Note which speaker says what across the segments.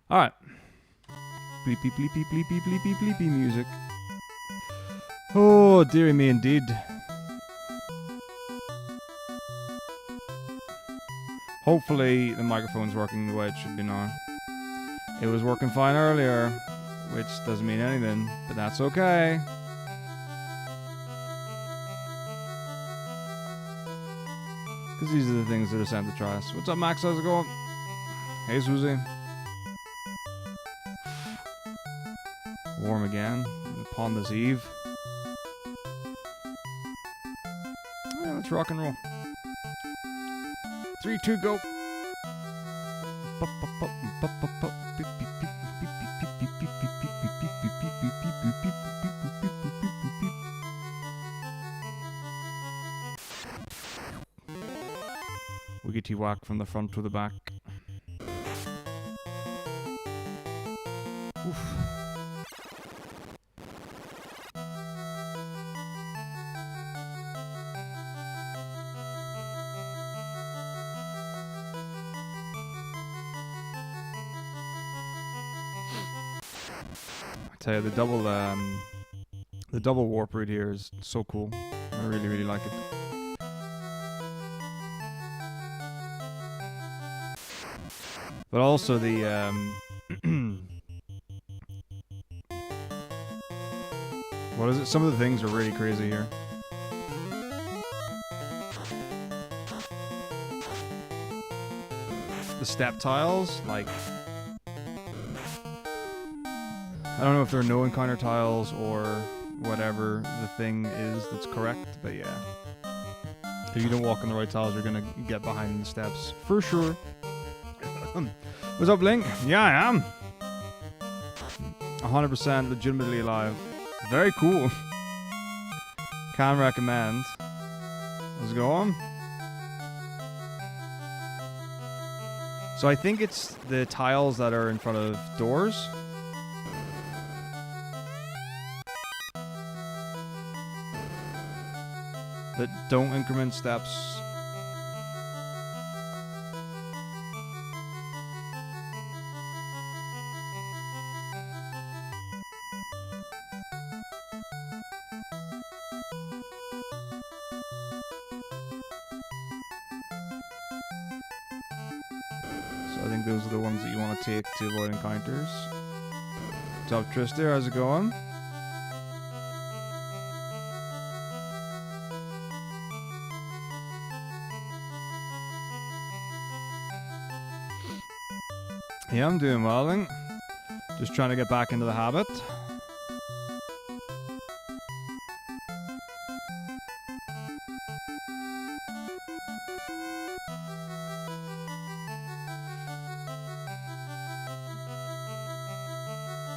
Speaker 1: Alright. Bleepy, bleepy, bleepy, bleepy, bleepy music. Oh, dearie me indeed. Hopefully the microphone's working the way it should be now. It was working fine earlier, which doesn't mean anything, but that's okay. Because these are the things that are sent to try us. What's up, Max? How's it going? Hey, Susie. Warm again upon this eve. Yeah, let's rock and roll. 3, 2, go. Wiggity whack from the front to the back. Oof. I tell you, the double warp route here is so cool. I really, really like it. But also the what is it? Some of the things are really crazy here. The step tiles, like, I don't know if there are no encounter tiles or whatever the thing is that's correct, but yeah. If you don't walk on the right tiles, you're gonna get behind the steps for sure. What's up, Link? Yeah, I am. 100% legitimately alive. Very cool. Can recommend. Let's go on. So I think it's the tiles that are in front of doors. That don't increment steps. I think those are the ones that you want to take to avoid encounters. What's up, Trista? How's it going? Yeah, I'm doing well, then. Just trying to get back into the habit.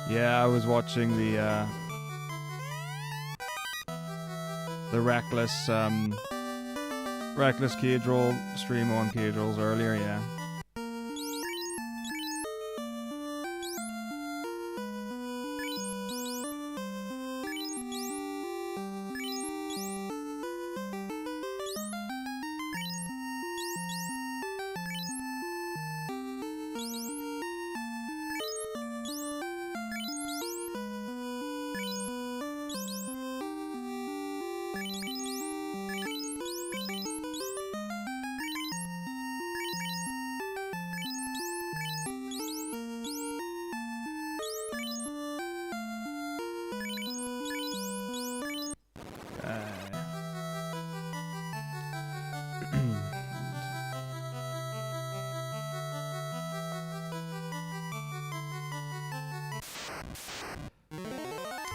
Speaker 1: Yeah, I was watching the Reckless Reckless Cage Roll stream on Cage Rolls earlier, yeah.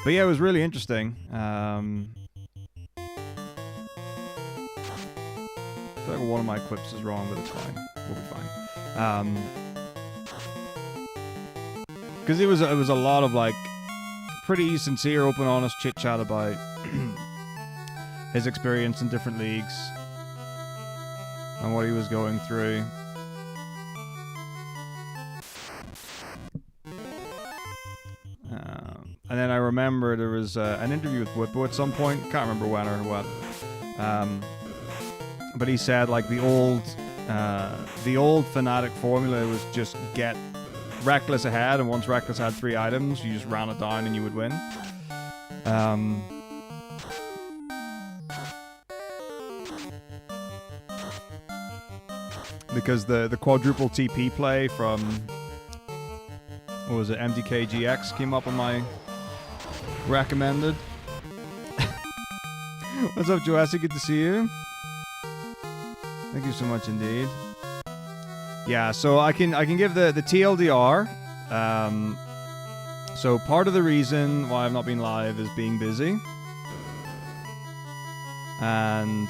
Speaker 1: But yeah, it was really interesting. I feel like one of my clips is wrong, but it's fine. We'll be fine. Because it was a lot of like pretty sincere, open, honest chit chat about his experience in different leagues and what he was going through. And then I remember there was an interview with Whippo at some point. Can't remember when or what. But he said like the old Fnatic formula was just get Reckless ahead, and once Reckless had 3 items, you just ran it down and you would win. Because the quadruple TP play from, what was it, MDK GX came up on my recommended. What's up, Joassi? Good to see you. Thank you so much indeed. Yeah, so I can give the TLDR. So part of the reason why I've not been live is being busy. And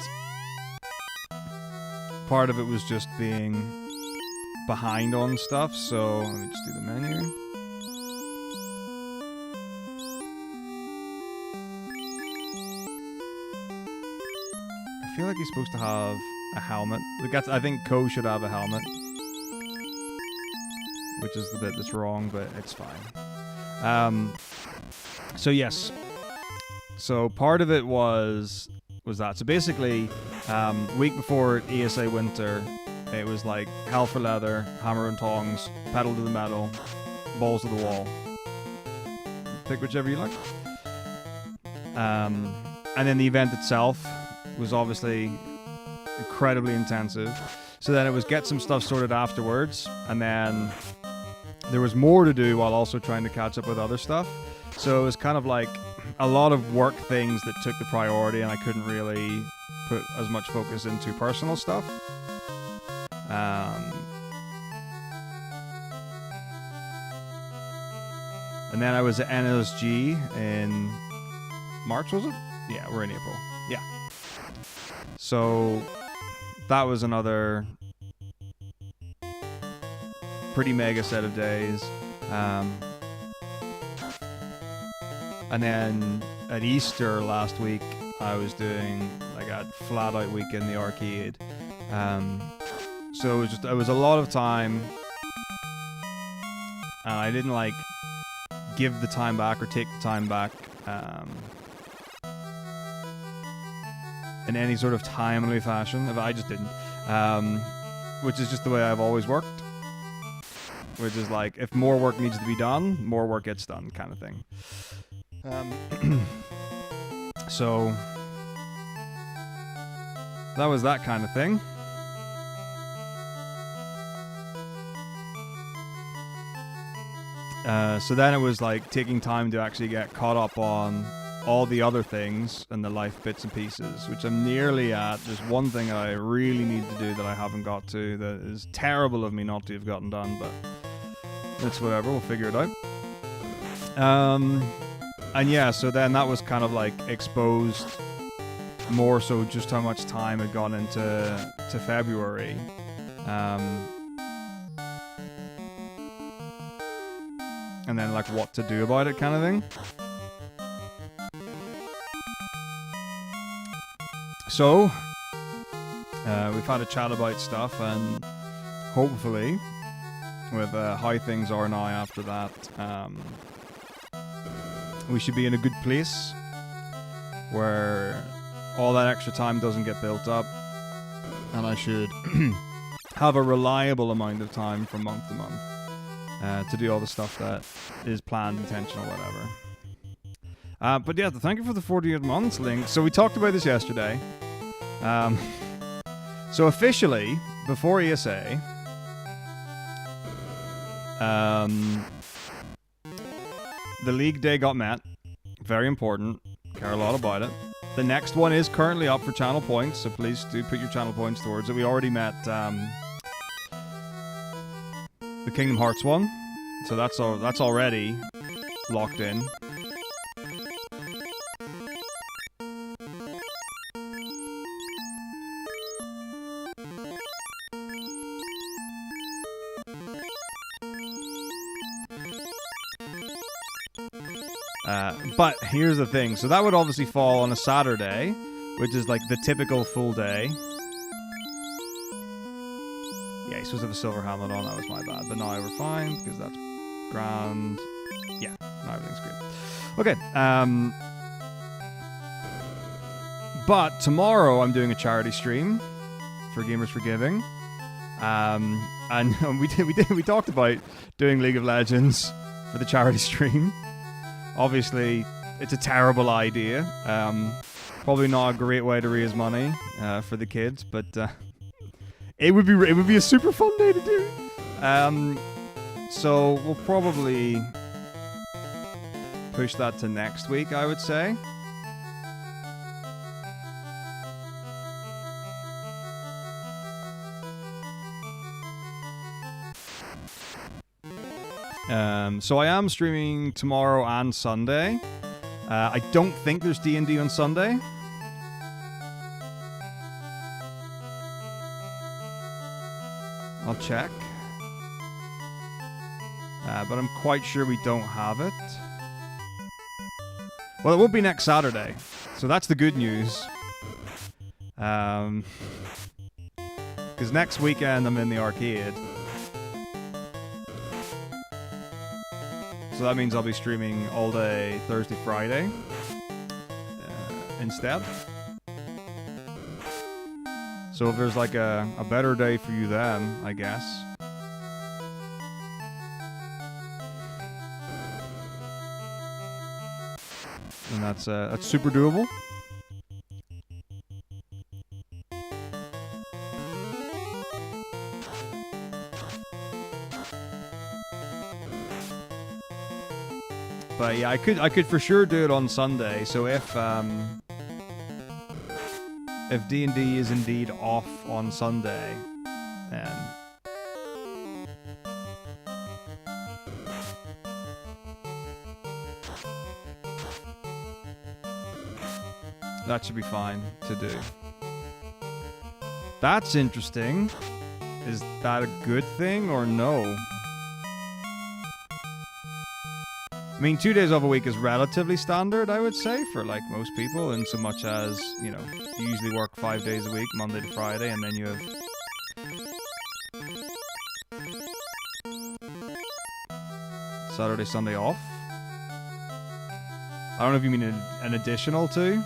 Speaker 1: part of it was just being behind on stuff, so let me just do the menu. I feel like he's supposed to have a helmet. I think Ko should have a helmet, which is the bit that's wrong, but it's fine. So yes. So part of it was that. So basically, week before ESA Winter, it was like hell for leather, hammer and tongs, pedal to the metal, balls to the wall. Pick whichever you like. And then the event itself was obviously incredibly intensive. So then it was get some stuff sorted afterwards, and then there was more to do while also trying to catch up with other stuff. So it was kind of like a lot of work things that took the priority, and I couldn't really put as much focus into personal stuff. And then I was at NSG in March, was it? Yeah, we're in April. Yeah. So that was another pretty mega set of days. And then at Easter last week, I was doing like a flat out week in the arcade. So it was a lot of time. I didn't like give the time back or take the time back in any sort of timely fashion. I just didn't. Which is just the way I've always worked. Which is like, if more work needs to be done, more work gets done, kind of thing. So that was that kind of thing. So then it was like taking time to actually get caught up on all the other things and the life bits and pieces, which I'm nearly at. There's one thing I really need to do that I haven't got to, that is terrible of me not to have gotten done, but it's whatever, we'll figure it out. And yeah, so then that was kind of like exposed more so just how much time had gone into February. And then like what to do about it kind of thing. So, we've had a chat about stuff, and hopefully, with how things are now after that, we should be in a good place where all that extra time doesn't get built up, and I should have a reliable amount of time from month to month to do all the stuff that is planned, intentional, whatever. But yeah, thank you for the 48 months link. So we talked about this yesterday. So officially, before ESA, the league day got met. Very important. Care a lot about it. The next one is currently up for channel points, so please do put your channel points towards it. We already met the Kingdom Hearts one, so that's already locked in. But here's the thing. So that would obviously fall on a Saturday, which is like the typical full day. Yeah, he's supposed to have a silver helmet on. That was my bad. But now we're fine because that's grand. Yeah, now everything's great. Okay. But tomorrow I'm doing a charity stream for Gamers for Giving. And we talked about doing League of Legends for the charity stream. Obviously, it's a terrible idea. Probably not a great way to raise money for the kids, but it would be a super fun day to do. So we'll probably push that to next week, I would say. So I am streaming tomorrow and Sunday. I don't think there's D&D on Sunday. I'll check. But I'm quite sure we don't have it. Well, it won't be next Saturday. So that's the good news. Because next weekend I'm in the arcade. So that means I'll be streaming all day Thursday, Friday instead. So if there's like a better day for you then, I guess. And that's super doable. But yeah, I could for sure do it on Sunday. So if D&D is indeed off on Sunday, then that should be fine to do. That's interesting. Is that a good thing or no? I mean, 2 days off a week is relatively standard, I would say, for like most people, in so much as, you know, you usually work 5 days a week, Monday to Friday, and then you have Saturday, Sunday off. I don't know if you mean an additional 2.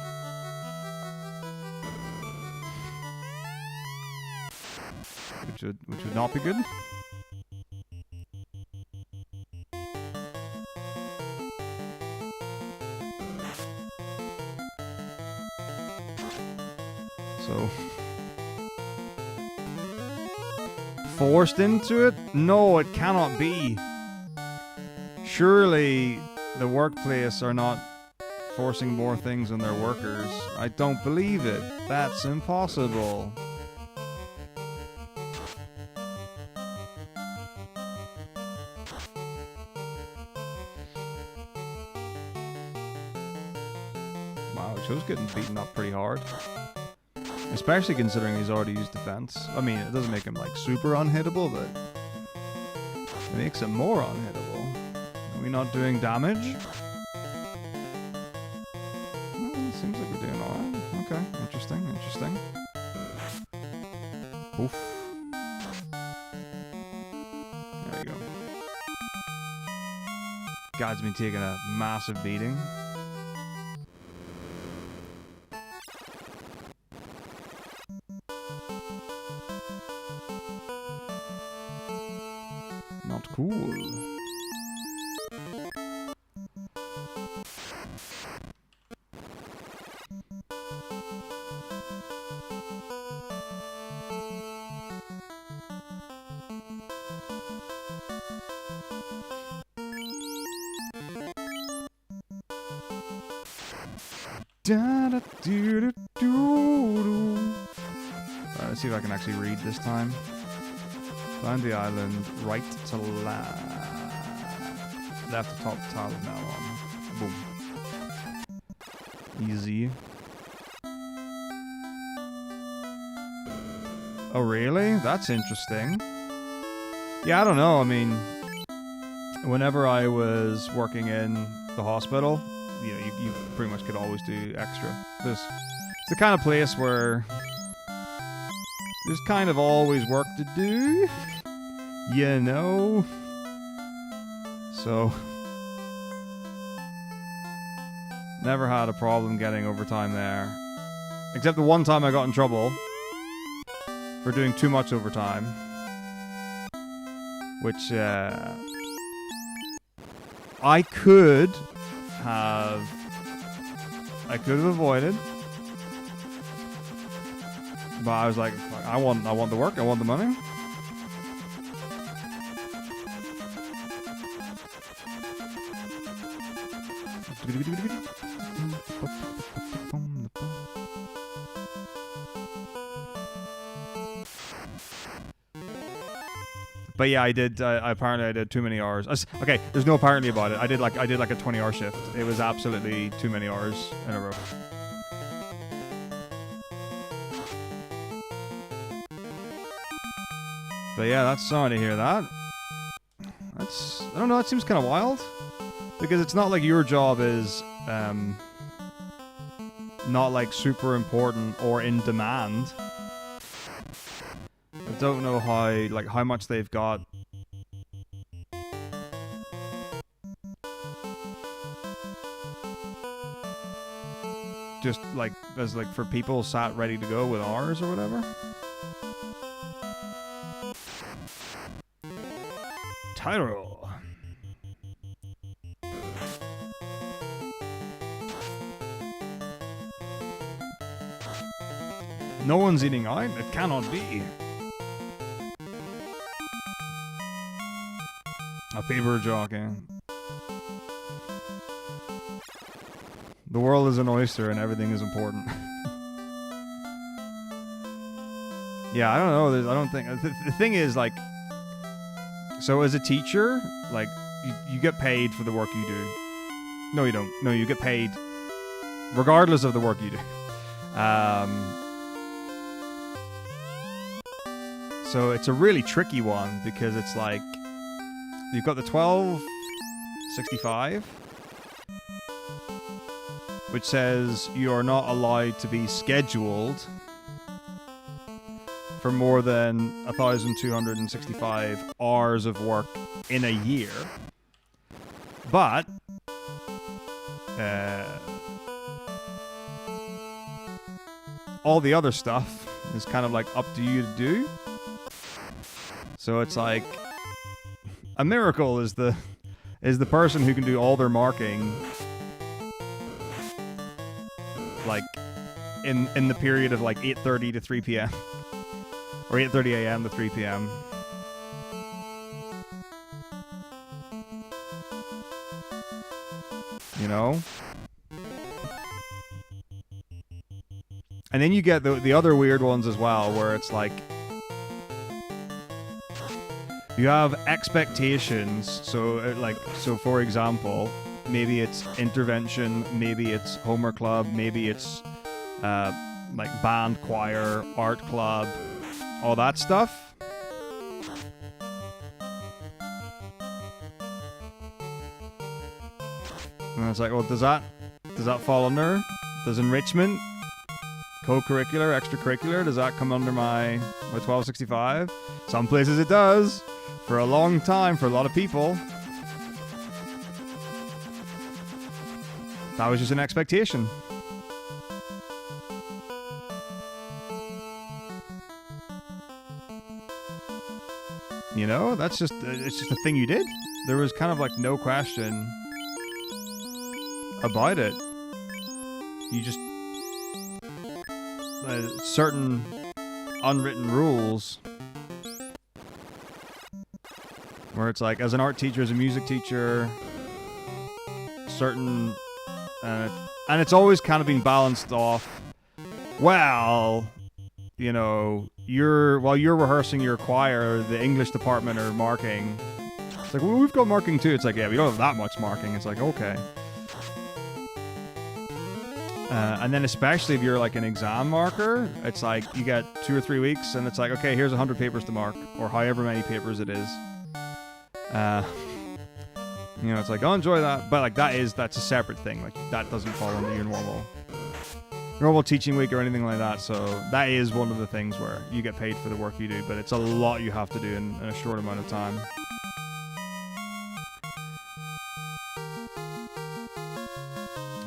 Speaker 1: Which would not be good. So forced into it? No, it cannot be. Surely the workplace are not forcing more things on their workers. I don't believe it. That's impossible. Wow, Joe's getting beaten up pretty hard. Especially considering he's already used defense. I mean, it doesn't make him like super unhittable, but it makes him more unhittable. Are we not doing damage? Well, it seems like we're doing alright. Okay, interesting, interesting. Oof. There you go. Guy's been taking a massive beating. Not cool. Let's see if I can actually read this time. Find the island, right to left. Left to top tile of now on. Boom. Easy. Oh really? That's interesting. Yeah, I don't know. I mean, whenever I was working in the hospital, you know, you pretty much could always do extra. It's the kind of place where there's kind of always work to do, you know? So, never had a problem getting overtime there. Except the one time I got in trouble for doing too much overtime. which I could have avoided, but I was like, I want the work, I want the money. But yeah, I did. Apparently, I did too many hours. Okay, there's no apparently about it. I did like a 20-hour shift. It was absolutely too many hours in a row. But yeah, that's sorry to hear that. I don't know. That seems kind of wild, because it's not like your job is not like super important or in demand. I don't know how much they've got. Just like as like for people sat ready to go with hours or whatever. Tyro. No one's eating out. It cannot be. A paper jockey. The world is an oyster and everything is important. Yeah, I don't know. I don't think... The thing is, like... So as a teacher, like, you get paid for the work you do. No, you don't. No, you get paid regardless of the work you do. So it's a really tricky one, because it's like... You've got the 1265, which says you are not allowed to be scheduled for more than 1,265 hours of work in a year. But all the other stuff is kind of like up to you to do. So it's like a miracle is the person who can do all their marking like in the period of like 8:30 to 3 p.m. or 8:30 a.m. to 3 p.m. You know? And then you get the other weird ones as well, where it's like you have expectations. So for example, maybe it's intervention, maybe it's homework club, maybe it's like band, choir, art club, all that stuff. And it's like, well, does that fall under? Does enrichment, co-curricular, extracurricular, does that come under my 1265? Some places it does. For a long time, for a lot of people. That was just an expectation. You know, it's just a thing you did. There was kind of like no question about it. You just certain unwritten rules. Where it's like, as an art teacher, as a music teacher, certain... and it's always kind of being balanced off. Well, you know, while you're rehearsing your choir, the English department are marking. It's like, well, we've got marking too. It's like, yeah, we don't have that much marking. It's like, okay. And then especially if you're like an exam marker, it's like you get 2 or 3 weeks and it's like, okay, here's 100 papers to mark, or however many papers it is. You know, it's like, oh, enjoy that, but like that's a separate thing. Like that doesn't fall under your normal teaching week or anything like that. So that is one of the things where you get paid for the work you do, but it's a lot you have to do in a short amount of time.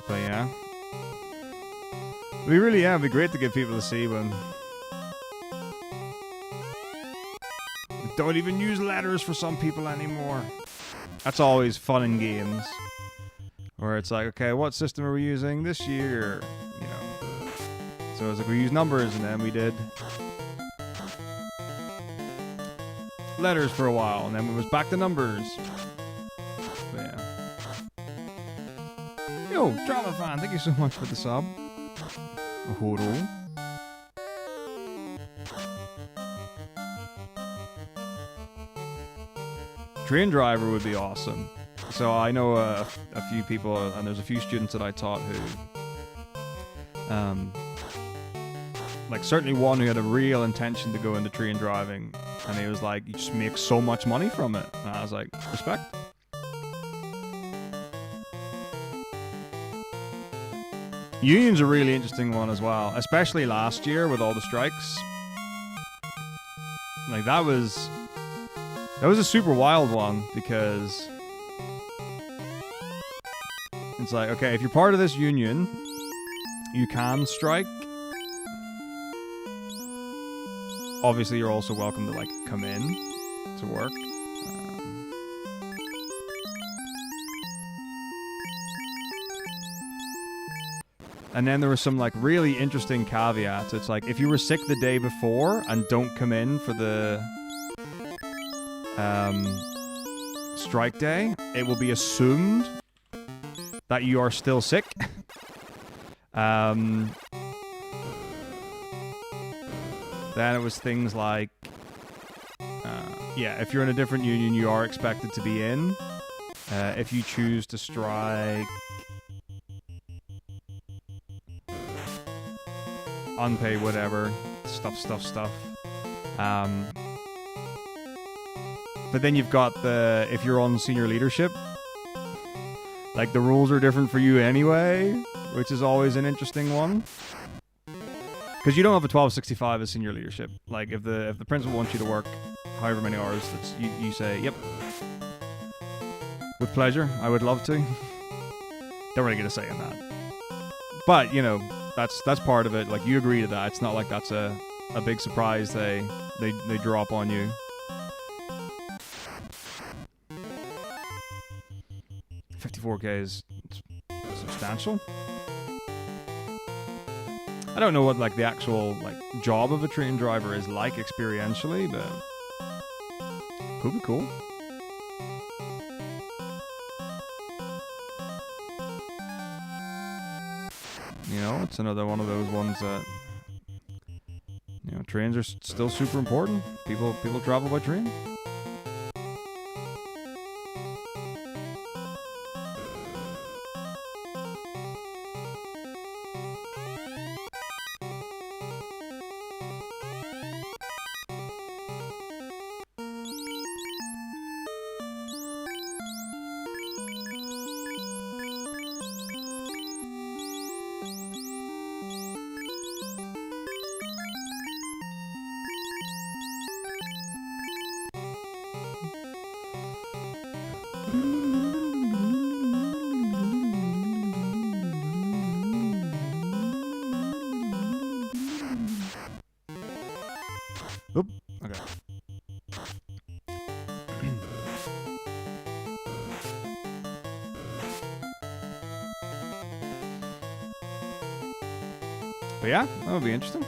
Speaker 1: But yeah, it'd be great to get people to see when don't even use letters for some people anymore. That's always fun in games. Where it's like, okay, what system are we using this year? You know. So it's like we use numbers, and then we did letters for a while, and then it was back to numbers. But yeah. Yo, Drama Fan, thank you so much for the sub. Horo. Train driver would be awesome. So I know a few people, and there's a few students that I taught who, like certainly one who had a real intention to go into train driving, and he was like, you just make so much money from it. And I was like, respect. Union's a really interesting one as well, especially last year with all the strikes. Like that was a super wild one, because it's like, okay, if you're part of this union, you can strike. Obviously, you're also welcome to, like, come in to work. And then there were some, like, really interesting caveats. It's like, if you were sick the day before and don't come in for the strike day, it will be assumed that you are still sick. Then it was things like, yeah, if you're in a different union, you are expected to be in. If you choose to strike, unpaid, whatever, stuff. But then you've got the, if you're on senior leadership, like the rules are different for you anyway, which is always an interesting one. Because you don't have a 1265 as senior leadership. Like if the principal wants you to work however many hours, that's, you say, yep, with pleasure, I would love to. Don't really get a say in that. But, you know, that's part of it. Like, you agree to that. It's not like that's a big surprise they drop on you. 54K is substantial. I don't know what, like, the actual, like, job of a train driver is like experientially, but could be cool. You know, it's another one of those ones that, you know, trains are still super important. People travel by train. Oop, okay. But yeah, that would be interesting.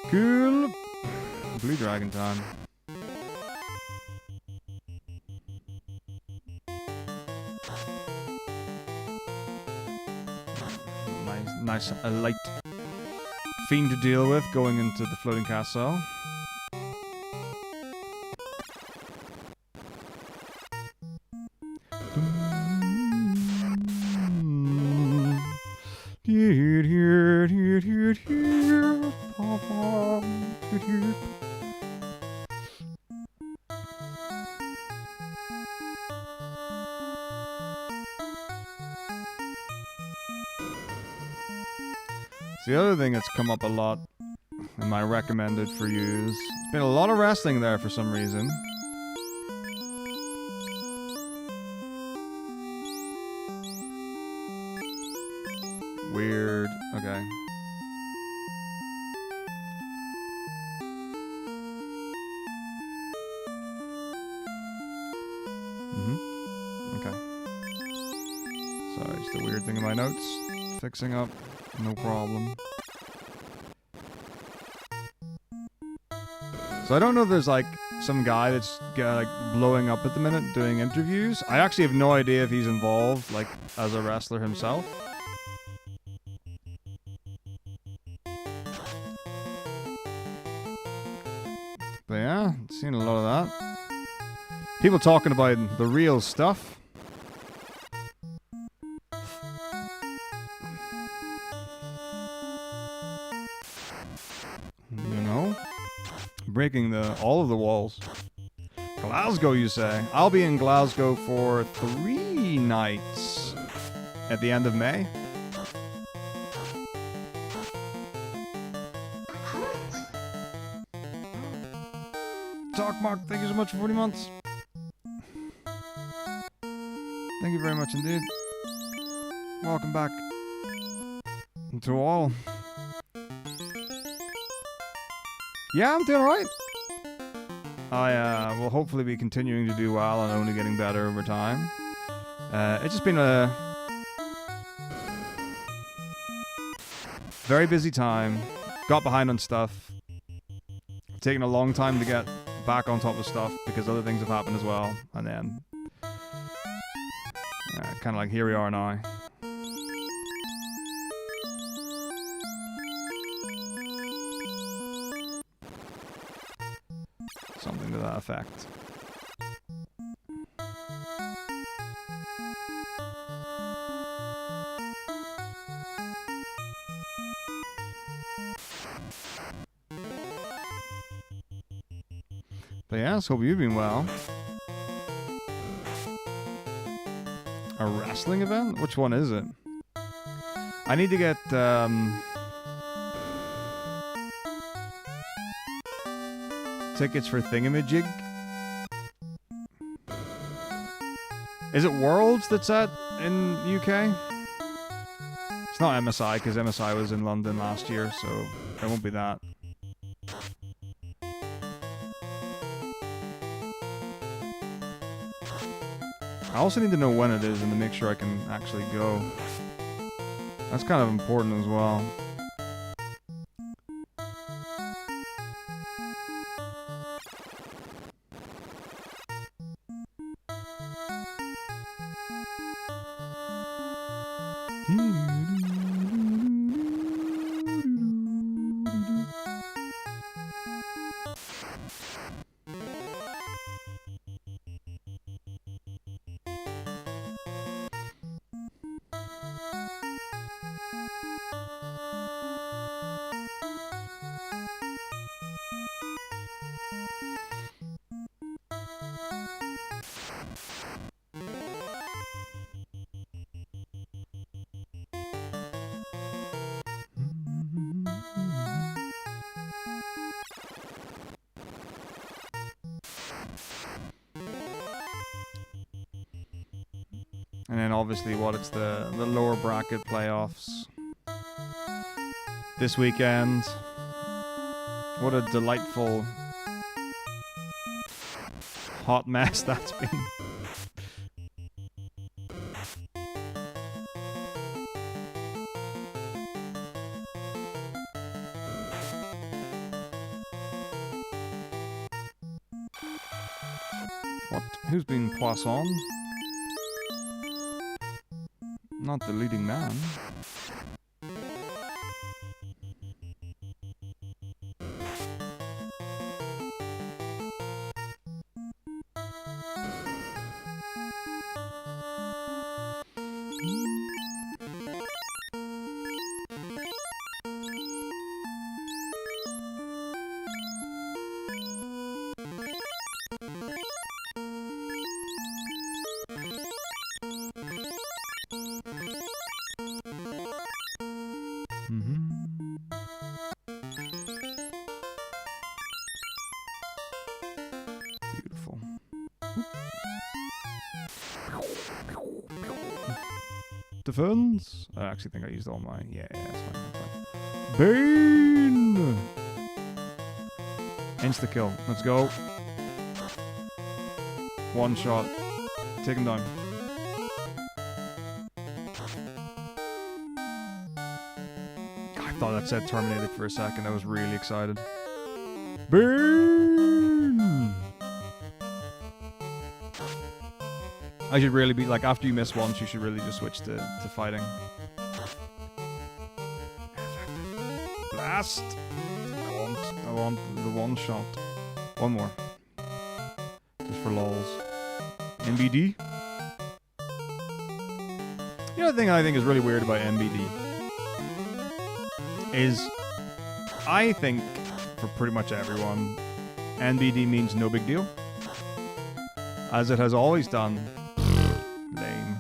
Speaker 1: Cool. Blue Dragon time. Nice, a light fiend to deal with going into the floating castle. The other thing that's come up a lot in my recommended for yous, there's been a lot of wrestling there for some reason. Weird. Okay. Okay. Sorry, just a weird thing in my notes. Fixing up. No problem. So I don't know if there's like some guy that's like blowing up at the minute doing interviews. I actually have no idea if he's involved, like, as a wrestler himself. But yeah, seen a lot of that. People talking about the real stuff. You know? Breaking all of the walls. Glasgow, you say? I'll be in Glasgow for 3 nights at the end of May. Talk Mark, thank you so much for 40 months. Thank you very much indeed. Welcome back to all. Yeah, I'm doing alright. I will hopefully be continuing to do well and only getting better over time. It's just been a very busy time. Got behind on stuff. Taken a long time to get back on top of stuff because other things have happened as well. And then kind of like here we are now. Something to that effect. But yes, hope you've been well. A wrestling event? Which one is it? I need to get tickets for Thingamajig. Is it Worlds that's in UK? It's not MSI because MSI was in London last year, so it won't be that. I also need to know when it is and to make sure I can actually go. That's kind of important as well. And then obviously it's the lower bracket playoffs this weekend. What a delightful hot mess that's been. What? Who's been Poisson? Not the leading man. Defense. I actually think I used all my. Yeah, that's fine. That's fine. Bane. Insta kill. Let's go. One shot. Take him down. I thought that said terminated for a second. I was really excited. Burn! I should really be like, after you miss once, you should really just switch to fighting. Blast! I want the one shot. One more. Just for lols. NBD? You know the thing I think is really weird about NBD is, I think, for pretty much everyone, NBD means no big deal. As it has always done. Lame.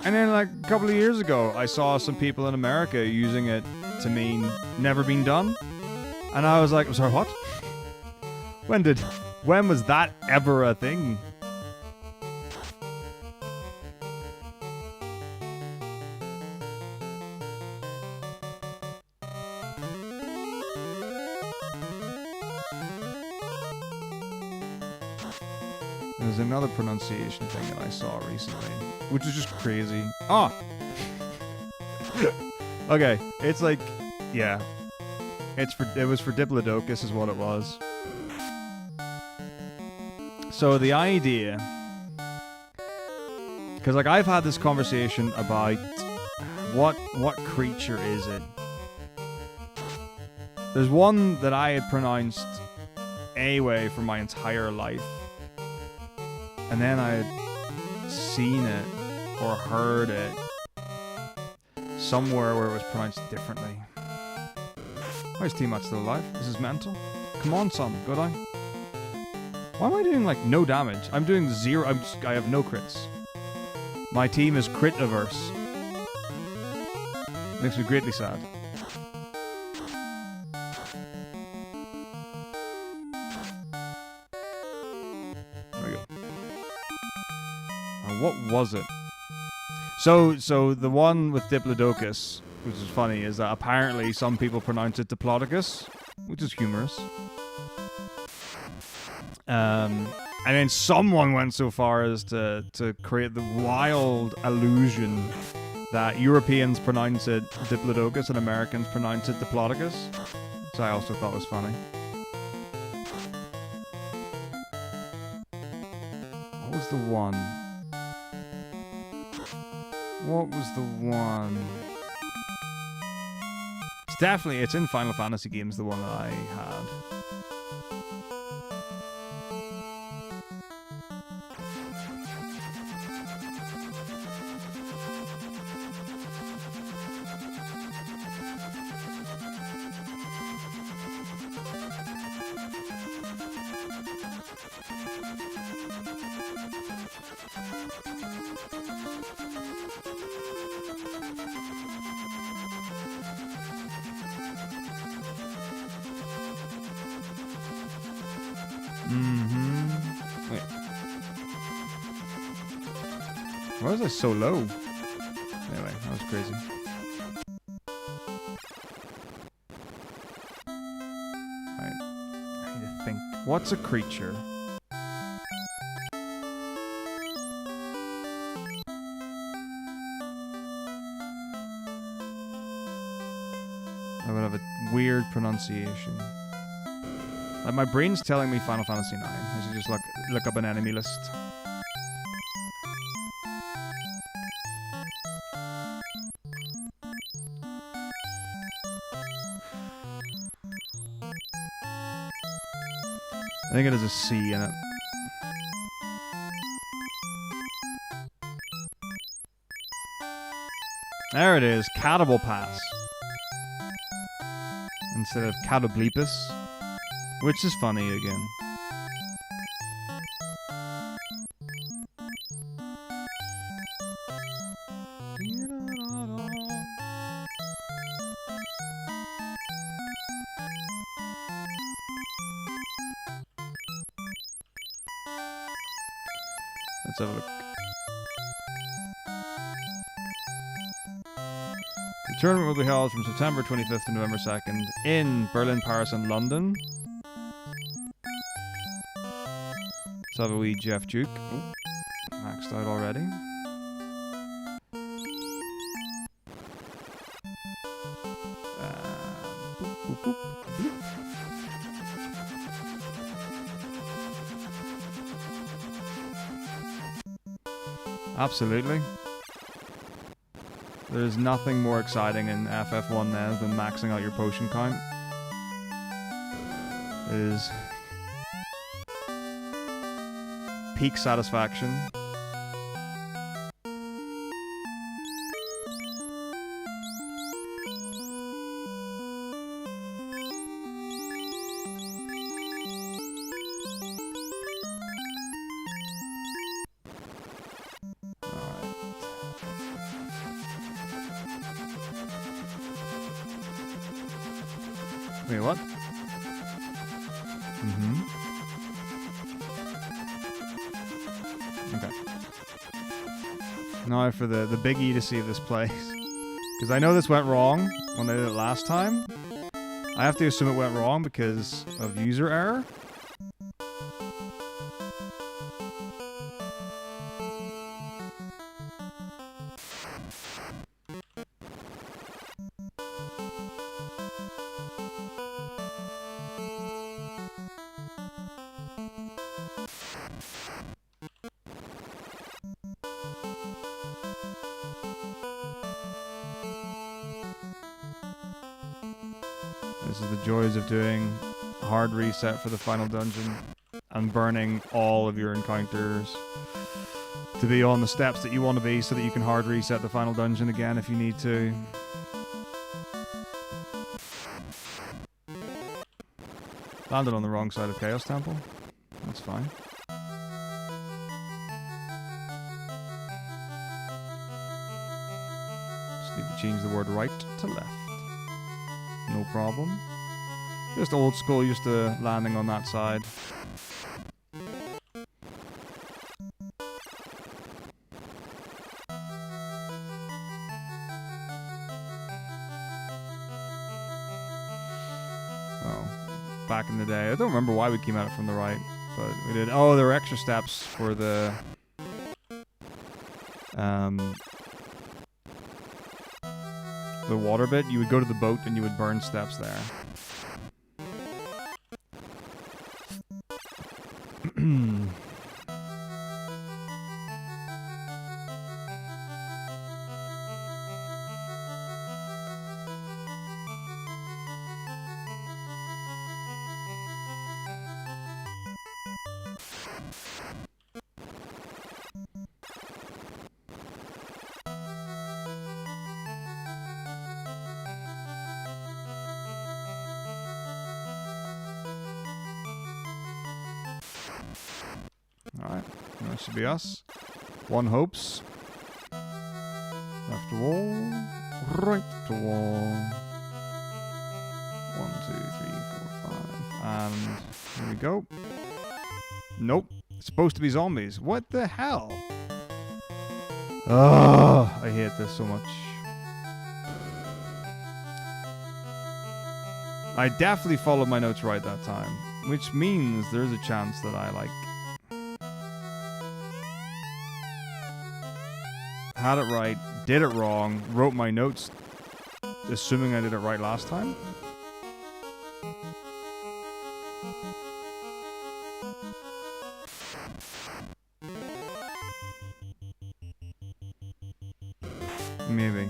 Speaker 1: And then like a couple of years ago, I saw some people in America using it to mean never been done. And I was like, sorry, what? When was that ever a thing? There's another pronunciation thing that I saw recently, which is just crazy. Ah! Okay, it's like, yeah. It was for Diplodocus is what it was. So the idea, because like I've had this conversation about what creature is it? There's one that I had pronounced a way for my entire life. And then I had seen it or heard it somewhere where it was pronounced differently. Why is T-Mat still alive? This is mental. Come on, son. Go down. Why am I doing, like, no damage? I'm doing zero. I have no crits. My team is crit-averse. Makes me greatly sad. What was it? So the one with Diplodocus, which is funny, is that apparently some people pronounce it Diplodocus, which is humorous. And then someone went so far as to create the wild illusion that Europeans pronounce it Diplodocus and Americans pronounce it Diplodocus. So I also thought was funny. What was the one? What was the one? It's in Final Fantasy games, the one that I had. Wait. Why was I so low? Anyway, that was crazy. Alright. I need to think. What's a creature? I would have a weird pronunciation. Like my brain's telling me Final Fantasy 9. I should just look up an enemy list. I think it has a C in it. There it is, Catabalpass. Instead of Catablepus. Which is funny again. Let's have a look. The tournament will be held from September 25th to November 2nd in Berlin, Paris, and London. Let's have a wee Jeff Duke. Oh, maxed out already. Boop, boop, boop. Absolutely. There's nothing more exciting in FF1 now than maxing out your potion count. It is peak satisfaction. Wait, what? Okay. Now for the biggie to see this place. Because I know this went wrong when I did it last time. I have to assume it went wrong because of user error. This is the joys of doing a hard reset for the final dungeon and burning all of your encounters to be on the steps that you want to be so that you can hard reset the final dungeon again if you need to. Landed on the wrong side of Chaos Temple. That's fine. Just need to change the word right to left. No problem. Just old school, used to landing on that side. Oh, back in the day. I don't remember why we came at it from the right, but we did. Oh, there were extra steps for the water bit. You would go to the boat and you would burn steps there. Alright, that should be us. One hopes. Left to wall. Right to wall. 1, 2, 3, 4, 5. And here we go. Nope. It's supposed to be zombies. What the hell? Ugh, I hate this so much. I definitely followed my notes right that time, which means there's a chance that I, like, had it right, did it wrong, wrote my notes assuming I did it right last time. Maybe.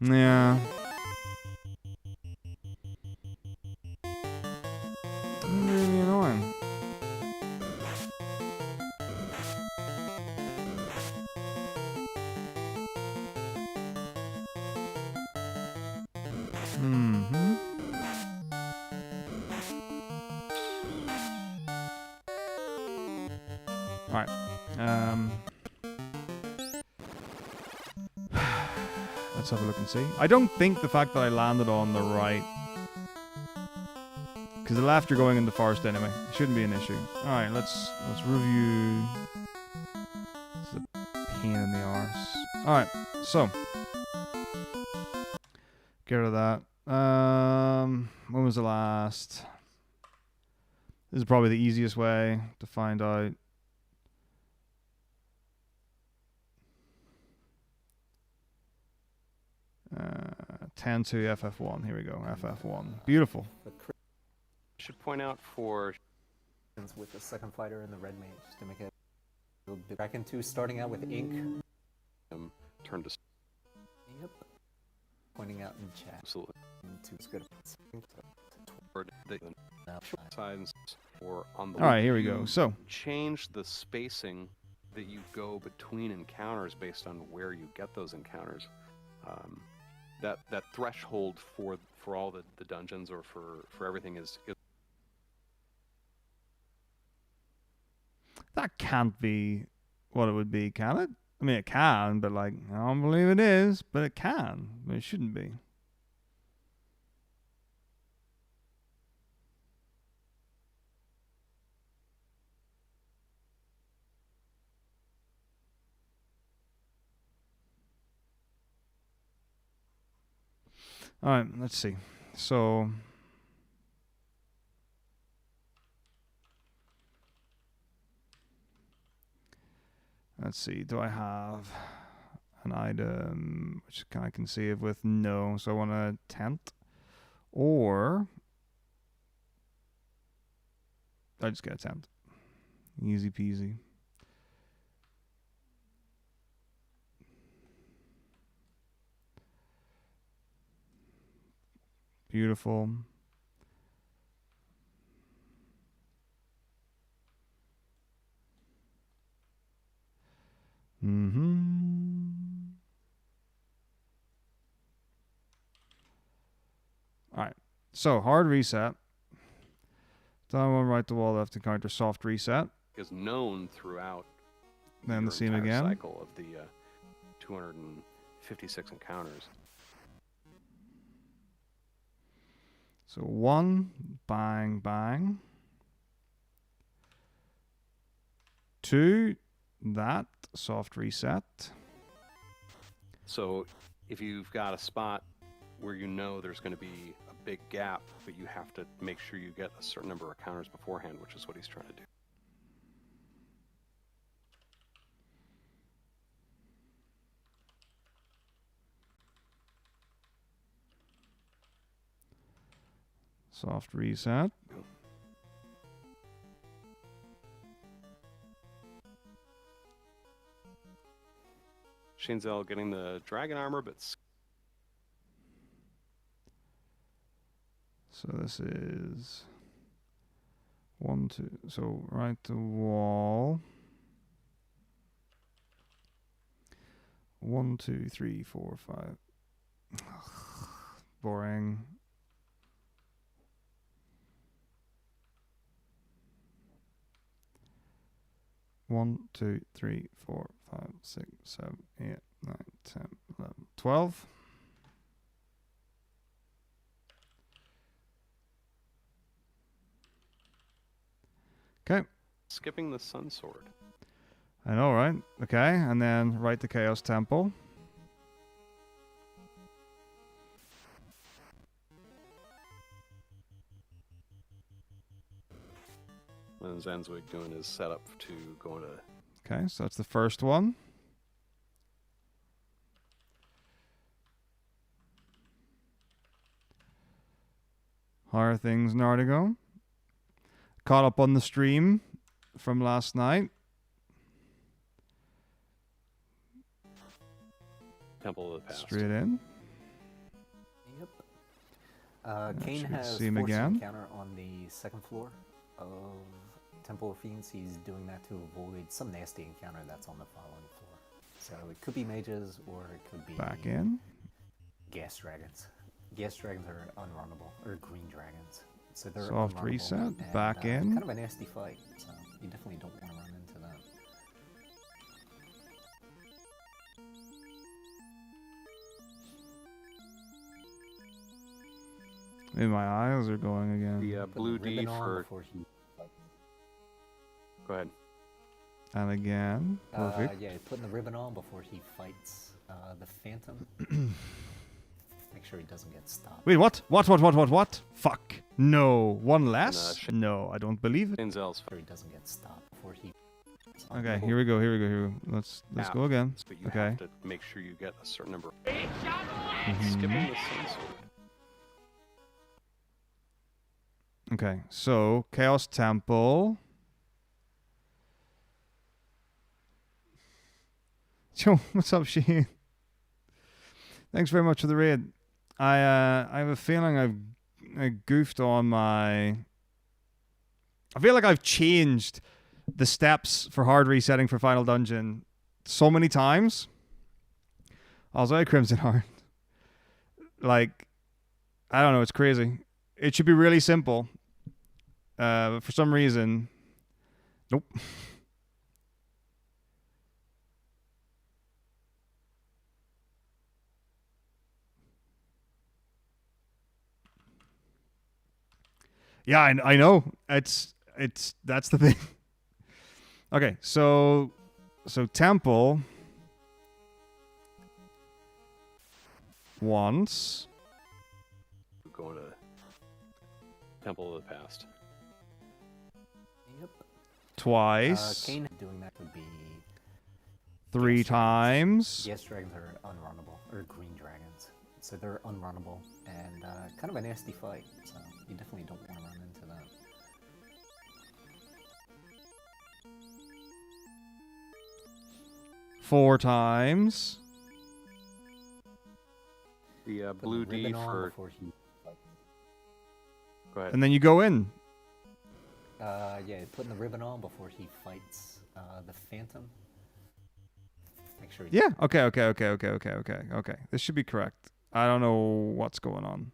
Speaker 1: Yeah. Really annoying. Mm-hmm. Alright. Let's have a look and see. I don't think the fact that I landed on the right, because the left you're going in the forest anyway. It shouldn't be an issue. All right, let's review. It's a pain in the arse. All right, so get rid of that. When was the last? This is probably the easiest way to find out. Uh, 10-2 FF1. Here we go. FF1. Beautiful.
Speaker 2: Should point out for
Speaker 3: with the second fighter and the red mage to make it a little bit. Dragon 2 starting out with ink.
Speaker 2: Turn to.
Speaker 3: Yep. Pointing out in chat.
Speaker 2: Absolutely.
Speaker 3: Two's good.
Speaker 2: Toward the sides or on the.
Speaker 1: All right, here we go. So
Speaker 2: change the spacing that you go between encounters based on where you get those encounters. That threshold for all the dungeons or for everything is.
Speaker 1: That can't be what it would be, can it? I mean, it can, but like, I don't believe it is, but it can. But it shouldn't be. All right, let's see. So let's see. Do I have an item which I can save with? No. So I want a tent, or I just get a tent. Easy peasy. Beautiful. All right. So hard reset. Down one, right to wall, left to counter. Soft reset.
Speaker 2: Is known throughout.
Speaker 1: Then the same again.
Speaker 2: Cycle of the 256 encounters.
Speaker 1: So 1, bang, bang. 2, that, soft reset.
Speaker 2: So if you've got a spot where you know there's going to be a big gap, but you have to make sure you get a certain number of encounters beforehand, which is what he's trying to do.
Speaker 1: Soft reset.
Speaker 2: Shinzel getting the dragon armor, but
Speaker 1: so this is 1, 2. So right to wall. 1, 2, 3, 4, 5. Boring. One, 2, 3, 4, 5, 6, 7, 8, 9, 10, 11, 12. Okay.
Speaker 2: Skipping the sun sword.
Speaker 1: I know, right? Okay, and then right to Chaos Temple.
Speaker 2: And Zanzwig doing his setup to go into.
Speaker 1: Okay, so that's the first one. How are things, Nardigo? Caught up on the stream from last night.
Speaker 2: Temple of the Past.
Speaker 1: Straight in.
Speaker 3: Yep. Kane has
Speaker 1: see him
Speaker 3: forced
Speaker 1: again.
Speaker 3: an encounter on the second floor of Temple of Fiends. He's doing that to avoid some nasty encounter that's on the following floor. So it could be mages or it could be
Speaker 1: Back in.
Speaker 3: gas dragons. Gas dragons are unrunnable, or green dragons. So they're
Speaker 1: Soft
Speaker 3: unrunnable
Speaker 1: reset,
Speaker 3: and,
Speaker 1: back in.
Speaker 3: Kind of a nasty fight, so you definitely don't want to run into that.
Speaker 1: Maybe my eyes are going again.
Speaker 2: The
Speaker 3: Put
Speaker 2: blue
Speaker 3: the
Speaker 2: D
Speaker 3: ribbon on
Speaker 2: for.
Speaker 3: before he fights.
Speaker 2: Go ahead.
Speaker 1: And again. Perfect.
Speaker 3: Yeah, putting the ribbon on before he fights the Phantom. Make sure he doesn't get stopped.
Speaker 1: Wait, what? What? Fuck. No. One less?
Speaker 2: sh-
Speaker 1: No, I don't believe it.
Speaker 2: Denzel's
Speaker 3: Make sure he doesn't get stopped before he.
Speaker 1: Okay, here we go. Let's go again.
Speaker 2: but you
Speaker 1: Okay.
Speaker 2: have to make sure you get a certain number.
Speaker 1: Mhm.
Speaker 2: Skipping the sun sword.
Speaker 1: Okay, so Chaos Temple. Yo, what's up, Shane? Thanks very much for the raid. I have a feeling I goofed on my. I feel like I've changed the steps for hard resetting for Final Dungeon so many times. Also, Crimson Heart. Like, I don't know. It's crazy. It should be really simple. But for some reason, nope. Yeah, I know. It's that's the thing. Okay, so Temple once,
Speaker 2: Going to Temple of the Past.
Speaker 3: Yep.
Speaker 1: twice,
Speaker 3: Kane doing that would be.
Speaker 1: three
Speaker 3: Yes,
Speaker 1: times.
Speaker 3: Yes, dragons are unrunnable, or green dragons. So they're unrunnable and kind of a nasty fight. So you definitely don't want to run into that.
Speaker 1: Four times.
Speaker 2: The
Speaker 3: Put
Speaker 2: blue
Speaker 3: the
Speaker 2: D
Speaker 3: ribbon on
Speaker 2: for.
Speaker 3: before he fights.
Speaker 2: Go ahead.
Speaker 1: And then you go in.
Speaker 3: Yeah, putting the ribbon on before he fights the Phantom. Make sure.
Speaker 1: Yeah. Okay. This should be correct. I don't know what's going on.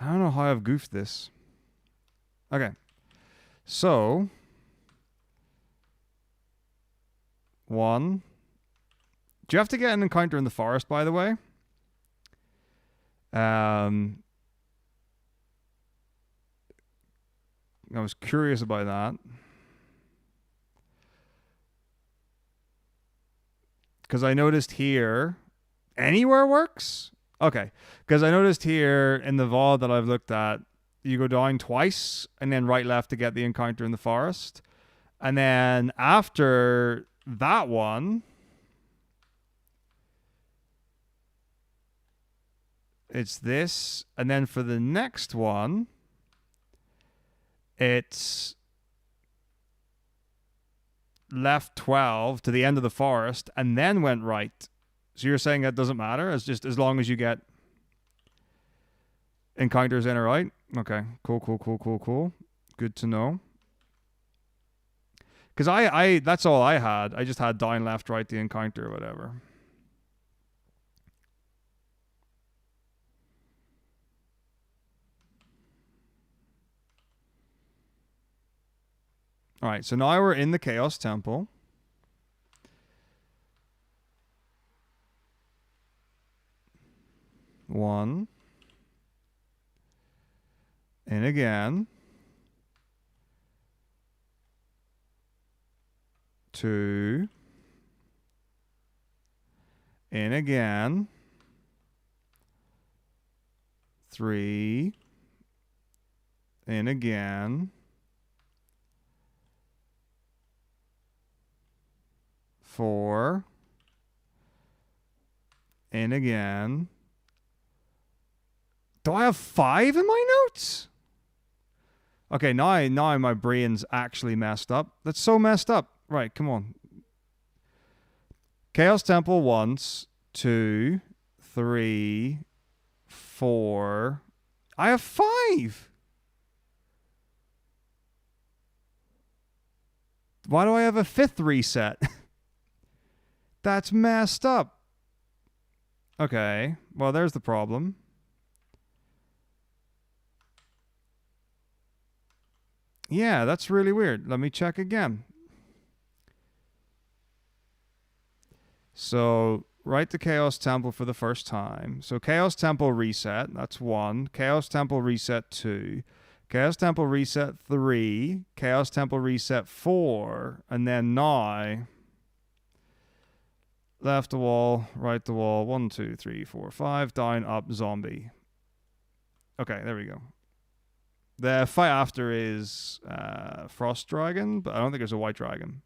Speaker 1: I don't know how I've goofed this. Okay. So, one. Do you have to get an encounter in the forest, by the way? I was curious about that. Because I noticed here, anywhere works? Okay. Because I noticed here in the VOD that I've looked at, you go down twice and then right left to get the encounter in the forest. And then after that one, it's this. And then for the next one, it's left 12 to the end of the forest and then went right. So you're saying that doesn't matter? It's just as long as you get encounters in or out? Okay. Cool. Good to know. Because I that's all I had. I just had down, left, right, the encounter or whatever. All right, so now we're in the Chaos Temple. One. And again. Two. And again. Three. And again. 4. And again. Do I have 5 in my notes? Okay, now my brain's actually messed up. That's so messed up. Right, come on. Chaos Temple once, 2, 3, 4. I have 5. Why do I have a 5th reset? That's messed up. Okay, well, there's the problem. Yeah, that's really weird. Let me check again. So write the Chaos Temple for the first time. So Chaos Temple reset, that's 1. Chaos Temple reset 2. Chaos Temple reset 3. Chaos Temple reset 4. And then now, left the wall, right the wall, 1, 2, 3, 4, 5, down, up, zombie. Okay, there we go. The fight after is Frost Dragon, but I don't think there's a White Dragon.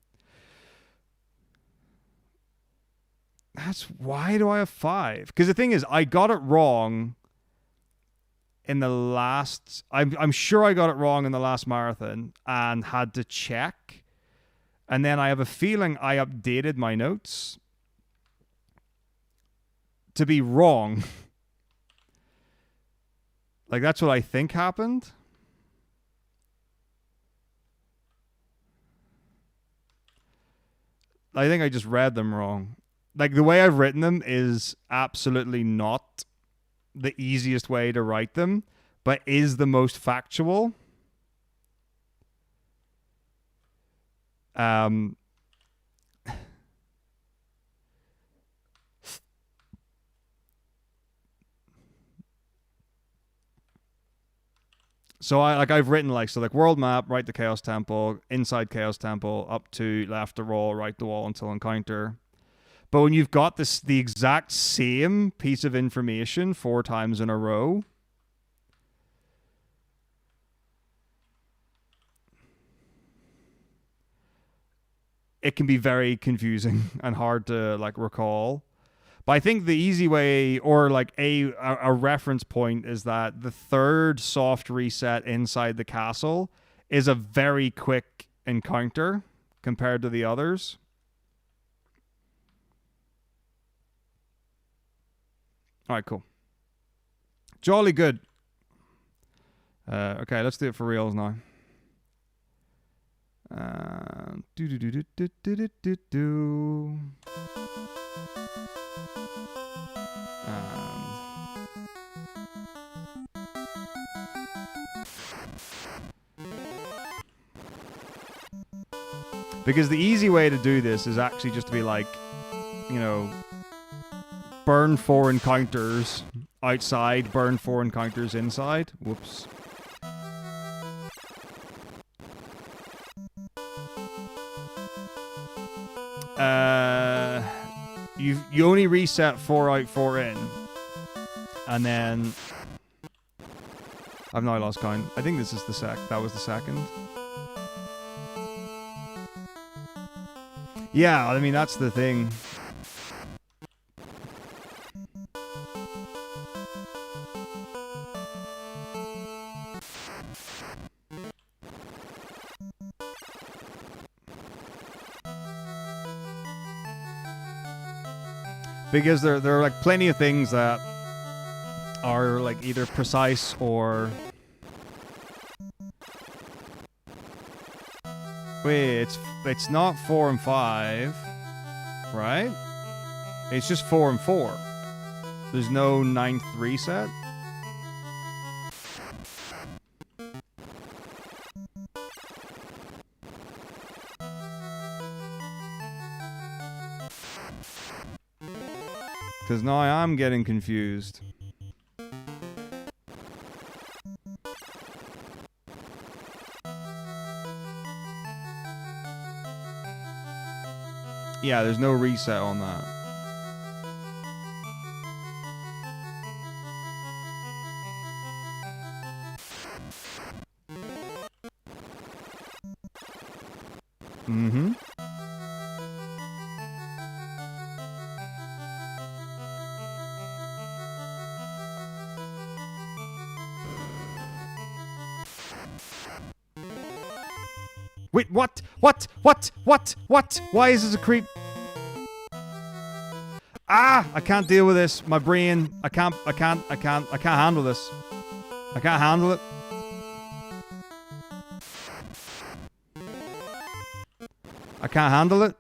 Speaker 1: That's why do I have 5? Because the thing is, I got it wrong in the last. I'm sure I got it wrong in the last marathon and had to check. And then I have a feeling I updated my notes to be wrong. Like, that's what I think happened. I think I just read them wrong. Like, the way I've written them is absolutely not the easiest way to write them, but is the most factual. So I've written world map, right to Chaos Temple, inside Chaos Temple, up to left the wall, right the wall until encounter. But when you've got the exact same piece of information 4 times in a row, it can be very confusing and hard to recall. But I think the easy way, or a reference point, is that the 3rd soft reset inside the castle is a very quick encounter compared to the others. All right, cool. Jolly good. Okay, let's do it for reals now. Because the easy way to do this is actually just to be burn 4 encounters outside, burn 4 encounters inside. Whoops. You only reset 4 out, 4 in. And then I've now lost count. I think this is that was the second. Yeah, I mean, that's the thing. Because there are plenty of things that are either precise or... Wait, it's not 4 and 5, right? It's just 4 and 4. There's no 9th reset. Because now I'm getting confused. Yeah, there's no reset on that. Mm-hmm. Wait, what? What? Why is this a creep? Ah! I can't deal with this. My brain. I can't handle this. I can't handle it. I can't handle it.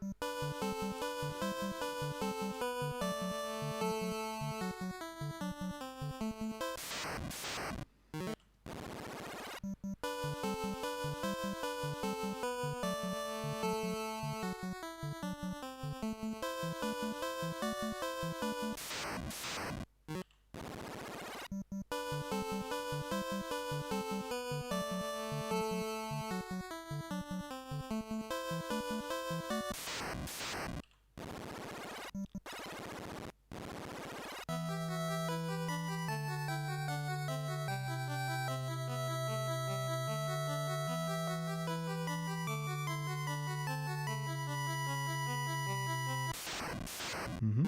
Speaker 1: Mm-hmm.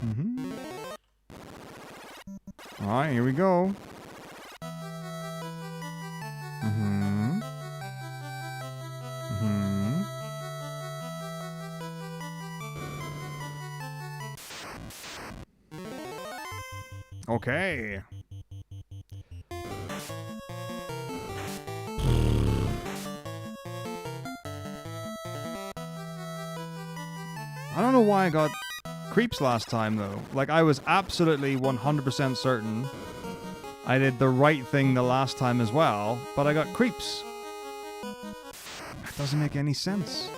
Speaker 1: Mm-hmm. All right, here we go. Mm-hmm. Mm-hmm. Okay. I don't know why I got creeps last time, though. Like, I was absolutely 100% certain I did the right thing the last time as well, but I got creeps. That doesn't make any sense.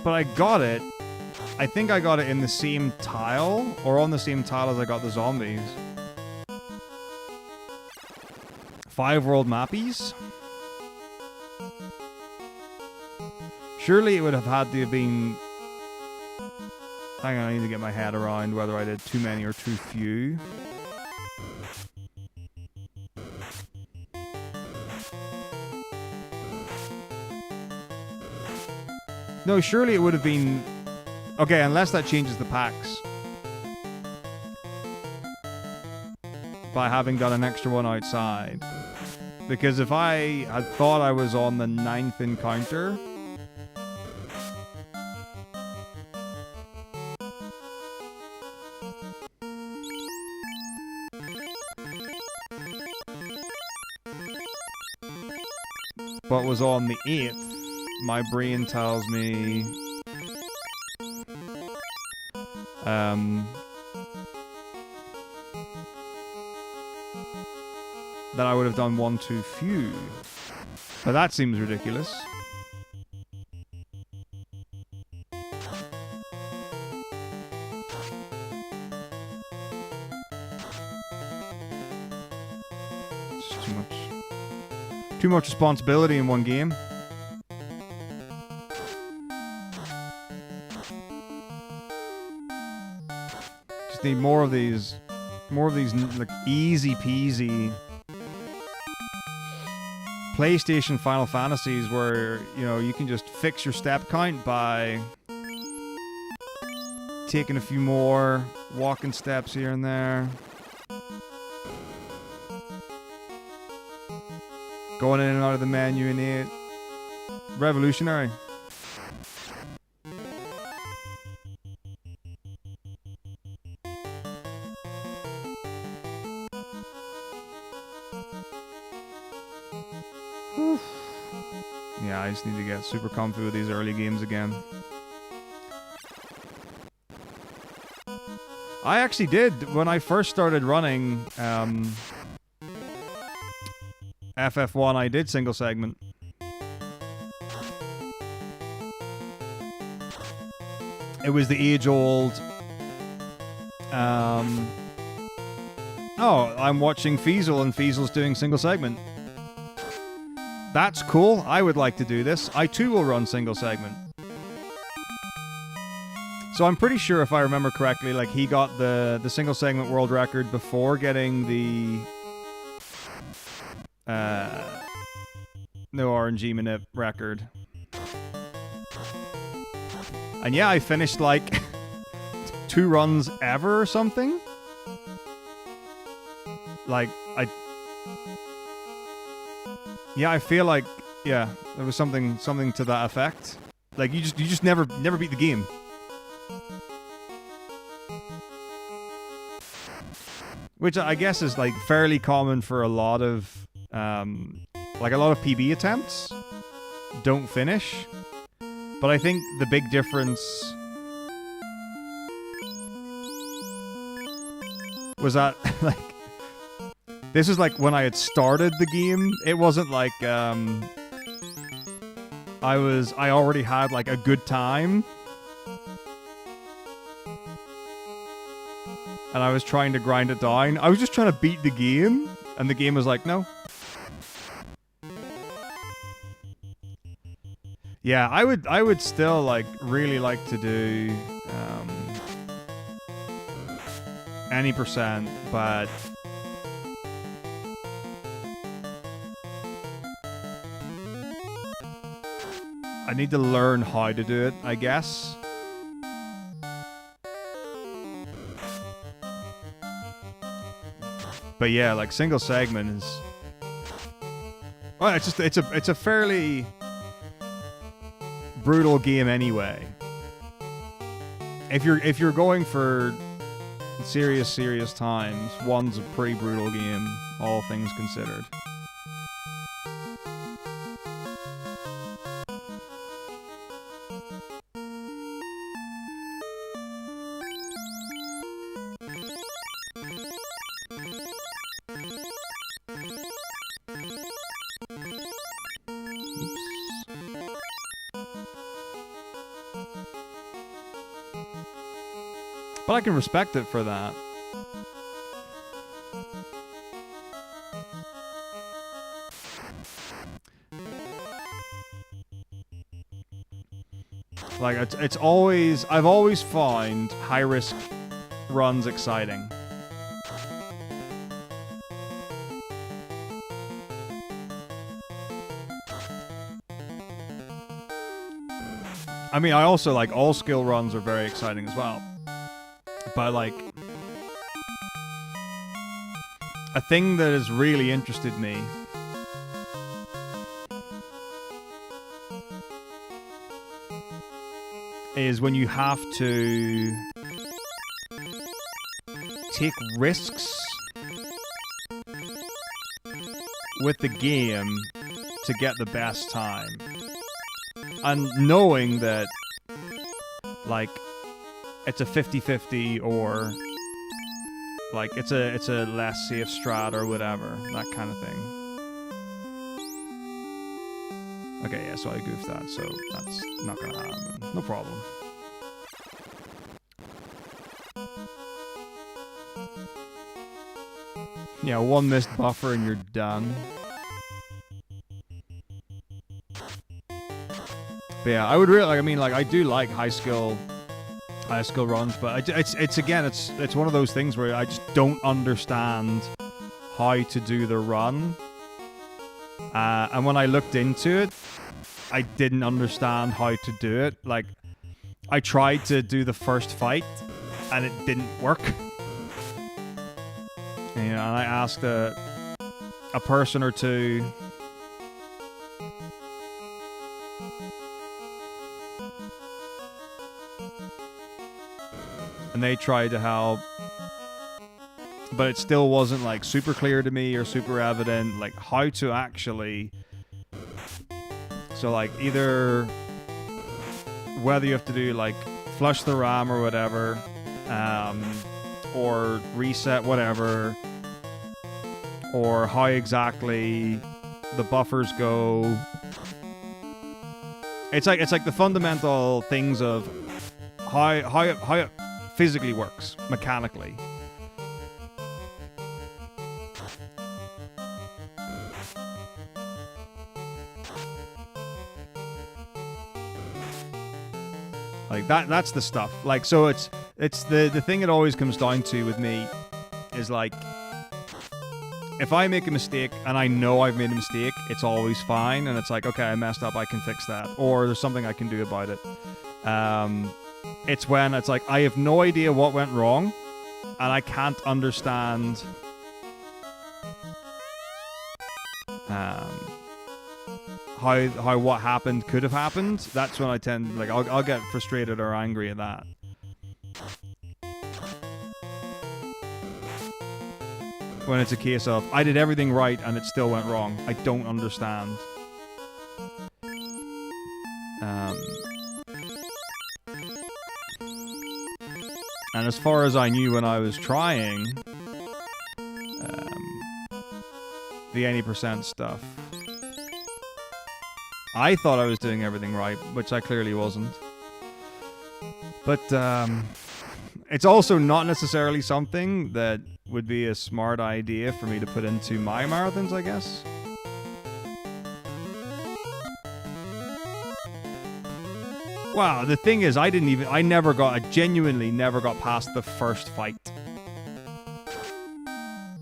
Speaker 1: But I got it. I think I got it in the same tile, or on the same tile as I got the zombies. 5 world mappies? Surely it would have had to have been... Hang on, I need to get my head around whether I did too many or too few. No, surely it would have been... Okay, unless that changes the packs. By having done an extra one outside. Because if I had thought I was on the 9th encounter... but was on the 8th... My brain tells me that I would have done one too few. But that seems ridiculous. It's too much. Too much responsibility in one game. Need more of these like easy peasy PlayStation Final Fantasies where, you know, you can just fix your step count by taking a few more walking steps here and there, going in and out of the menu in it. Revolutionary. Yeah, I just need to get super comfy with these early games again. I actually did, when I first started running FF1, I did single segment. It was the age-old... oh, I'm watching Feasel and Feasel's doing single segment. That's cool. I would like to do this. I too will run single segment. So I'm pretty sure, if I remember correctly, like he got the single segment world record before getting the no RNG minute record. And yeah, I finished like 2 runs ever or something. Like, yeah, I feel like Yeah, there was something to that effect. Like you just never beat the game. Which I guess is like fairly common for a lot of like a lot of PB attempts don't finish. But I think the big difference was that like this is like when I had started the game. It wasn't like I already had like a good time. And I was trying to grind it down. I was just trying to beat the game, and the game was like, no. Yeah, I would still like really like to do any percent, but I need to learn how to do it, I guess. But yeah, like single segment is well, it's a fairly brutal game anyway. If you're going for serious times, one's a pretty brutal game, all things considered. But I can respect it for that. Like it's always I've always found high risk runs exciting. I mean, I also like all skill runs are very exciting as well. But like a thing that has really interested me is when you have to take risks with the game to get the best time. And knowing that like it's a 50-50 or like it's a less safe strat or whatever, that kind of thing. Okay, yeah, so I goofed that, so that's not gonna happen. No problem. Yeah, one missed buffer and you're done. But yeah, I would really like. I mean, like I do like high skill runs, but it's one of those things where I just don't understand how to do the run. And when I looked into it, I didn't understand how to do it. Like, I tried to do the first fight, and it didn't work. And, you know, and I asked a person or two. And they tried to help, but it still wasn't like super clear to me or super evident like how to actually. So like either whether you have to do like flush the RAM or whatever, or reset whatever, or how exactly the buffers go. It's like the fundamental things of how it physically works mechanically. Like that's the stuff. Like, so it's the thing it always comes down to with me is like, if I make a mistake and I know I've made a mistake, it's always fine, and it's like, okay, I messed up, I can fix that, or there's something I can do about it. It's when it's like I have no idea what went wrong, and I can't understand how what happened could have happened, that's when I tend, like, I'll get frustrated or angry at that. When it's a case of, I did everything right and it still went wrong. I don't understand. And as far as I knew when I was trying, the any % stuff, I thought I was doing everything right, which I clearly wasn't. But it's also not necessarily something that would be a smart idea for me to put into my marathons, I guess. Wow, the thing is, I genuinely never got past the first fight.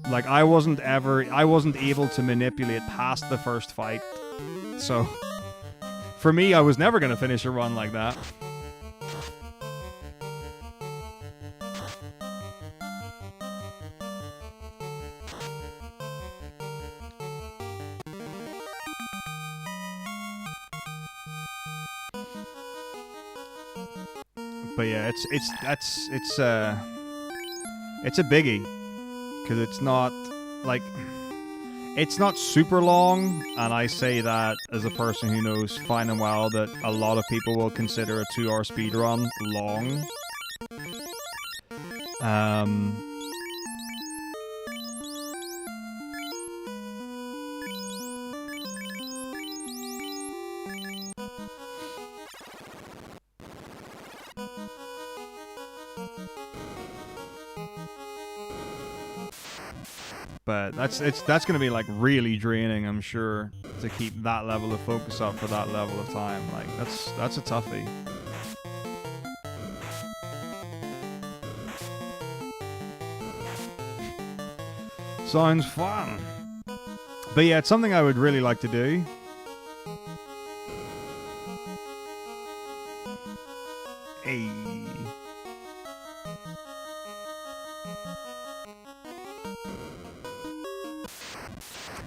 Speaker 1: Like, I wasn't able to manipulate past the first fight. So, for me, I was never going to finish a run like that. But yeah, it's a biggie, because it's not like, it's not super long, and I say that as a person who knows fine and well that a lot of people will consider a 2-hour speedrun long. But that's gonna be like really draining, I'm sure, to keep that level of focus up for that level of time. Like, that's a toughie. Sounds fun. But yeah, it's something I would really like to do. Hey.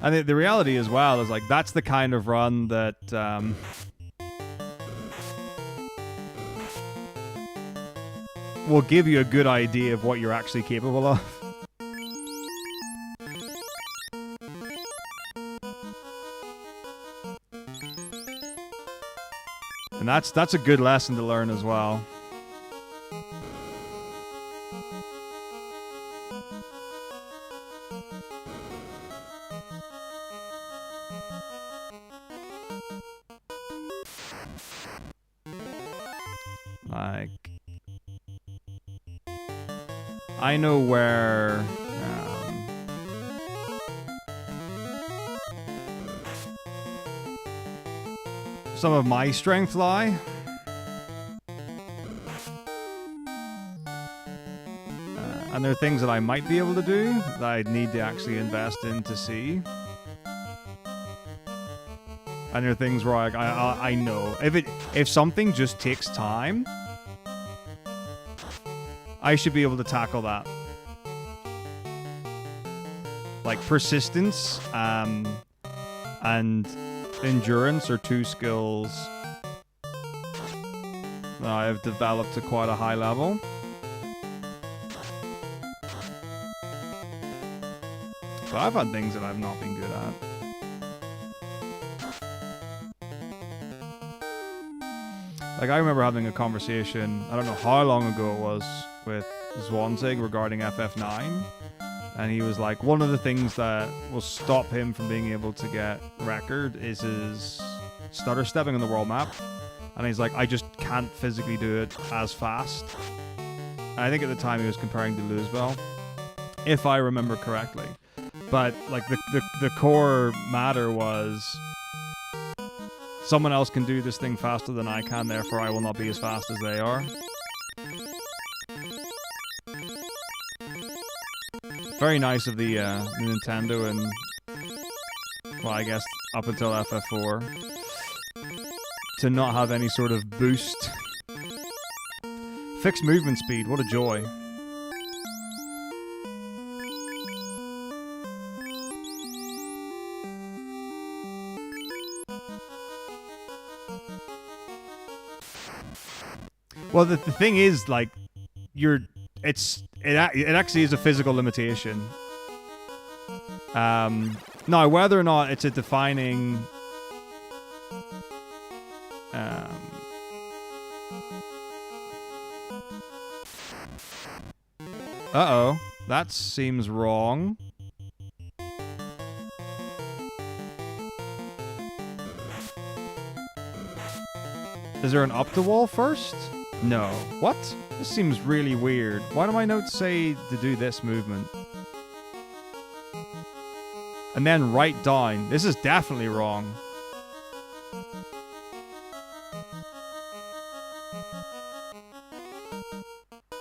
Speaker 1: And the reality as well is, like, that's the kind of run that will give you a good idea of what you're actually capable of. And that's a good lesson to learn as well. Like, I know where some of my strengths lie. And there are things that I might be able to do that I'd need to actually invest in to see. And there are things where I know if something just takes time, I should be able to tackle that. Like, persistence and endurance are two skills that I have developed to quite a high level. But I've had things that I've not been good at. Like, I remember having a conversation, I don't know how long ago it was, with Zwanzig regarding FF9. And he was like, one of the things that will stop him from being able to get record is his stutter stepping on the world map. And he's like, I just can't physically do it as fast. And I think at the time he was comparing to Luzbel, if I remember correctly. But like the core matter was, someone else can do this thing faster than I can, therefore I will not be as fast as they are. Very nice of the Nintendo and, well, I guess up until FF4, to not have any sort of boost. Fixed movement speed, what a joy. Well, the thing is, like, it actually is a physical limitation. Now, whether or not it's a defining... Uh-oh. That seems wrong. Is there an up the wall first? No. What? This seems really weird. Why do my notes say to do this movement? And then right down. This is definitely wrong.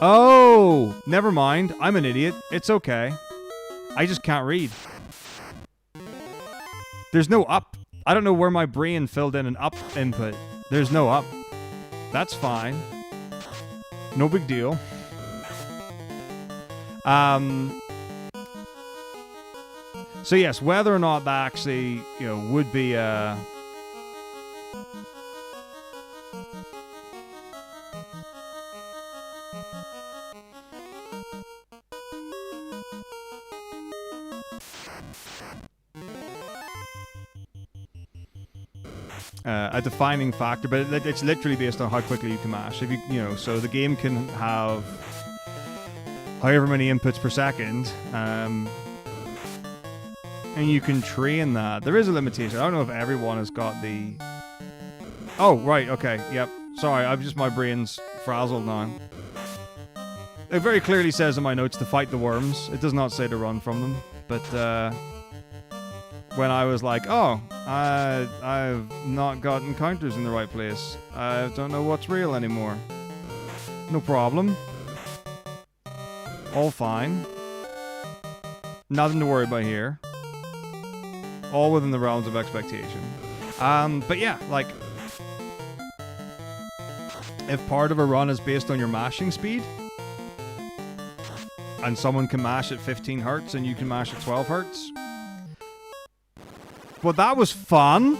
Speaker 1: Oh! Never mind. I'm an idiot. It's okay. I just can't read. There's no up. I don't know where my brain filled in an up input. There's no up. That's fine. No big deal. So yes, whether or not that actually, would be a defining factor, but it's literally based on how quickly you can mash. If so the game can have however many inputs per second, and you can train that. There is a limitation. I don't know if everyone has got the... Oh, right, okay, yep. Sorry, my brain's frazzled now. It very clearly says in my notes to fight the worms. It does not say to run from them, but when I was like, oh, I've not got encounters in the right place. I don't know what's real anymore. No problem. All fine. Nothing to worry about here. All within the realms of expectation. But yeah, like, if part of a run is based on your mashing speed, and someone can mash at 15 hertz and you can mash at 12 hertz, well, that was fun.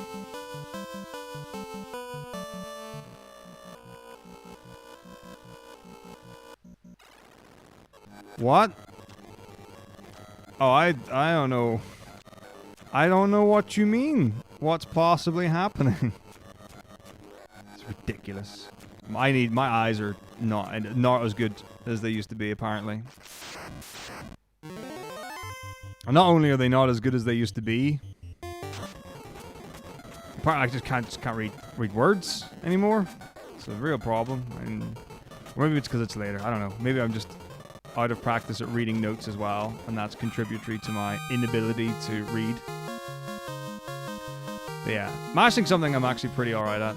Speaker 1: What? Oh, I don't know. I don't know what you mean. What's possibly happening? It's ridiculous. My eyes are not as good as they used to be, apparently. And not only are they not as good as they used to be, apparently I just can't read words anymore. It's a real problem. Or maybe it's because it's later. I don't know. Maybe I'm just out of practice at reading notes as well, and that's contributory to my inability to read. But yeah, mashing something I'm actually pretty alright at.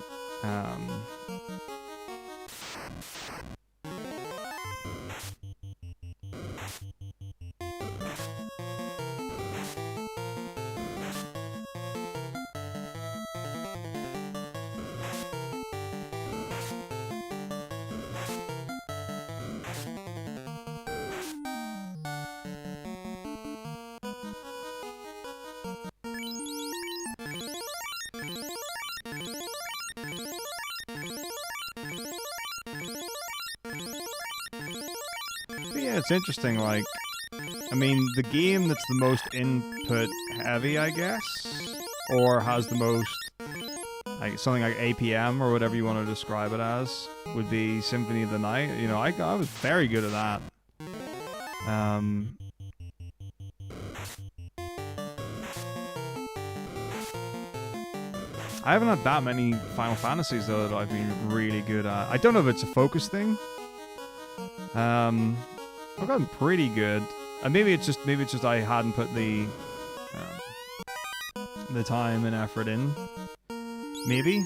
Speaker 1: Yeah, it's interesting, like, I mean, the game that's the most input heavy, I guess, or has the most, like, something like APM or whatever you want to describe it as, would be Symphony of the Night. I was very good at that. I haven't had that many Final Fantasies, though, that I've been really good at. I don't know if it's a focus thing. I've gotten pretty good. Maybe it's just I hadn't put the time and effort in. Maybe.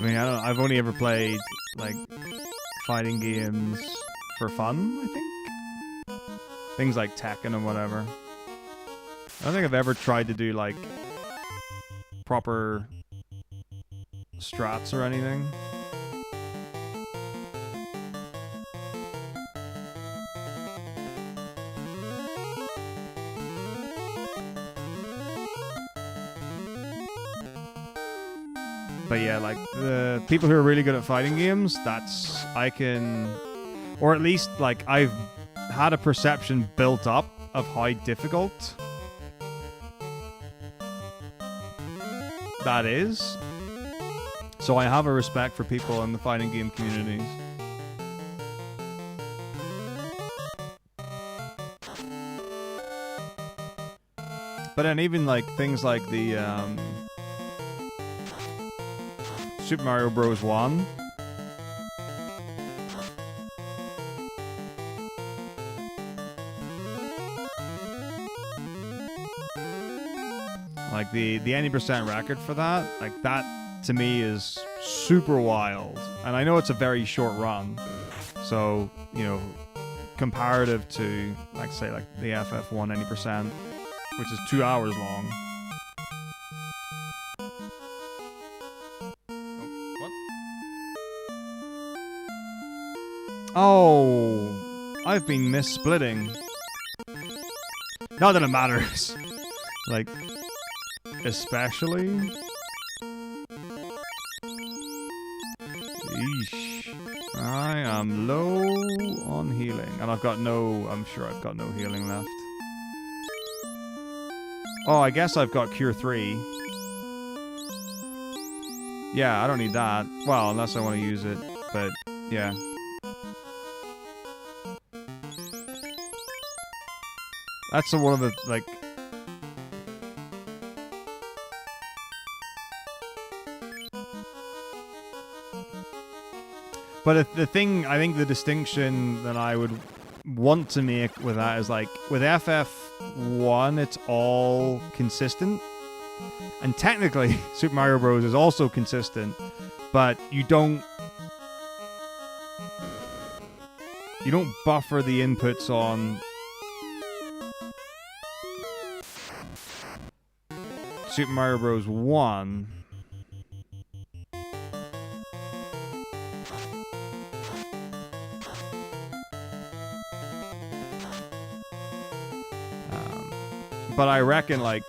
Speaker 1: I mean, I've only ever played like fighting games for fun, I think. Things like Tekken or whatever. I don't think I've ever tried to do like proper strats or anything. But yeah, like the people who are really good at fighting games, or at least like I've had a perception built up of how difficult that is. So I have a respect for people in the fighting game communities. But then even like things like the Super Mario Bros. 1. Like the 80% record for that, like that to me is super wild. And I know it's a very short run. So, you know, comparative to like say like the FF1 80%, which is 2 hours long. Oh, I've been missplitting. Not that it matters. Like, especially. Eesh. I am low on healing. And I'm sure I've got no healing left. Oh, I guess I've got Cure 3. Yeah, I don't need that. Well, unless I want to use it. But, yeah. That's one of the, like... But the thing, I think the distinction that I would want to make with that is, like, with FF1, it's all consistent. And technically, Super Mario Bros. Is also consistent, but you don't buffer the inputs on Super Mario Bros. 1. But I reckon, like,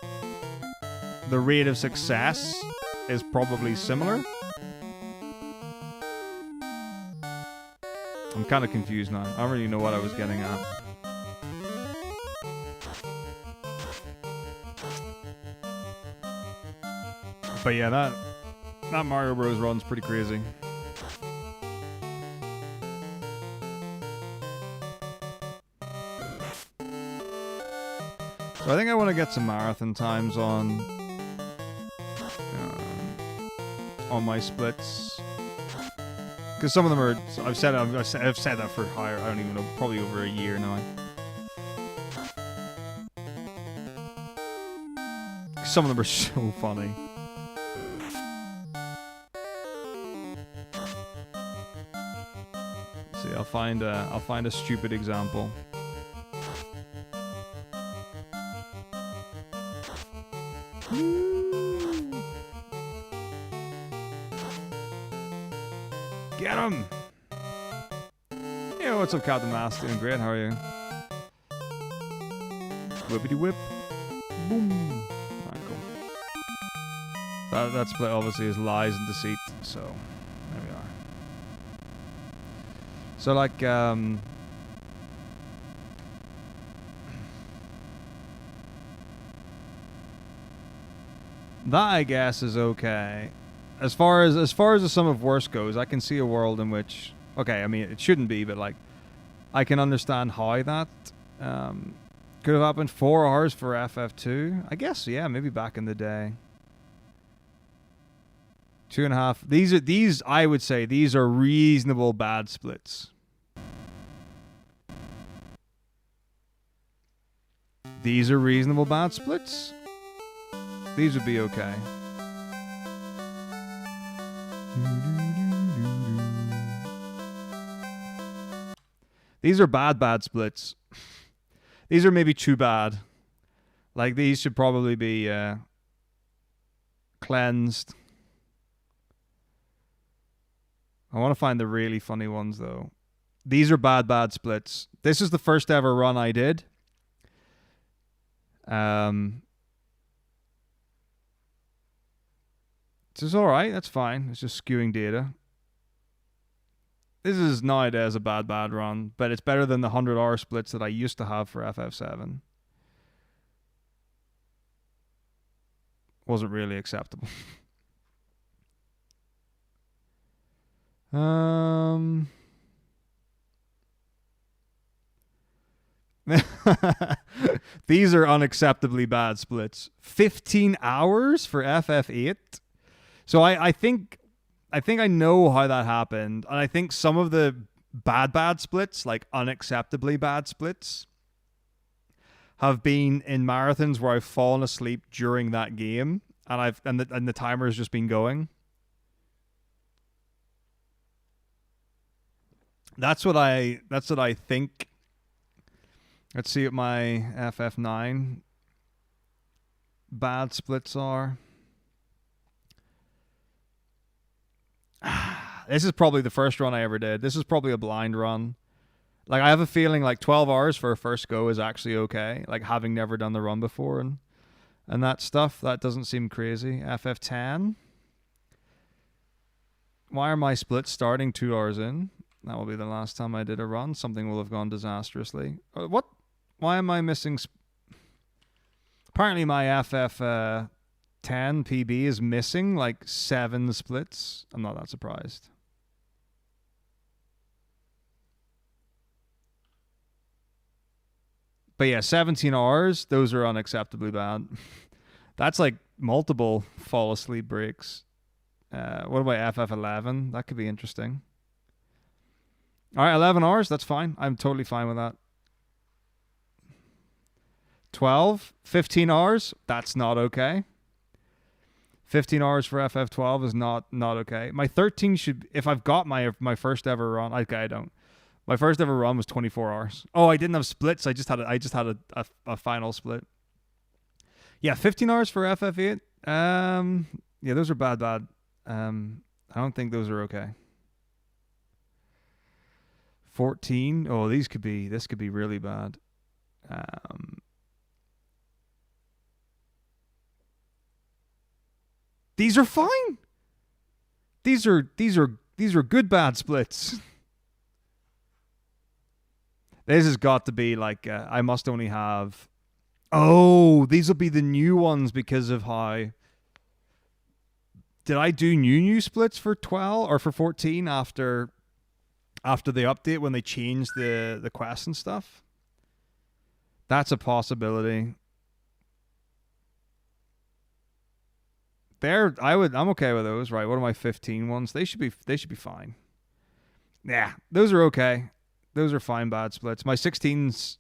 Speaker 1: the rate of success is probably similar. I'm kind of confused now. I don't really know what I was getting at. But yeah, that Mario Bros. Run's pretty crazy. So I think I want to get some marathon times on my splits, because some of them are. I've said that for higher. I don't even know, probably over a year now. Some of them are so funny. Let's see, I'll find a stupid example. Get him! Hey, what's up, Captain Mask? Doing great. How are you? Whippity whip. Boom. Alright, cool. That split obviously is lies and deceit, so there we are. So, like, that, I guess, is okay. As far as the sum of worst goes, I can see a world in which, okay, I mean, it shouldn't be, but, like, I can understand how that could have happened. 4 hours for FF2, I guess. Yeah, maybe back in the day. 2.5. These I would say these are reasonable bad splits. These are reasonable bad splits. These would be okay. These are bad splits. These are maybe too bad. Like, these should probably be cleansed. I want to find the really funny ones, though. These are bad splits. This is the first ever run I did. This is alright, that's fine. It's just skewing data. This is nowadays a bad run, but it's better than the 100-hour splits that I used to have for FF7. Wasn't really acceptable. These are unacceptably bad splits. 15 hours for FF8. So I think I know how that happened, and I think some of the bad splits, like unacceptably bad splits, have been in marathons where I've fallen asleep during that game, and the timer has just been going. That's what I think. Let's see what my FF9 bad splits are. This is probably the first run I ever did. This is probably a blind run. Like, I have a feeling like 12 hours for a first go is actually okay. Like, having never done the run before and that stuff, that doesn't seem crazy. FF10. Why are my splits starting 2 hours in? That will be the last time I did a run. Something will have gone disastrously. What? Why am I missing? Apparently my FF10 PB is missing like 7 splits. I'm not that surprised. But yeah, 17 hours, those are unacceptably bad. That's like multiple fall asleep breaks. What about FF11? That could be interesting. All right, 11 hours, that's fine. I'm totally fine with that. 12, 15 hours, that's not okay. 15 hours for FF12 is not okay. My 13 should, if I've got my first ever run, okay, I don't. My first ever run was 24 hours. Oh, I didn't have splits. I just had a final split. Yeah, 15 hours for FF8. Yeah, those are bad. I don't think those are okay. 14. Oh, this could be really bad. These are fine. These are good bad splits. This has got to be like I must only have. Oh, these will be the new ones because of how. Did I do new splits for 12 or for 14 after the update when they changed the quests and stuff? That's a possibility. I'm okay with those, right? What are my 15 ones? They should be fine. Yeah, those are okay. Those are fine bad splits. My 16s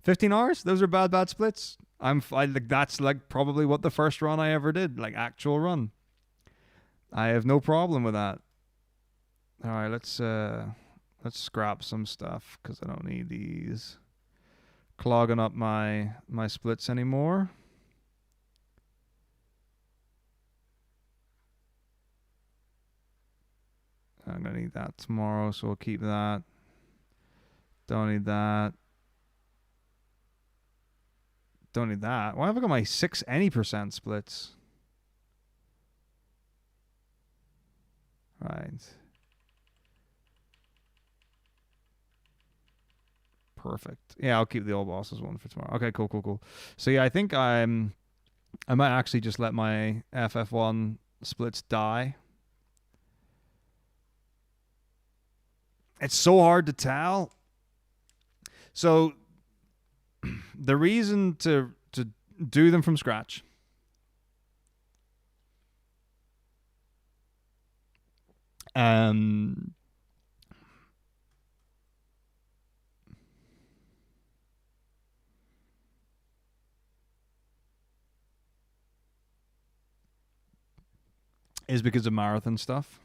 Speaker 1: 15 hours? Those are bad splits. That's like probably what the first run I ever did, like actual run. I have no problem with that. All right, let's scrap some stuff because I don't need these clogging up my splits anymore. I'm going to need that tomorrow, so we'll keep that. Don't need that. Don't need that. Why have I got my 6 any% splits? Right. Perfect. Yeah, I'll keep the old bosses one for tomorrow. Okay, cool. So yeah, I think I might actually just let my FF1 splits die. It's so hard to tell. So the reason to do them from scratch is because of marathon stuff.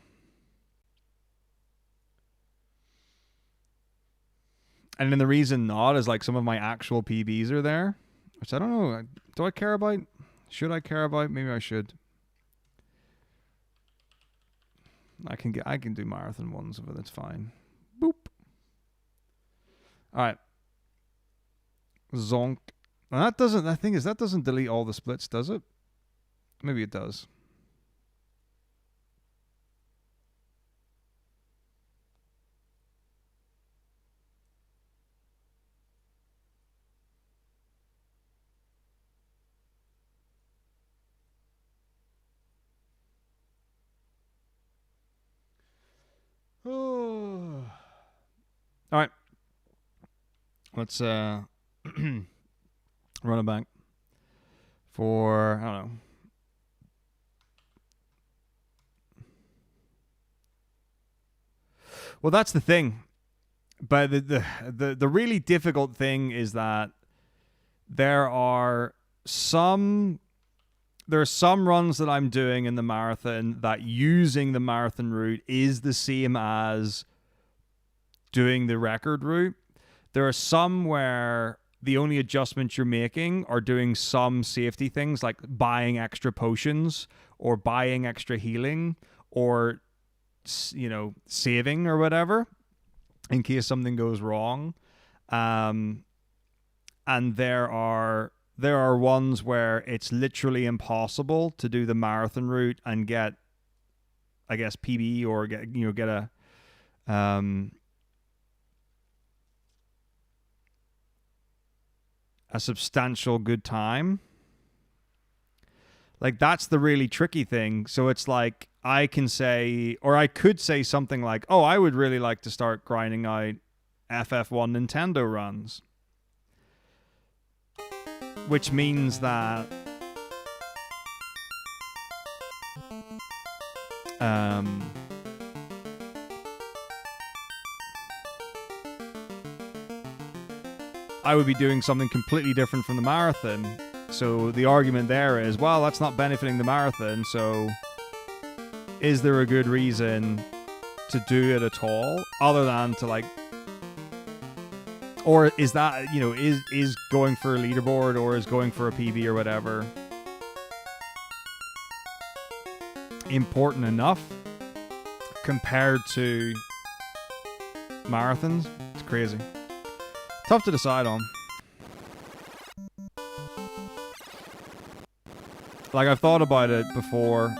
Speaker 1: And then the reason not is like some of my actual PBs are there, which I don't know. Do I care about? Should I care about? Maybe I should. I can do marathon ones of it. It's fine. Boop. All right. Zonk. And that doesn't. The thing is, that doesn't delete all the splits, does it? Maybe it does. Oh. All right. Let's run it back for, I don't know. Well, that's the thing. But the really difficult thing is that there are some runs that I'm doing in the marathon that using the marathon route is the same as doing the record route. There are some where the only adjustments you're making are doing some safety things like buying extra potions or buying extra healing or, you know, saving or whatever in case something goes wrong. And there are ones where it's literally impossible to do the marathon route and get, I guess, PB or get a substantial good time. Like, that's the really tricky thing. So it's like, I can say, or I could say something like, oh, I would really like to start grinding out FF1 Nintendo runs. Which means that I would be doing something completely different from the marathon. So the argument there is, well, that's not benefiting the marathon, so is there a good reason to do it at all other than to, like, or is that, you know, is going for a leaderboard or is going for a PB or whatever important enough compared to marathons? It's crazy. Tough to decide on. Like, I've thought about it before,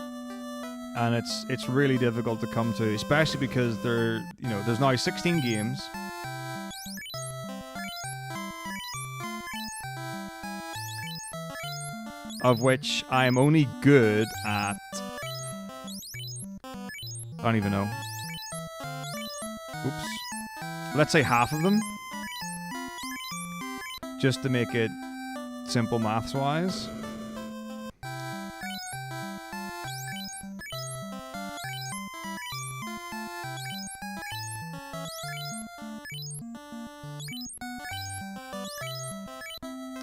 Speaker 1: and it's really difficult to come to, especially because there's now 16 games. Of which I am only good at, I don't even know. Oops. Let's say half of them. Just to make it simple maths-wise.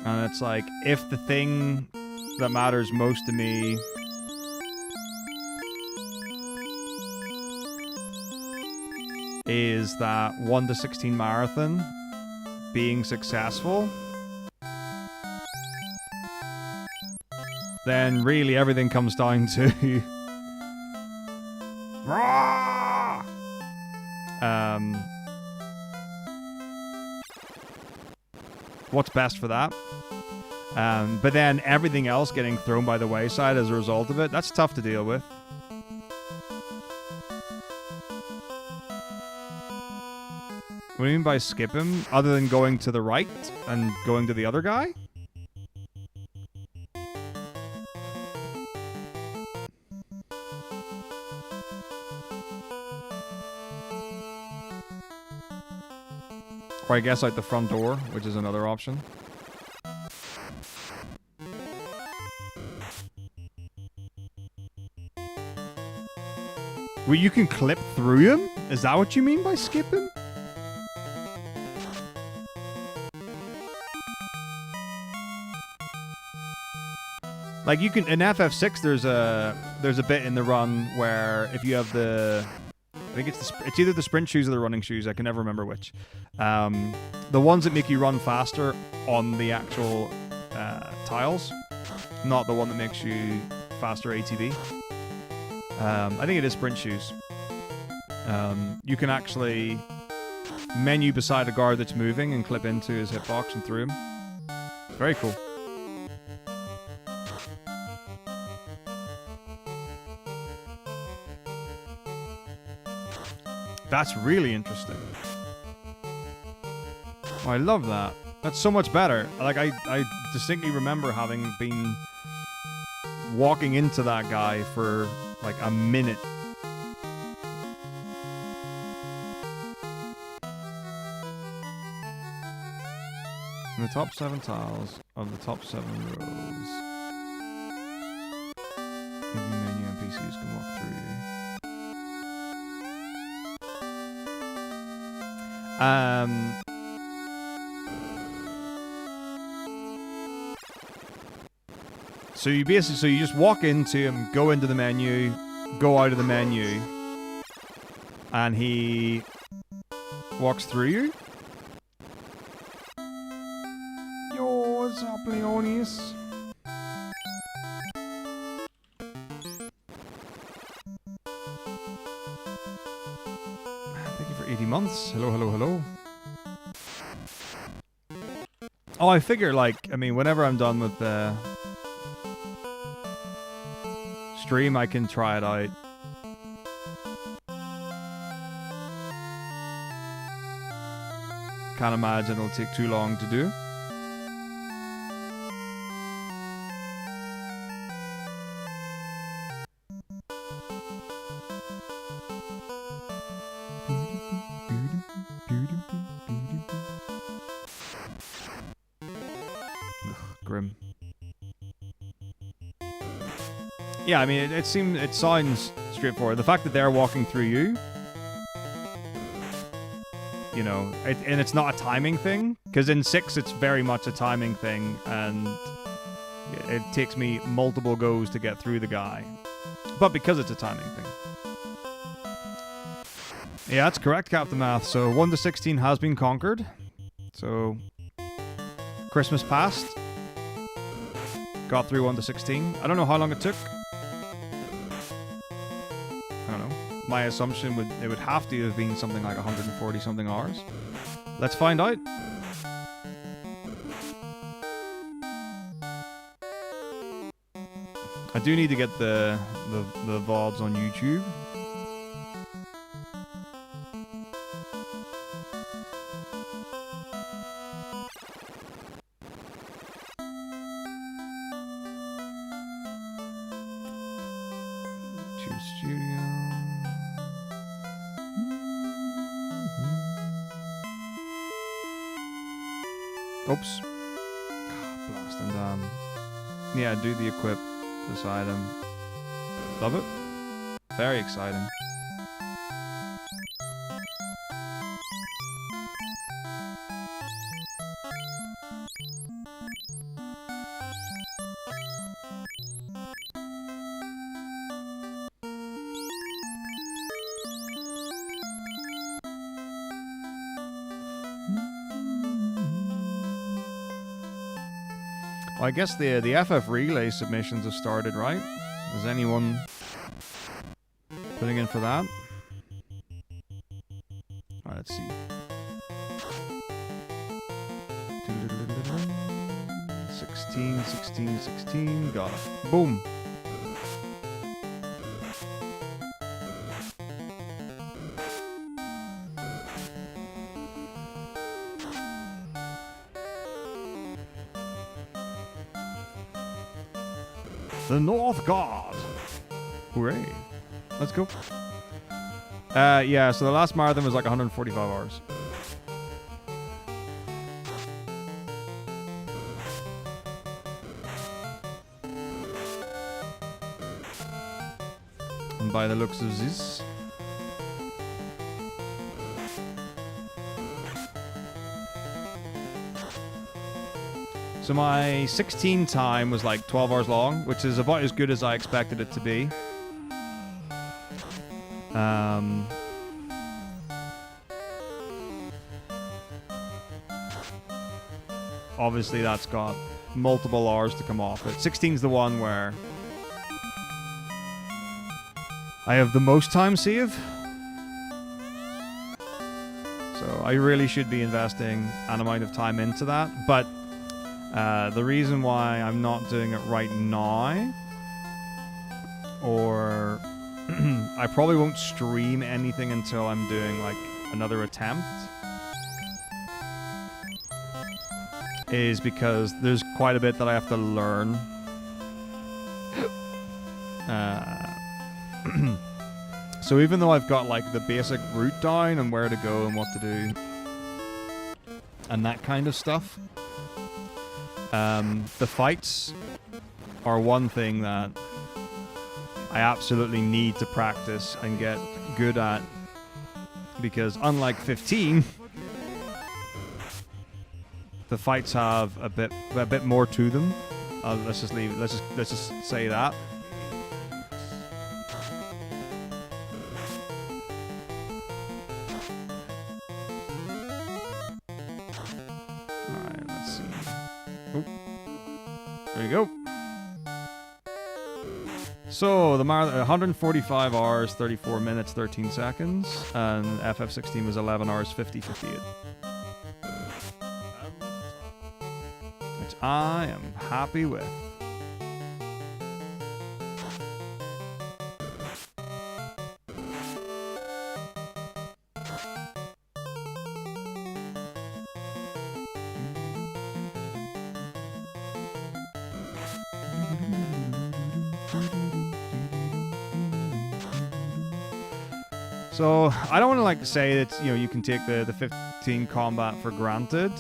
Speaker 1: And it's like, if the thing that matters most to me is that 1 to 16 marathon being successful, then really everything comes down to what's best for that. But then everything else getting thrown by the wayside as a result of it, that's tough to deal with. What do you mean by skip him? Other than going to the right and going to the other guy? Or I guess out the front door, which is another option. Well, you can clip through him? Is that what you mean by skipping? Like you can in FF6, there's a bit in the run where if you have I think it's either the sprint shoes or the running shoes. I can never remember which. The ones that make you run faster on the actual tiles, not the one that makes you faster ATV. I think it is sprint shoes. You can actually menu beside a guard that's moving and clip into his hitbox and through him. It's very cool. That's really interesting. Oh, I love that. That's so much better. Like, I distinctly remember having been walking into that guy for, like, a minute. In the top 7 tiles of the top 7 rows, every menu NPCs can walk through. So you just walk into him, go into the menu, go out of the menu, and he walks through you. Yo, what's up, Leonis? Thank you for 80 months. Hello, hello, hello. Oh, I figure, like, I mean, whenever I'm done with the stream, I can try it out. Can't imagine it'll take too long to do. Grim. Yeah, I mean, it sounds straightforward. The fact that they're walking through you, you know, and it's not a timing thing, because in 6 it's very much a timing thing, and it takes me multiple goes to get through the guy. But because it's a timing thing. Yeah, that's correct, Captain Math. So 1 to 16 has been conquered. So Christmas passed. Got through 1 to 16. I don't know how long it took. I don't know. My assumption it would have to have been something like 140 something hours. Let's find out. I do need to get the VODs on YouTube. Oops. Blast and yeah, do the equip this item. Love it. Very exciting. Well, I guess the FF Relay submissions have started, right? Is anyone putting in for that? Alright, let's see. 16, 16, 16. Got it. Boom. The North Guard. Hooray. Let's go. Yeah, so the last marathon was like 145 hours. And by the looks of this, So my 16 time was like 12 hours long, which is about as good as I expected it to be. Obviously that's got multiple hours to come off it. 16 is the one where I have the most time saved. So I really should be investing an amount of time into that. But the reason why I'm not doing it right now, or I probably won't stream anything until I'm doing like another attempt, is because there's quite a bit that I have to learn. So even though I've got like the basic route down and where to go and what to do and that kind of stuff, the fights are one thing that I absolutely need to practice and get good at, because unlike 15, the fights have a bit more to them. Let's just say that. Alright, let's see. Oh. There you go. So the 145 hours, 34 minutes, 13 seconds, and FF16 was 11 hours, 58. Which I am happy with. So I don't want to like say that, you know, you can take the 15 combat for granted.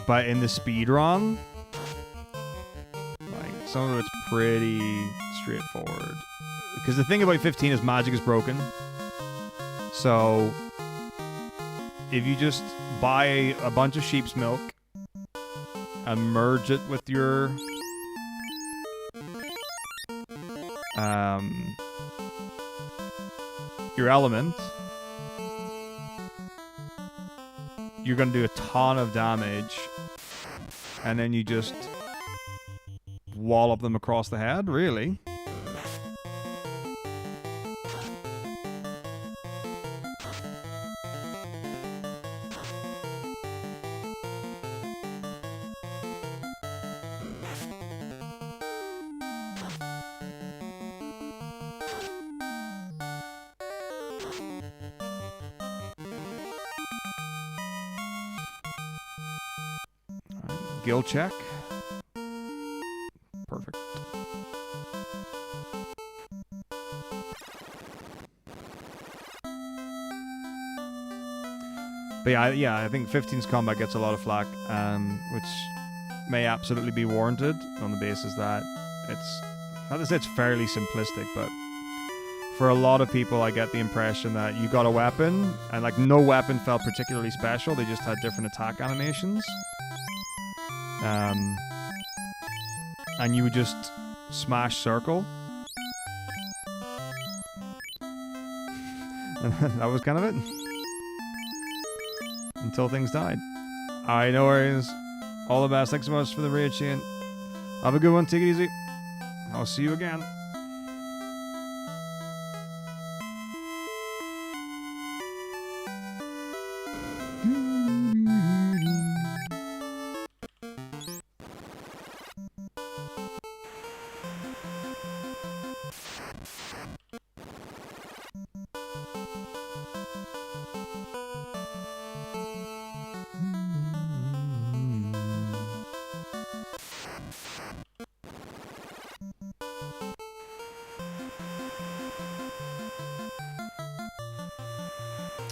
Speaker 1: But in the speedrun, like, some of it's pretty straightforward. Because the thing about 15 is magic is broken. So if you just buy a bunch of sheep's milk and merge it with your element, you're going to do a ton of damage, and then you just wallop them across the head, really. Guild check. Perfect. But yeah, I think 15's combat gets a lot of flack, which may absolutely be warranted on the basis that it's, not to say it's fairly simplistic, but for a lot of people I get the impression that you got a weapon, and like no weapon felt particularly special, they just had different attack animations. And you would just smash circle. That was kind of it. Until things died. Alright, no worries. All the best. Thanks so much for the raid, Shane. Have a good one. Take it easy. I'll see you again.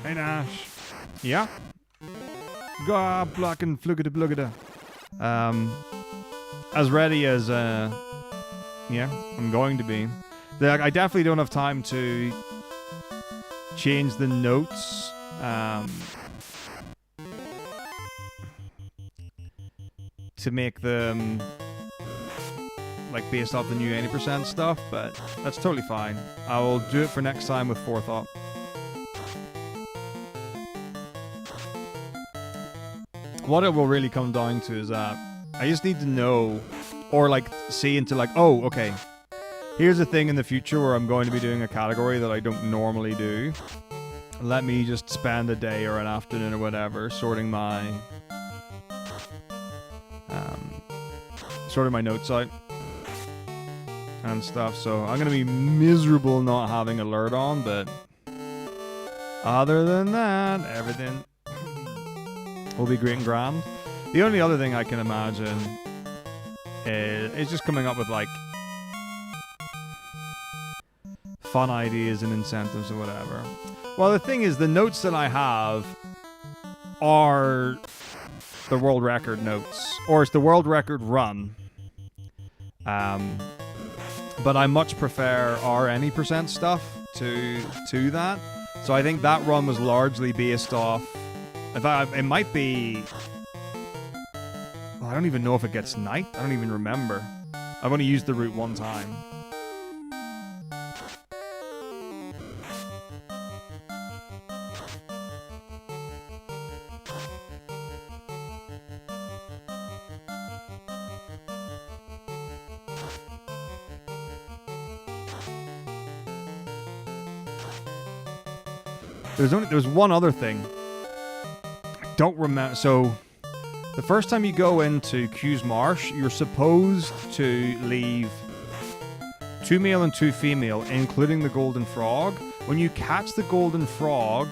Speaker 1: Hey Nash. Yeah? Ga block and flugada blugada. As ready as yeah, I'm going to be. I definitely don't have time to change the notes to make them like based off the new 80% stuff, but that's totally fine. I will do it for next time with forethought. What it will really come down to is that I just need to know, or like see into like, oh, okay, here's a thing in the future where I'm going to be doing a category that I don't normally do. Let me just spend a day or an afternoon or whatever sorting my notes out and stuff. So I'm gonna be miserable not having alert on, but other than that, everything will be great and grand. The only other thing I can imagine is just coming up with like fun ideas and incentives or whatever. Well, the thing is, the notes that I have are the world record notes, or it's the world record run. But I much prefer our any percent stuff to that. So I think that run was largely based off. In fact, it might be. Well, I don't even know if it gets night. I don't even remember. I've only used the route one time. There's one other thing. I don't remember. So, the first time you go into Q's Marsh, you're supposed to leave 2 male and 2 female, including the golden frog. When you catch the golden frog,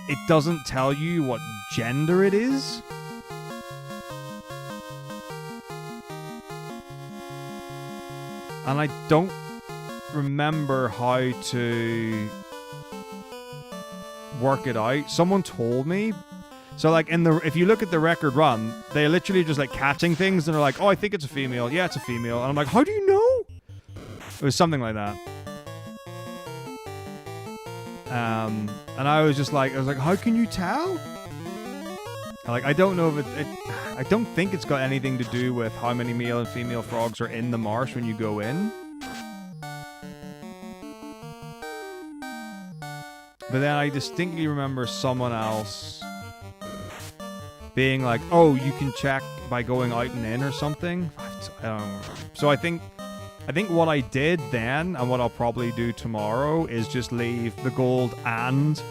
Speaker 1: it doesn't tell you what gender it is. And I don't remember how to work it out. Someone told me. So like if you look at the record run, they're literally just like catching things and they're like, oh, I think it's a female. Yeah, it's a female. And I'm like, how do you know? It was something like that. And I was like, how can you tell? Like, I don't know if I don't think it's got anything to do with how many male and female frogs are in the marsh when you go in. But then I distinctly remember someone else being like, oh, you can check by going out and in or something. I don't know. So I think what I did then, and what I'll probably do tomorrow, is just leave the gold and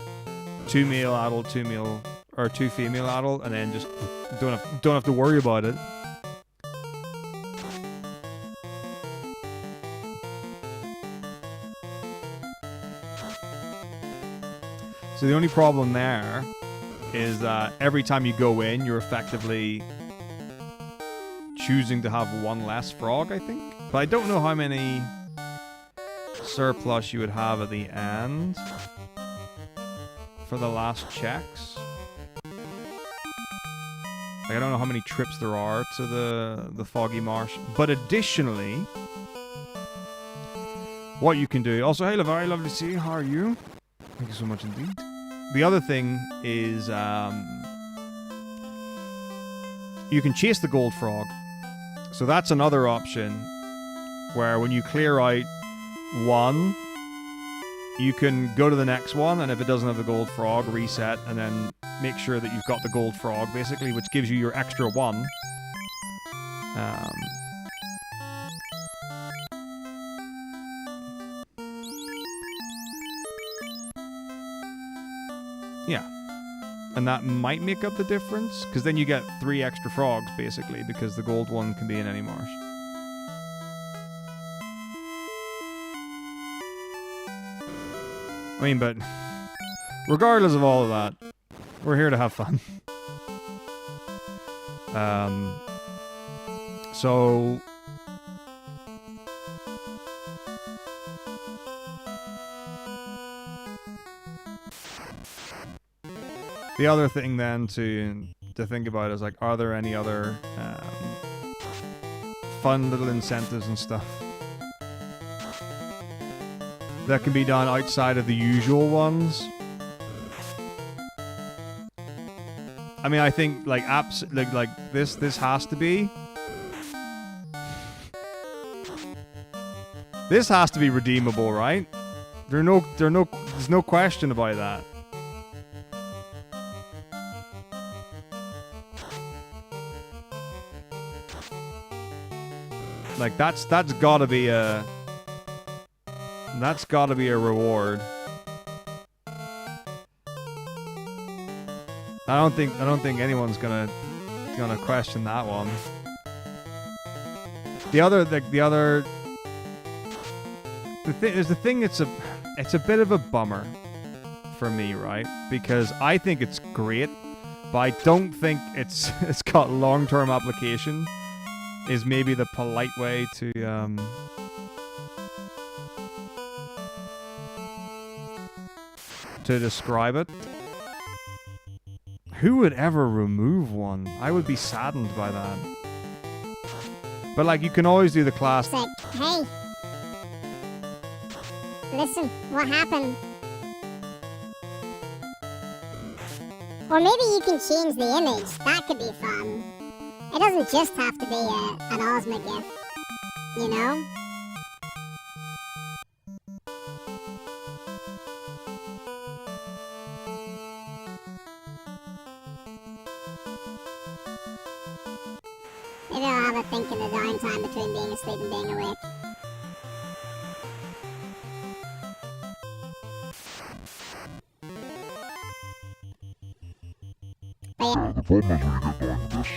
Speaker 1: 2 male adult, 2 male, or 2 female adult, and then just don't have to worry about it. So the only problem there is that every time you go in, you're effectively choosing to have one less frog, I think. But I don't know how many surplus you would have at the end for the last checks. Like, I don't know how many trips there are to the Foggy Marsh. But additionally, what you can do... Also, hey, Levi, lovely to see you. How are you? Thank you so much indeed. The other thing is you can chase the gold frog. So that's another option where when you clear out one, you can go to the next one, and if it doesn't have the gold frog, reset, and then make sure that you've got the gold frog, basically, which gives you your extra one. Yeah. And that might make up the difference, because then you get 3 extra frogs, basically, because the gold one can be in any marsh. I mean, but regardless of all of that, we're here to have fun. So... The other thing then to think about is, like, are there any other fun little incentives and stuff that can be done outside of the usual ones? I mean, I think like like this has to be. This has to be redeemable, right? There's no question about that. Like that's gotta be a reward. I don't think anyone's gonna question that one. It's a bit of a bummer for me, right? Because I think it's great, but I don't think it's got long-term application. Is maybe the polite way to describe it. Who would ever remove one? I would be saddened by that. But like, you can always do the class.
Speaker 4: Say, hey, listen, what happened? Or maybe you can change the image. That could be fun. It doesn't just have to be an Ozma gift, you know? Maybe I'll have a think in the downtime between being asleep and being awake.
Speaker 5: The problem is when you get down to this,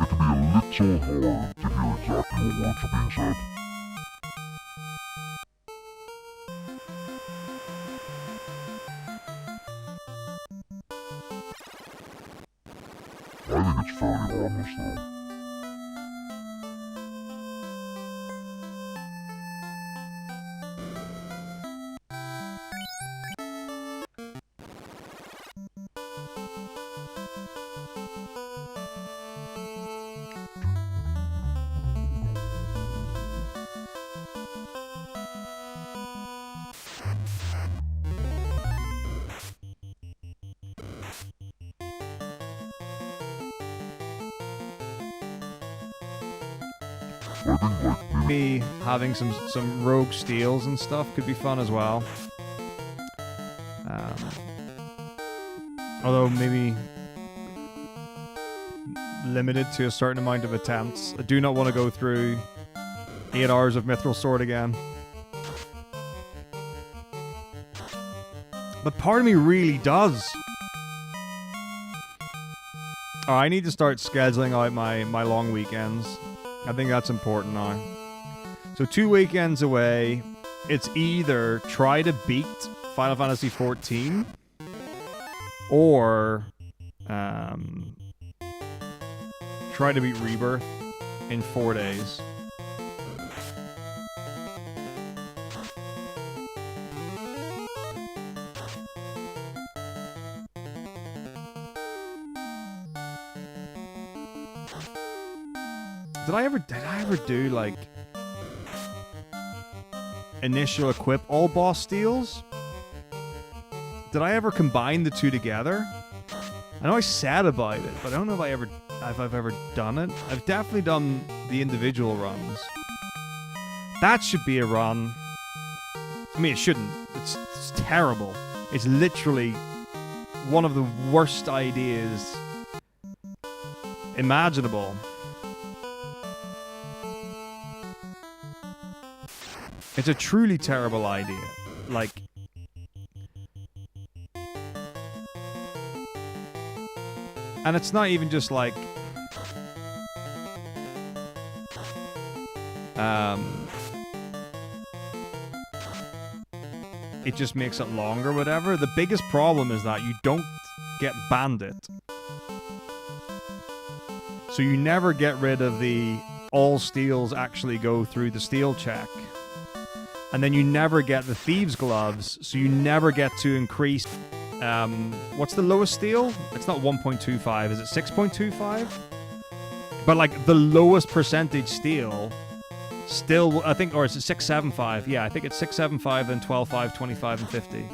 Speaker 5: it can be a little hard to hear exactly what words are being said. I think it's fairly harmless though. I think like
Speaker 1: Maybe having some rogue steals and stuff could be fun as well. Although maybe limited to a certain amount of attempts. I do not want to go through 8 hours of Mithril Sword again. But part of me really does. Oh, I need to start scheduling out my long weekends. I think that's important now. So 2 weekends away, it's either try to beat Final Fantasy XIV or try to beat Rebirth in 4 days. Did I ever do like initial equip all boss steals? Did I ever combine the two together? I know I said about it, but I don't know if I've ever done it. I've definitely done the individual runs. That should be a run. I mean, it shouldn't. It's terrible. It's literally one of the worst ideas imaginable. It's a truly terrible idea. Like, and it's not even just like it just makes it longer, whatever. The biggest problem is that you don't get Bandit. So you never get rid of the all steals actually go through the steal check. And then you never get the Thieves' Gloves, so you never get to increase... what's the lowest steal? It's not 1.25, is it 6.25? But, like, the lowest percentage steal still, I think, or is it 6.75? Yeah, I think it's 6.75, then 12.5, 25, and 50.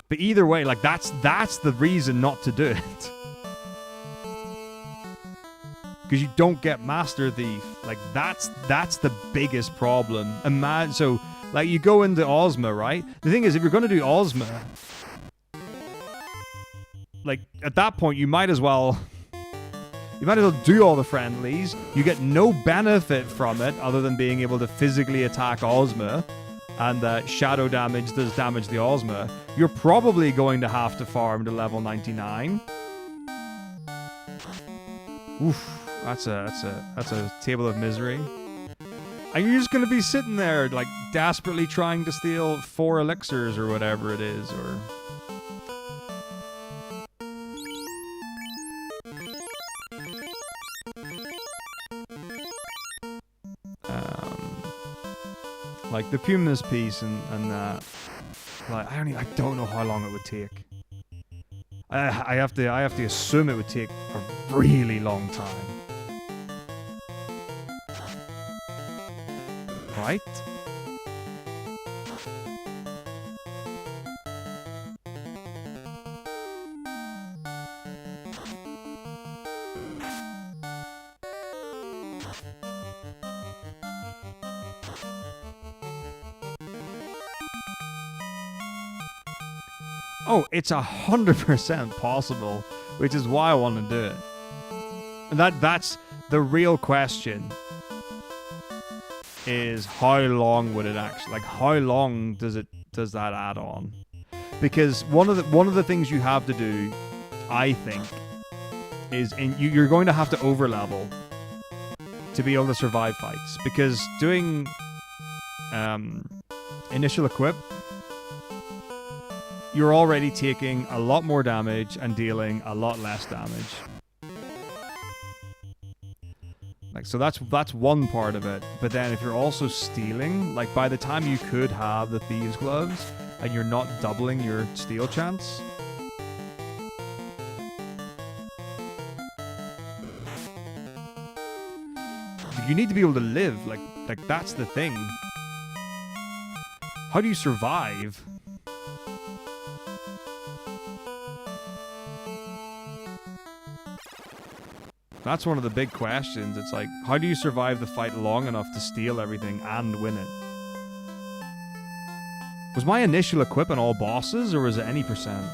Speaker 1: But either way, like that's the reason not to do it. Because you don't get Master Thief. Like that's the biggest problem. So like you go into Ozma, right? The thing is, if you're gonna do Ozma, like at that point you might as well do all the friendlies. You get no benefit from it other than being able to physically attack Ozma, and shadow damage does damage the Ozma. You're probably going to have to farm to level 99. Oof. That's a table of misery. And you're just gonna be sitting there like desperately trying to steal 4 elixirs or whatever it is, or like the Pumas piece and like I don't know how long it would take. I have to assume it would take a really long time. Right? Oh, it's 100% possible, which is why I want to do it. And that's the real question. Is how long would it actually, like how long does that add on? Because one of the things you have to do, I think, is you're going to have to overlevel to be able to survive fights, because doing initial equip, you're already taking a lot more damage and dealing a lot less damage. Like, so that's one part of it. But then if you're also stealing, like by the time you could have the Thieves' Gloves and you're not doubling your steal chance, you need to be able to live. Like that's the thing. How do you survive? That's one of the big questions. It's like, how do you survive the fight long enough to steal everything and win it? Was my initial equip on all bosses, or was it any percent?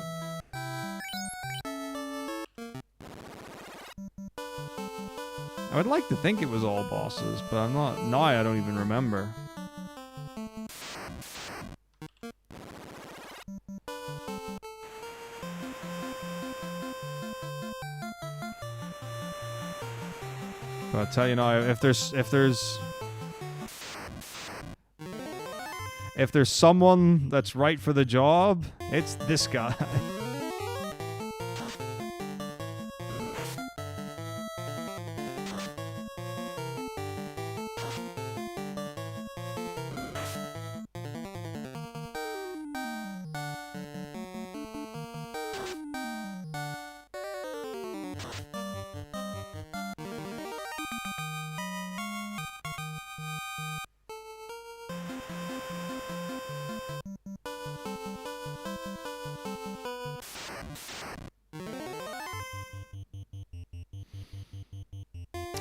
Speaker 1: I would like to think it was all bosses, but I'm not. Now I don't even remember. But I'll tell you now, if there's someone that's right for the job, it's this guy.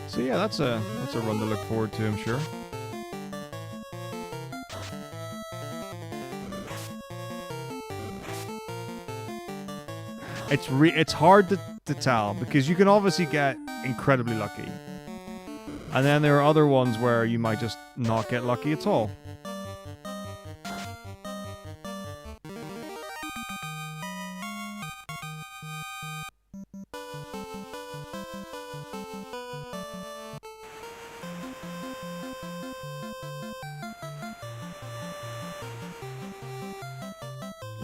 Speaker 1: So yeah, that's a run to look forward to, I'm sure. It's hard to tell, because you can obviously get incredibly lucky, and then there are other ones where you might just not get lucky at all.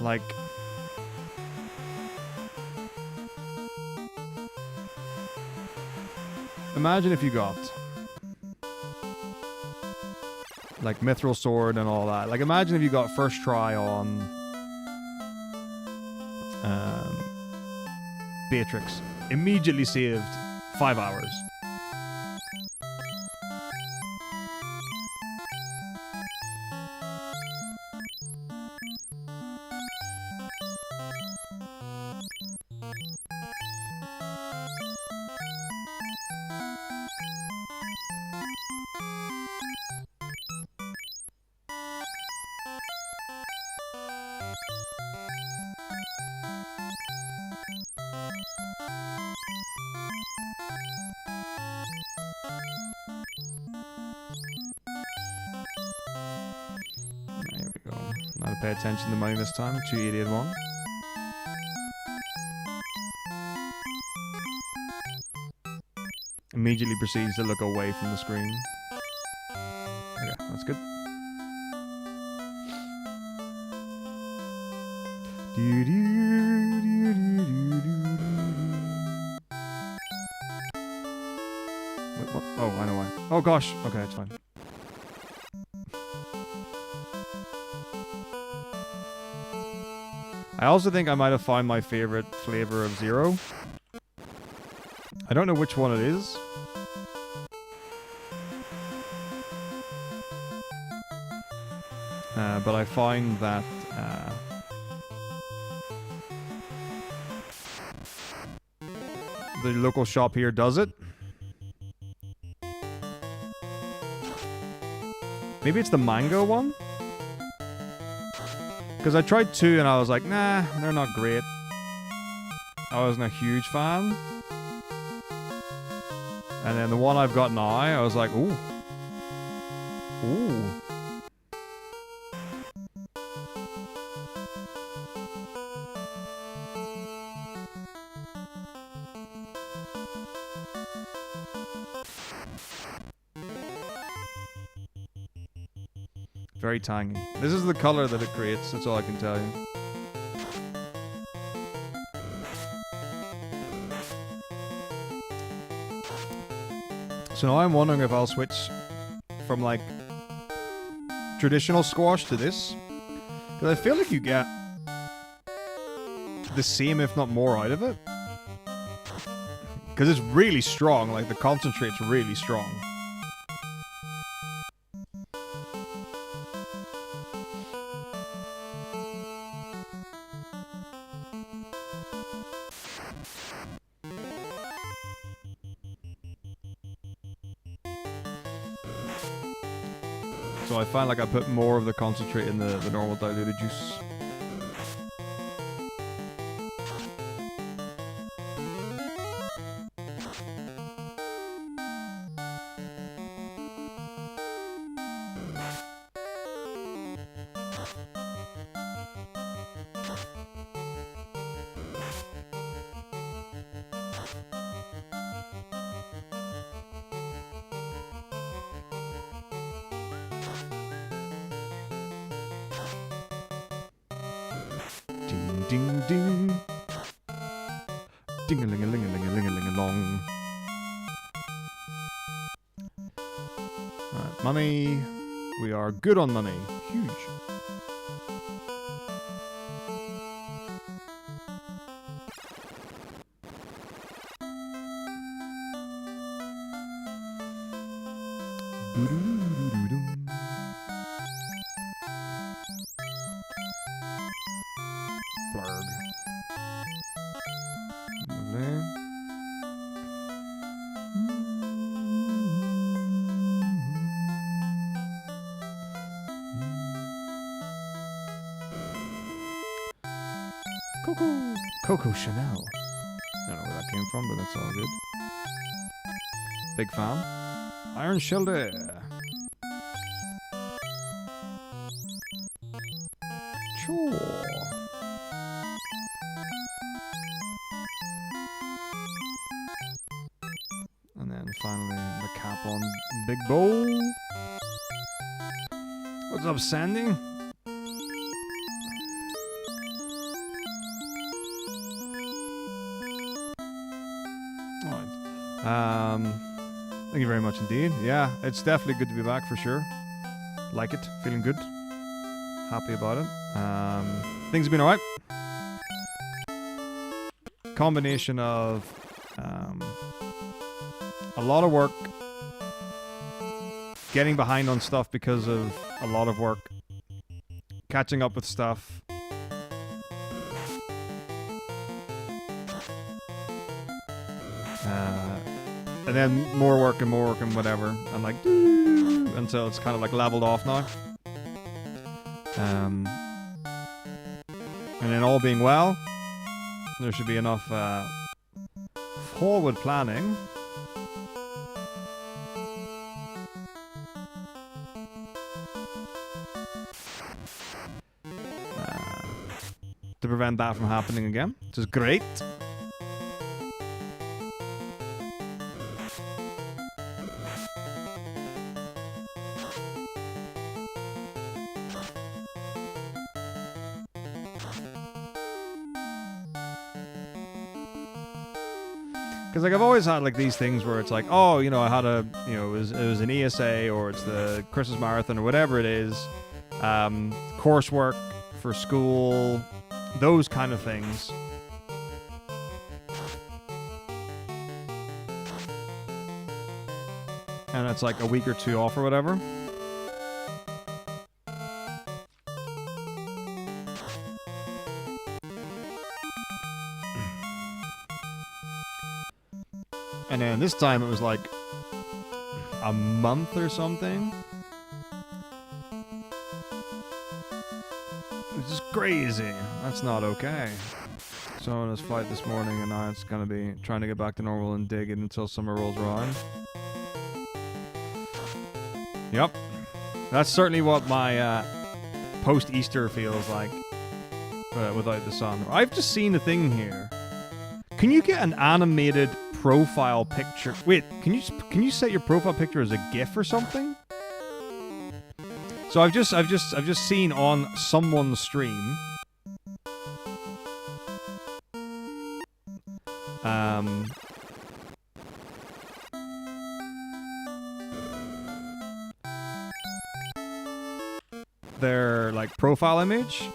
Speaker 1: Like, imagine if you got like Mithril Sword and all that. Like, imagine if you got first try on Beatrix. Immediately saved 5 hours. There we go. Not to pay attention to money this time. 288.1. Immediately proceeds to look away from the screen. Okay, that's good. Wait, what? Oh, I know why. Oh gosh. Okay, it's fine. I also think I might have found my favorite flavor of Zero. I don't know which one it is. But I find that the local shop here does it. Maybe it's the mango one? Because I tried two and I was like, nah, they're not great. I wasn't a huge fan. And then the one I've got now, I was like, ooh. Ooh. Very tangy. This is the color that it creates, that's all I can tell you. So now I'm wondering if I'll switch from like traditional squash to this. Because I feel like you get the same if not more out of it. Because it's really strong, like the concentrate's really strong. So I find like I put more of the concentrate in the normal diluted juice. Ding ding. Ding-a-ling-a-ling-a-ling-a-ling-a-ling-a-long. Alright, money. We are good on money. Huge. Blurg. Lovely. Coco Chanel. Don't know where that came from, but that's all good. Big fan. Iron Shoulder. Sure. And then finally the cap on Big Bowl. What's up, Sandy? Thank you very much indeed. Yeah, it's definitely good to be back for sure. Like it, feeling good, happy about it. Things have been alright. Combination of a lot of work, getting behind on stuff because of a lot of work, catching up with stuff. And then more work and whatever. And like, doo, until it's kind of like leveled off now. And then all being well, there should be enough forward planning to prevent that from happening again, which is great. Because like I've always had like these things where it's like, oh, you know, I had a, you know, it was an ESA or it's the Christmas marathon or whatever it is, coursework for school, those kind of things. And it's like a week or two off or whatever. And then this time it was like a month or something. It's just crazy. That's not okay. So on his flight this morning, and now it's gonna be trying to get back to normal and dig it until summer rolls around. Yep. That's certainly what my post-Easter feels like without the sun. I've just seen a thing here. Can you get an animated profile picture? Wait, can you set your profile picture as a GIF or something? So I've just seen on someone's stream their like profile image.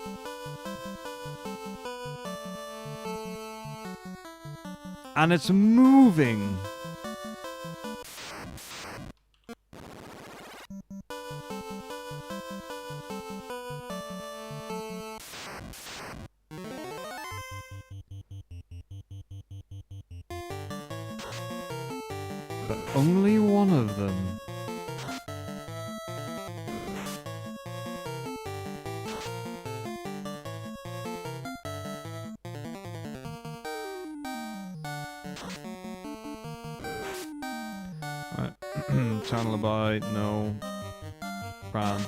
Speaker 1: And it's moving. But only one of them. Channel about, no. Brand.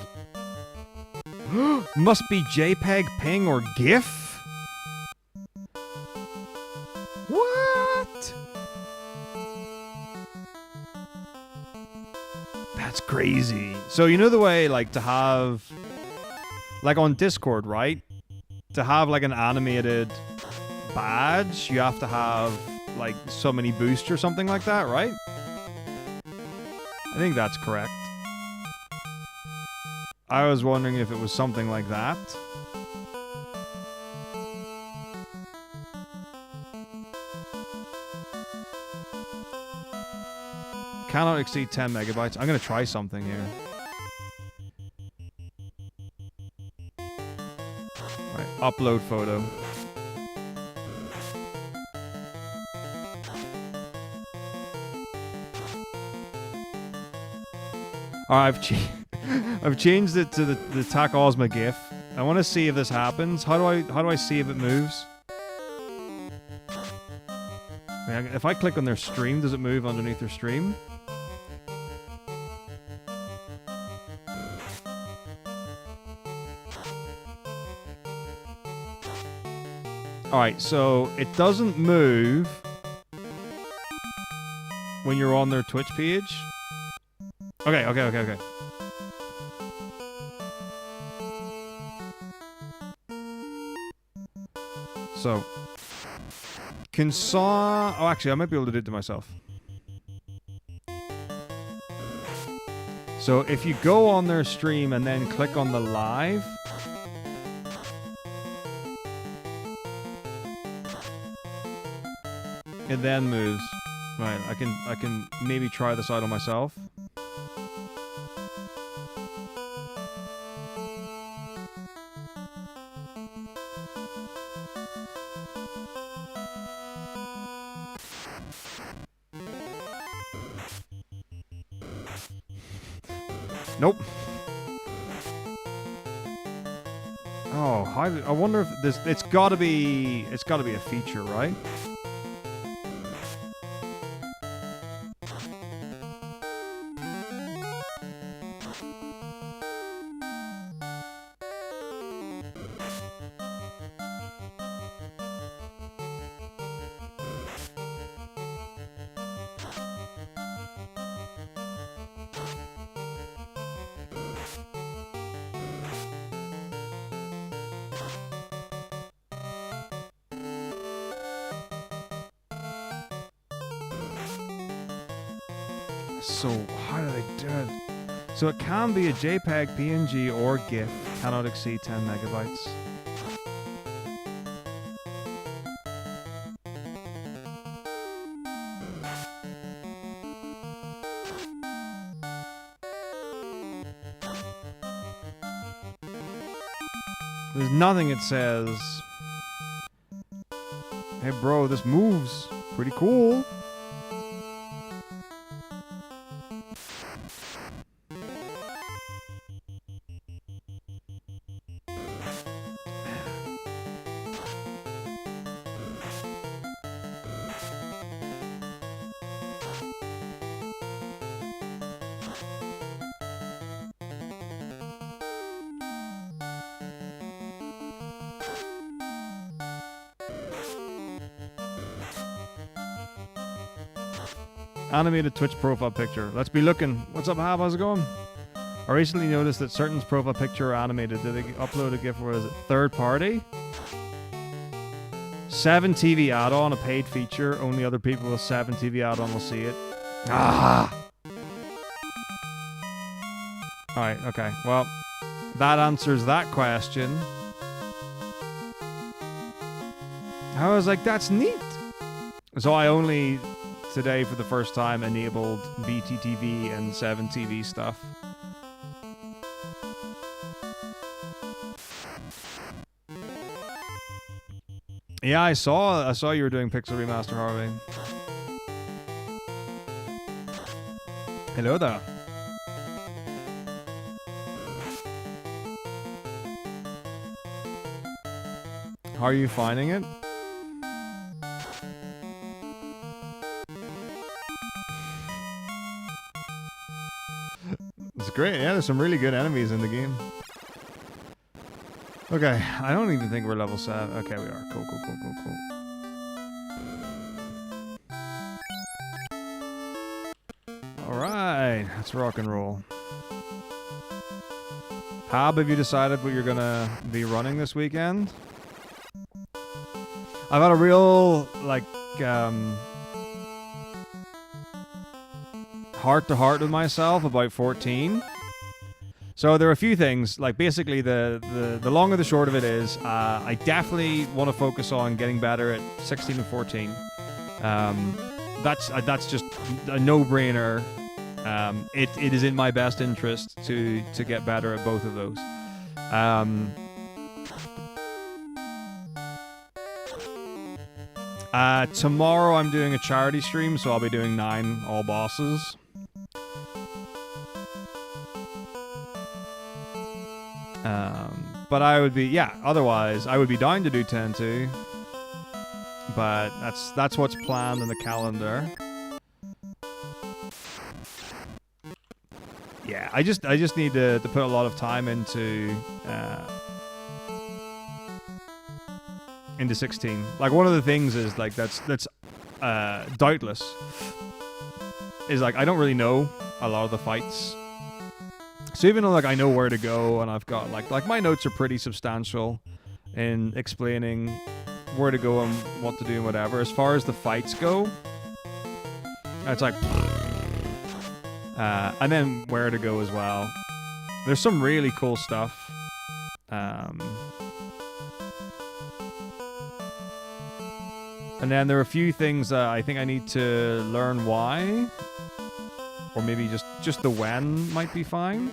Speaker 1: Must be JPEG, ping, or GIF? What? That's crazy. So you know the way, like, to have... Like on Discord, right? To have, like, an animated badge, you have to have, like, so many boosts or something like that, right? I think that's correct. I was wondering if it was something like that. Cannot exceed 10 megabytes. I'm gonna try something here. Right, upload photo. Alright, I've changed it to the Tak Ozma GIF. I want to see if this happens. How do I see if it moves? If I click on their stream, does it move underneath their stream? Alright, so it doesn't move when you're on their Twitch page. Okay. So, oh, actually, I might be able to do it to myself. So, if you go on their stream and then click on the live, it then moves. Right, I can maybe try this out on myself. Nope. Oh, I wonder if this. It's got to be a feature, right? So how do they do it? So it can be a JPEG, PNG, or GIF. Cannot exceed 10 megabytes. There's nothing it says. Hey bro, this moves. Pretty cool. Animated Twitch profile picture. Let's be looking. What's up, Hab? How's it going? I recently noticed that certain profile picture are animated. Did they upload a GIF? Or is it third party? 7 TV add-on, a paid feature. Only other people with 7 TV add-on will see it. Ah! Alright, okay. Well, that answers that question. I was like, that's neat. So I only... today for the first time enabled BTTV and 7TV stuff. Yeah, I saw you were doing Pixel Remaster, Harvey. Hello there. How are you finding it? It's great, yeah, there's some really good enemies in the game. Okay, I don't even think we're level 7. Okay, we are. Cool. Alright, let's rock and roll. Hab, have you decided what you're gonna be running this weekend? I've had a real, like, heart-to-heart with myself about 14. So there are a few things, like basically the long and the short of it is, I definitely want to focus on getting better at 16 and 14. That's just a no-brainer. It is in my best interest to get better at both of those. Tomorrow I'm doing a charity stream, so I'll be doing 9 all bosses. But I would be, otherwise I would be down to do 10 too. But that's what's planned in the calendar. Yeah, I just need to put a lot of time into 16. Like, one of the things is, like, that's doubtless is, like, I don't really know a lot of the fights. So even though, like, I know where to go and I've got, like my notes are pretty substantial in explaining where to go and what to do and whatever. As far as the fights go, it's like... and then where to go as well. There's some really cool stuff. And then there are a few things that I think I need to learn why. Or maybe just the when might be fine.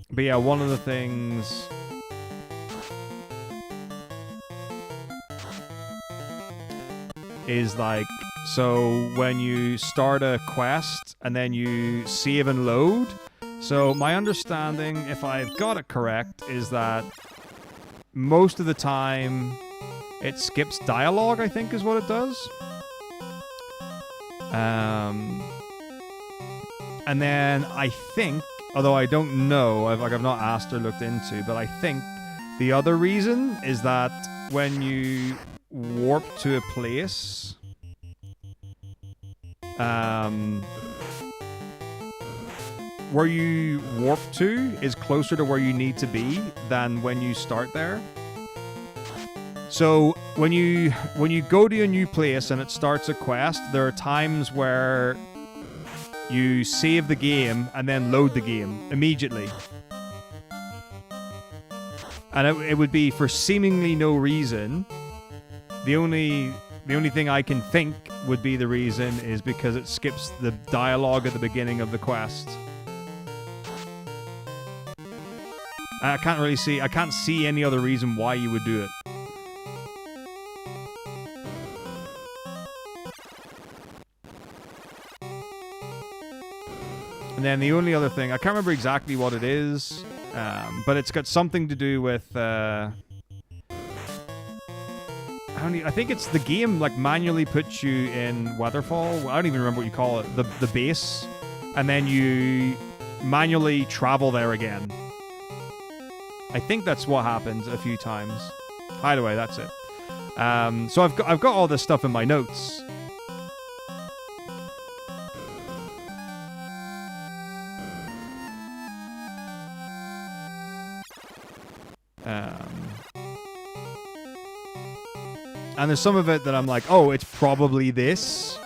Speaker 1: But yeah, one of the things... is, like, So when you start a quest and then you save and load. So my understanding, if I've got it correct, is that most of the time it skips dialogue, I think is what it does. And then I think, although I don't know, I've not asked or looked into, but I think the other reason is that when you warp to a place, where you warp to is closer to where you need to be than when you start there. So when you go to a new place and it starts a quest, there are times where you save the game and then load the game immediately. And it would be for seemingly no reason. The only thing I can think would be the reason is because it skips the dialogue at the beginning of the quest. I can't see any other reason why you would do it. And then the only other thing, I can't remember exactly what it is, but it's got something to do with, I think it's the game like manually puts you in Weatherfall. I don't even remember what you call it, the base, and then you manually travel there again. I think that's what happens a few times. Either way, that's it. So I've got all this stuff in my notes. And there's some of it that I'm like, oh, it's probably this.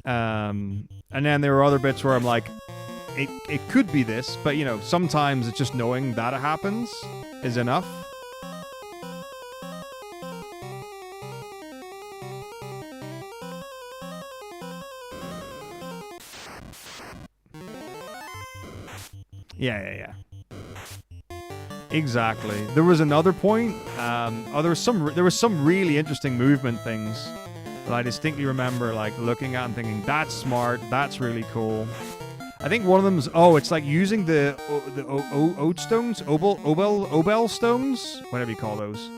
Speaker 1: And then there are other bits where I'm like, it could be this, but you know, sometimes it's just knowing that it happens is enough. Yeah. Exactly. There was another point. There was some really interesting movement things that I distinctly remember like looking at and thinking, that's smart, that's really cool. I think one of them's it's like using the ode stones, obel stones, whatever you call those.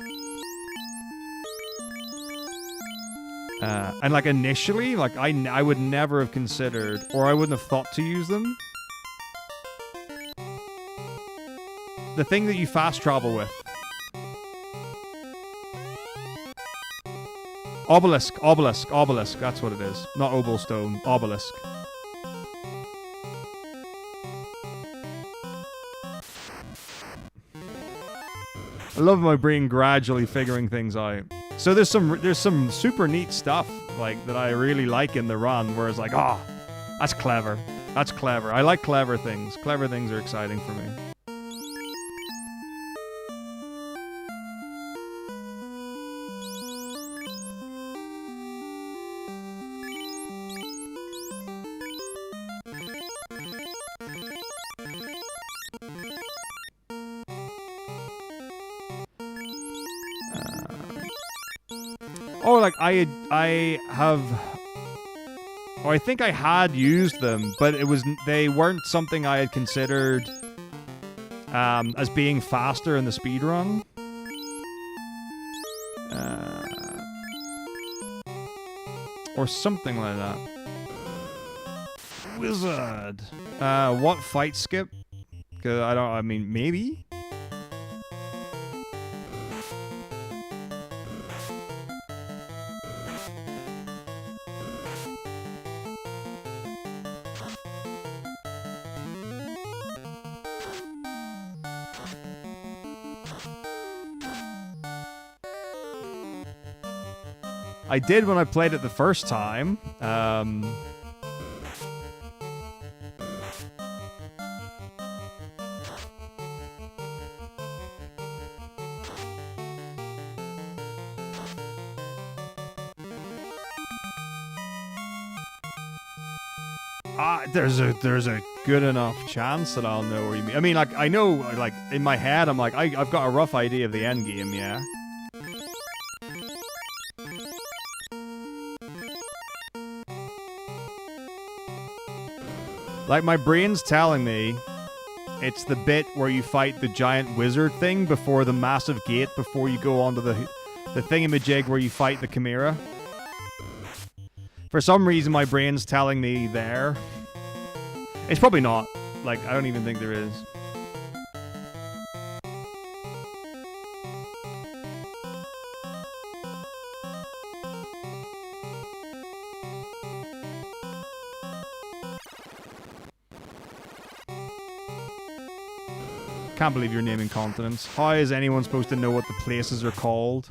Speaker 1: And like initially, like I would never have considered, or I wouldn't have thought to use them. The thing that you fast travel with. Obelisk, that's what it is. Not obel stone, obelisk. I love my brain gradually figuring things out. So there's some super neat stuff like that I really like in the run, where it's like, that's clever. That's clever. I like clever things. Clever things are exciting for me. I think I had used them, but they weren't something I had considered as being faster in the speedrun. Or something like that. Wizard. What fight skip? Maybe? I did when I played it the first time. There's a good enough chance that I'll know where you mean. I mean, like, I know, like, in my head, I'm like, I've got a rough idea of the end game, yeah. Like, my brain's telling me it's the bit where you fight the giant wizard thing before the massive gate, before you go onto the thingamajig where you fight the chimera. For some reason, my brain's telling me there. It's probably not. Like, I don't even think there is. Can't believe you're naming continents. How is anyone supposed to know what the places are called?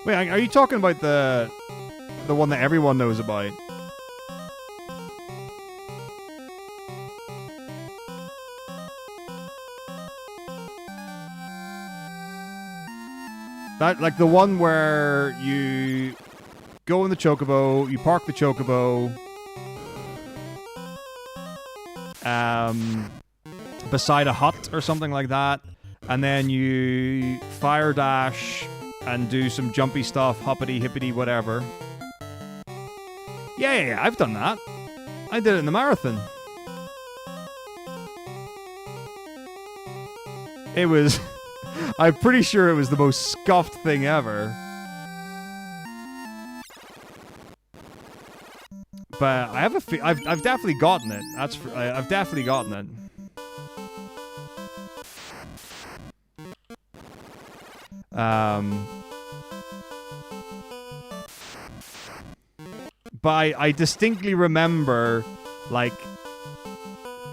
Speaker 1: Wait, are you talking about the one that everyone knows about? That, like, the one where you go in the chocobo, you park the chocobo, beside a hut or something like that, and then you fire dash and do some jumpy stuff, hoppity hippity whatever. Yeah, I've done that. I did it in the marathon. It was... I'm pretty sure it was the most scuffed thing ever. But I have a I've definitely gotten it. I've definitely gotten it. But I distinctly remember, like,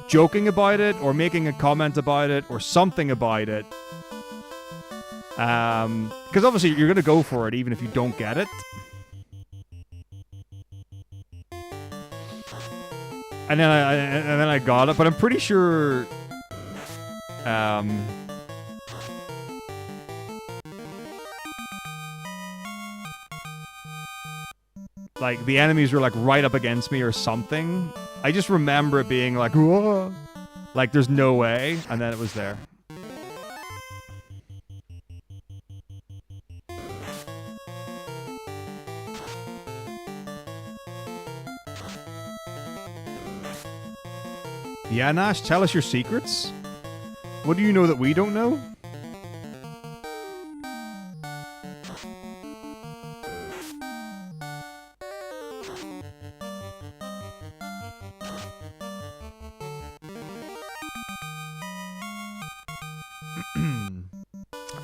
Speaker 1: joking about it or making a comment about it or something about it. Because obviously you're gonna go for it even if you don't get it. And then I got it, but I'm pretty sure like the enemies were like right up against me or something. I just remember it being like, whoa, like there's no way, and then it was there. Yeah, Nash, tell us your secrets. What do you know that we don't know?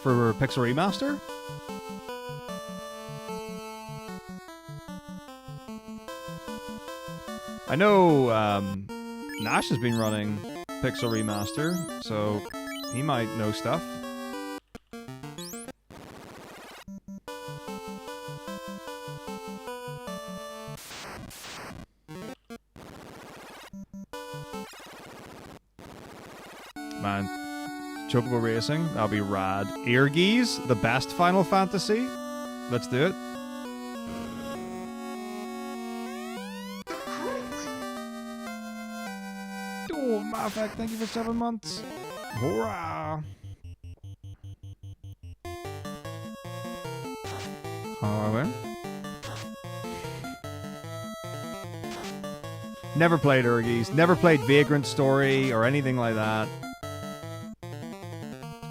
Speaker 1: For Pixel Remaster? I know, Nash has been running Pixel Remaster, so he might know stuff. Man, Chocobo Racing, that'll be rad. Eargeese, the best Final Fantasy. Let's do it. Oh, Mafak, thank you for 7 months. Hurrah! Alright. Never played Eargeese. Never played Vagrant Story or anything like that.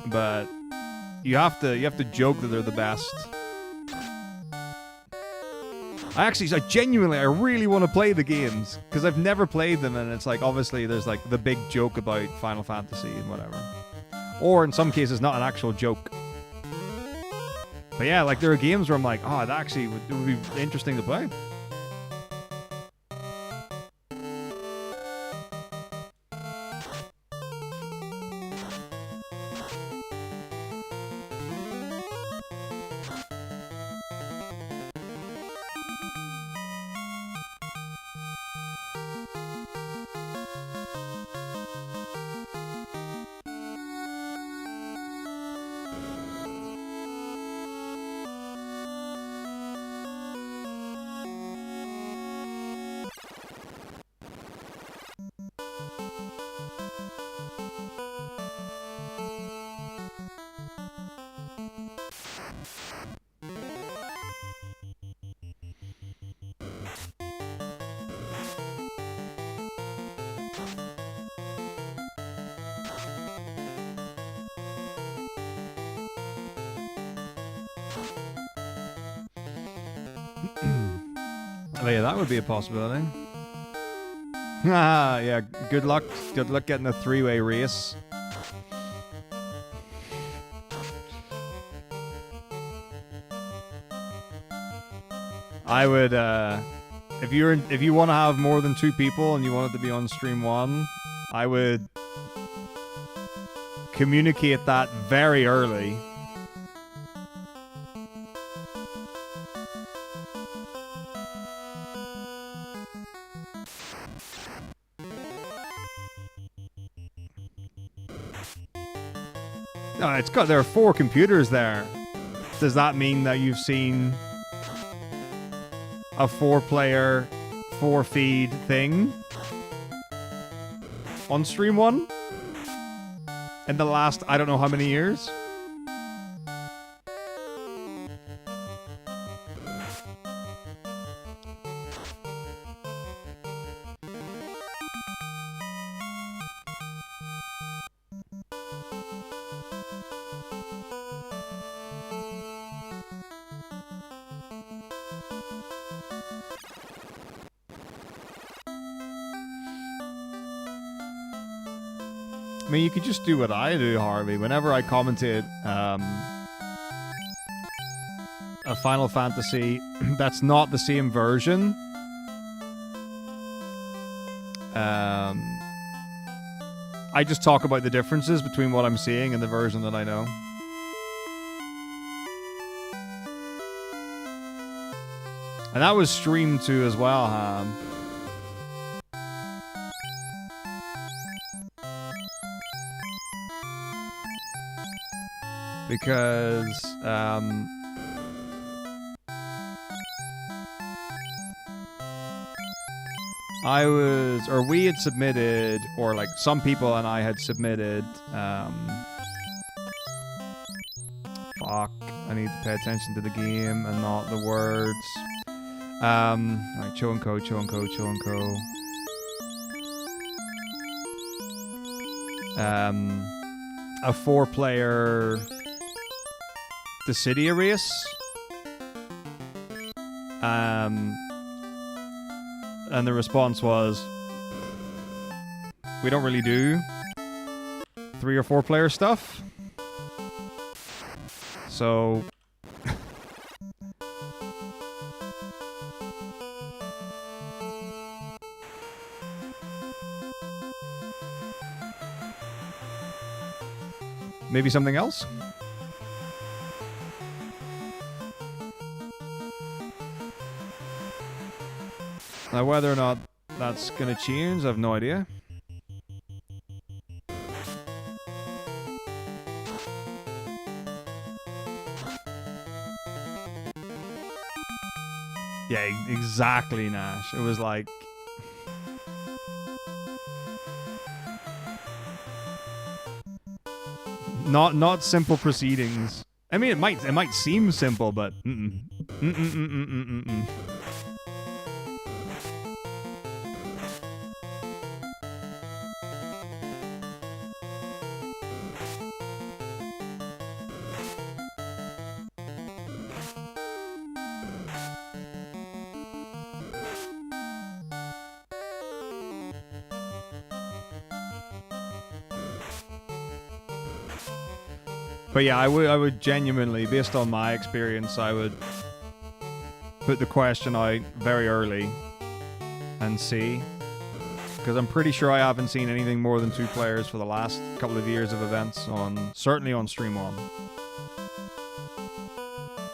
Speaker 1: But you have to joke that they're the best. I really want to play the games because I've never played them, and it's like obviously there's like the big joke about Final Fantasy and whatever, or in some cases not an actual joke. But yeah, like there are games where I'm like, oh, that actually would be interesting to play. Oh, yeah, that would be a possibility. Ah, yeah, good luck. Good luck getting a three-way race. I would, if you want to have more than 2 people and you want it to be on stream 1, I would communicate that very early. No, it's got. There are 4 computers there. Does that mean that you've seen a 4-player, 4-feed thing on stream 1 in the last I don't know how many years? I mean, you could just do what I do, Harvey. Whenever I commented a Final Fantasy that's not the same version, I just talk about the differences between what I'm seeing and the version that I know. And that was streamed to as well, Ham. Because we had submitted, or like some people and I had submitted, fuck, I need to pay attention to the game and not the words. Alright, Cho and Co. A 4-player The City race. And the response was, we don't really do 3 or 4-player stuff. So maybe something else? Now, whether or not that's gonna change, I have no idea. Yeah, exactly, Nash. It was like... Not simple proceedings. I mean, it might seem simple, but But yeah, I would genuinely, based on my experience, I would put the question out very early and see. Because I'm pretty sure I haven't seen anything more than 2 players for the last couple of years of events, certainly on Stream 1.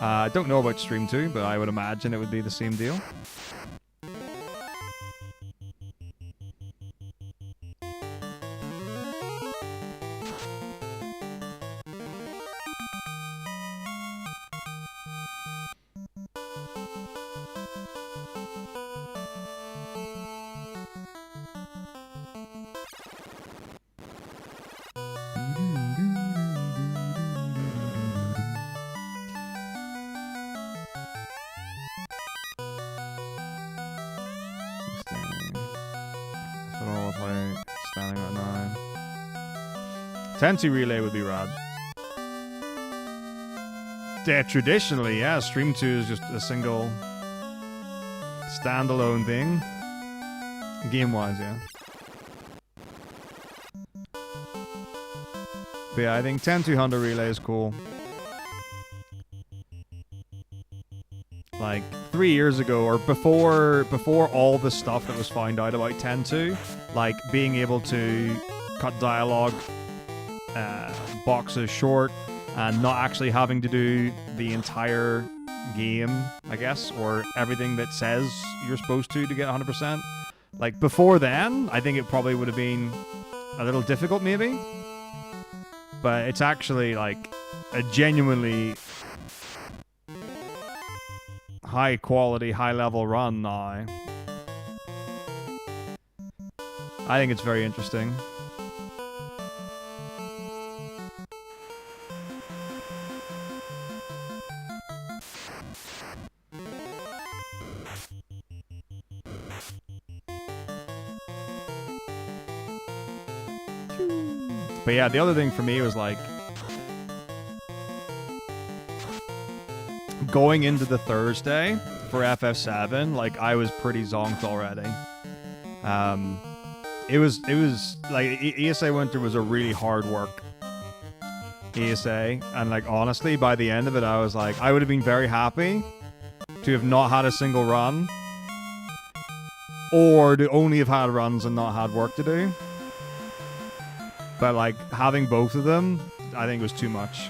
Speaker 1: I don't know about Stream 2, but I would imagine it would be the same deal. Tensi relay would be rad. Traditionally, yeah, Stream 2 is just a single standalone thing. Game-wise, yeah. But yeah, I think 10-200 relay is cool. Like 3 years ago, or before all the stuff that was found out about 10-2, like being able to cut dialogue boxes short and not actually having to do the entire game, I guess, or everything that says you're supposed to get 100%. Like before then, I think it probably would have been a little difficult maybe. But it's actually like a genuinely high quality, high level run now. I think it's very interesting. But yeah, the other thing for me was like going into the Thursday for FF7, like I was pretty zonked already. It was like ESA Winter was a really hard work ESA, and like honestly, by the end of it, I was like, I would have been very happy to have not had a single run, or to only have had runs and not had work to do. But like having both of them, I think was too much.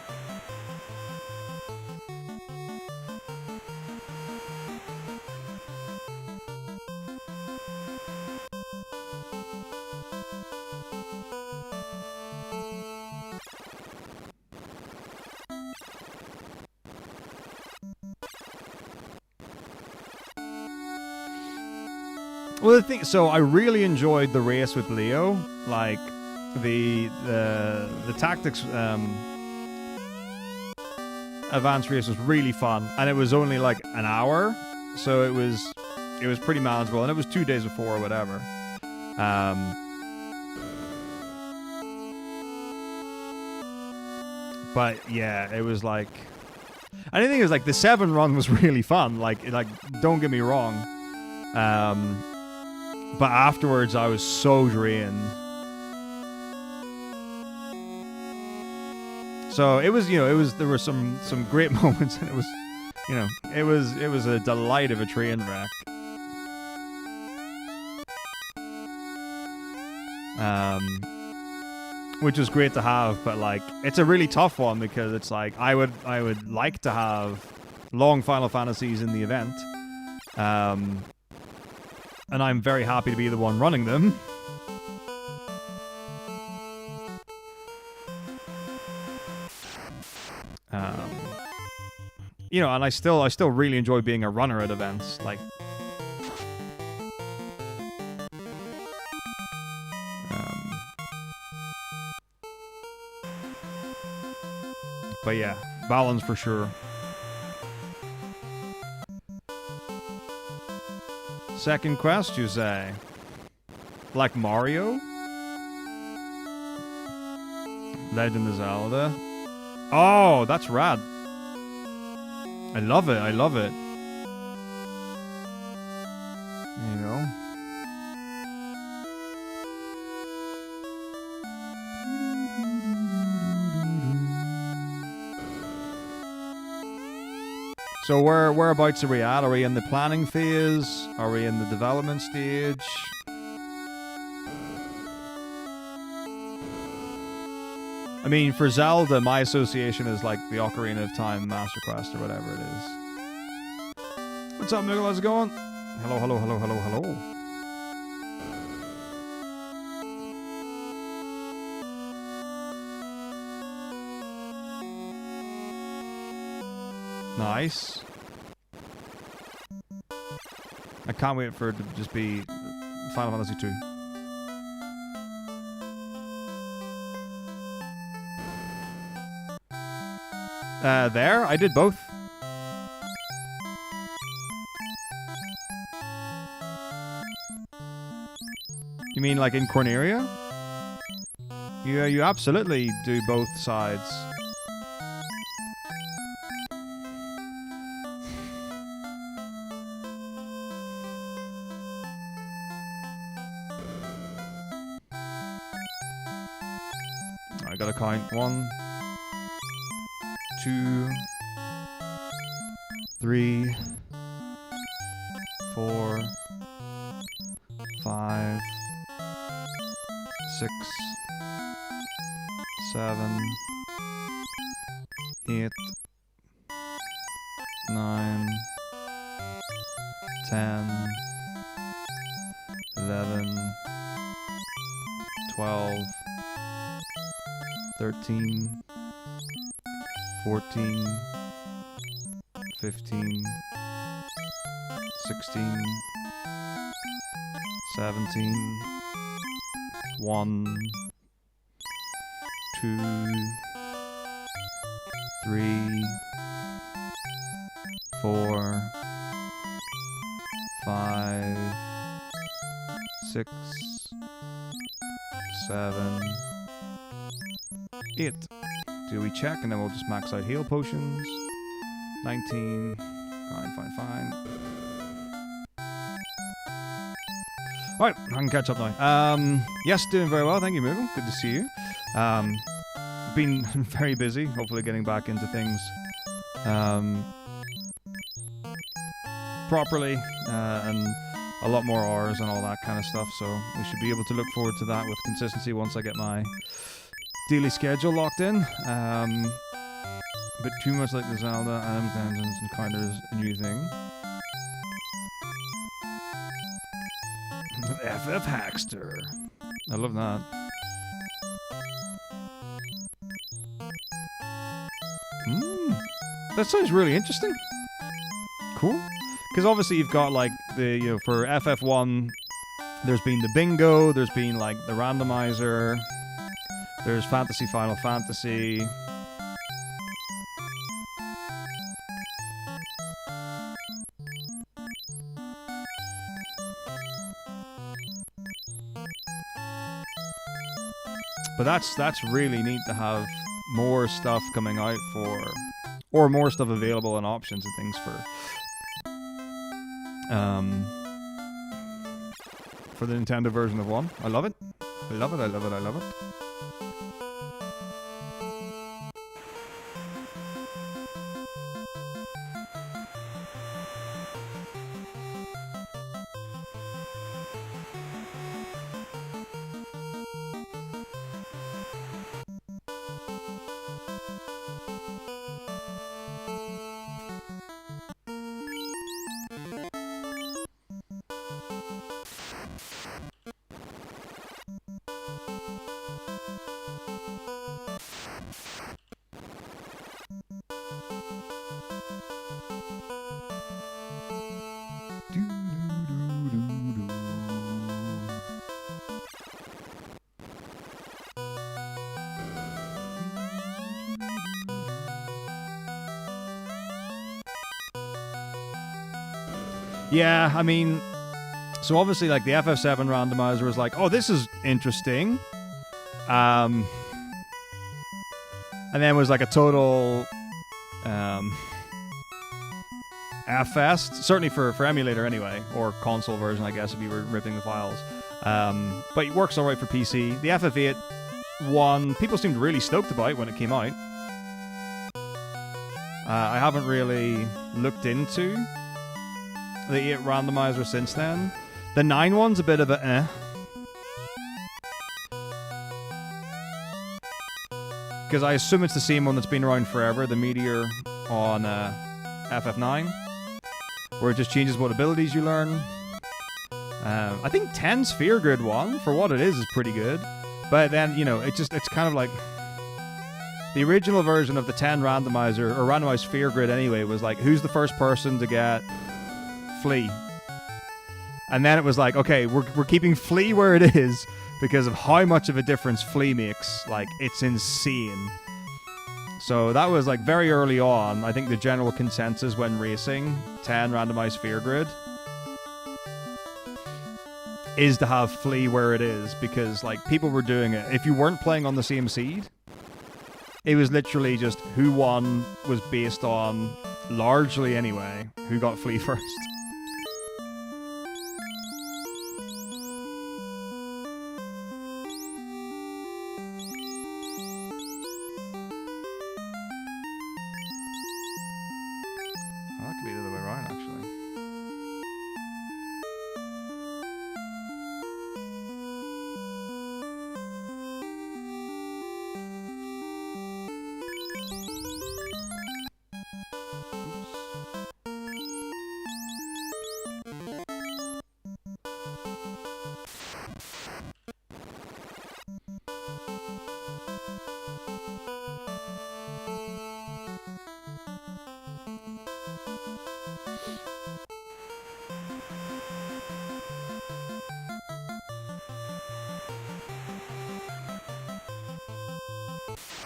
Speaker 1: Well, the thing, so I really enjoyed the race with Leo, like the tactics advanced race was really fun, and it was only like an hour, so it was pretty manageable, and it was 2 days before or whatever. But yeah, it was like, and the thing is, like, the 7 run was really fun. Like don't get me wrong. But afterwards, I was so drained. So it was, there were some great moments, and it was, it was a delight of a train wreck. Which was great to have, but like, it's a really tough one because it's like, I would like to have long Final Fantasies in the event. And I'm very happy to be the one running them. And I still really enjoy being a runner at events. Like, but yeah, balance for sure. Second quest, you say? Like Mario? Legend of Zelda? Oh, that's rad. I love it, I love it. You know? So whereabouts are we at? Are we in the planning phase? Are we in the development stage? I mean, for Zelda, my association is like the Ocarina of Time Master Quest or whatever it is. What's up, Miguel? How's it going? Hello, hello, hello, hello, hello. Nice. I can't wait for it to just be Final Fantasy 2. There? I did both. You mean like in Corneria? Yeah, you absolutely do both sides. gotta count. 1, 2, 3, 4, 5, 6, 7, 8, 9, 10, 11, 12, 13, 14, 15, 16, 17, 1, 2, 3, 4, 5, 6, 7, 8. Do we check and then we'll just max out heal potions. 19. Fine. Alright, I can catch up now. Yes, doing very well. Thank you, Moogle. Good to see you. Been very busy. Hopefully getting back into things properly and a lot more hours and all that kind of stuff. So we should be able to look forward to that with consistency once I get my daily schedule locked in. But too much like the Zelda, Adam's Dungeons encounters a new thing. FF Hackster. I love that. That sounds really interesting. Cool. Because obviously you've got like the, for FF1, there's been the bingo, there's been like the randomizer, there's Fantasy Final Fantasy. But that's really neat to have more stuff coming out or more stuff available and options and things for the Nintendo version of 1. I love it. I love it. Yeah, I mean, so obviously, like, the FF7 randomizer was like, oh, this is interesting. And then was like a total F-fest, certainly for emulator anyway, or console version, I guess, if you were ripping the files. But it works alright for PC. The FF8 one, people seemed really stoked about when it came out. I haven't really looked into the 8 randomizer since then. The 9 one's a bit of a eh. Because I assume it's the same one that's been around forever, the Meteor on FF9, where it just changes what abilities you learn. I think 10's Fear Grid 1, for what it is pretty good. But then, you know, it's kind of like the original version of the 10 randomizer, or randomized Fear Grid anyway, was like, who's the first person to get Flea? And then it was like, okay, we're keeping Flea where it is because of how much of a difference Flea makes. Like, it's insane. So that was like very early on. I think the general consensus when racing 10 randomized Fear Grid is to have Flea where it is, because like people were doing it. If you weren't playing on the same seed, it was literally just who won was based on, largely anyway, who got Flea first.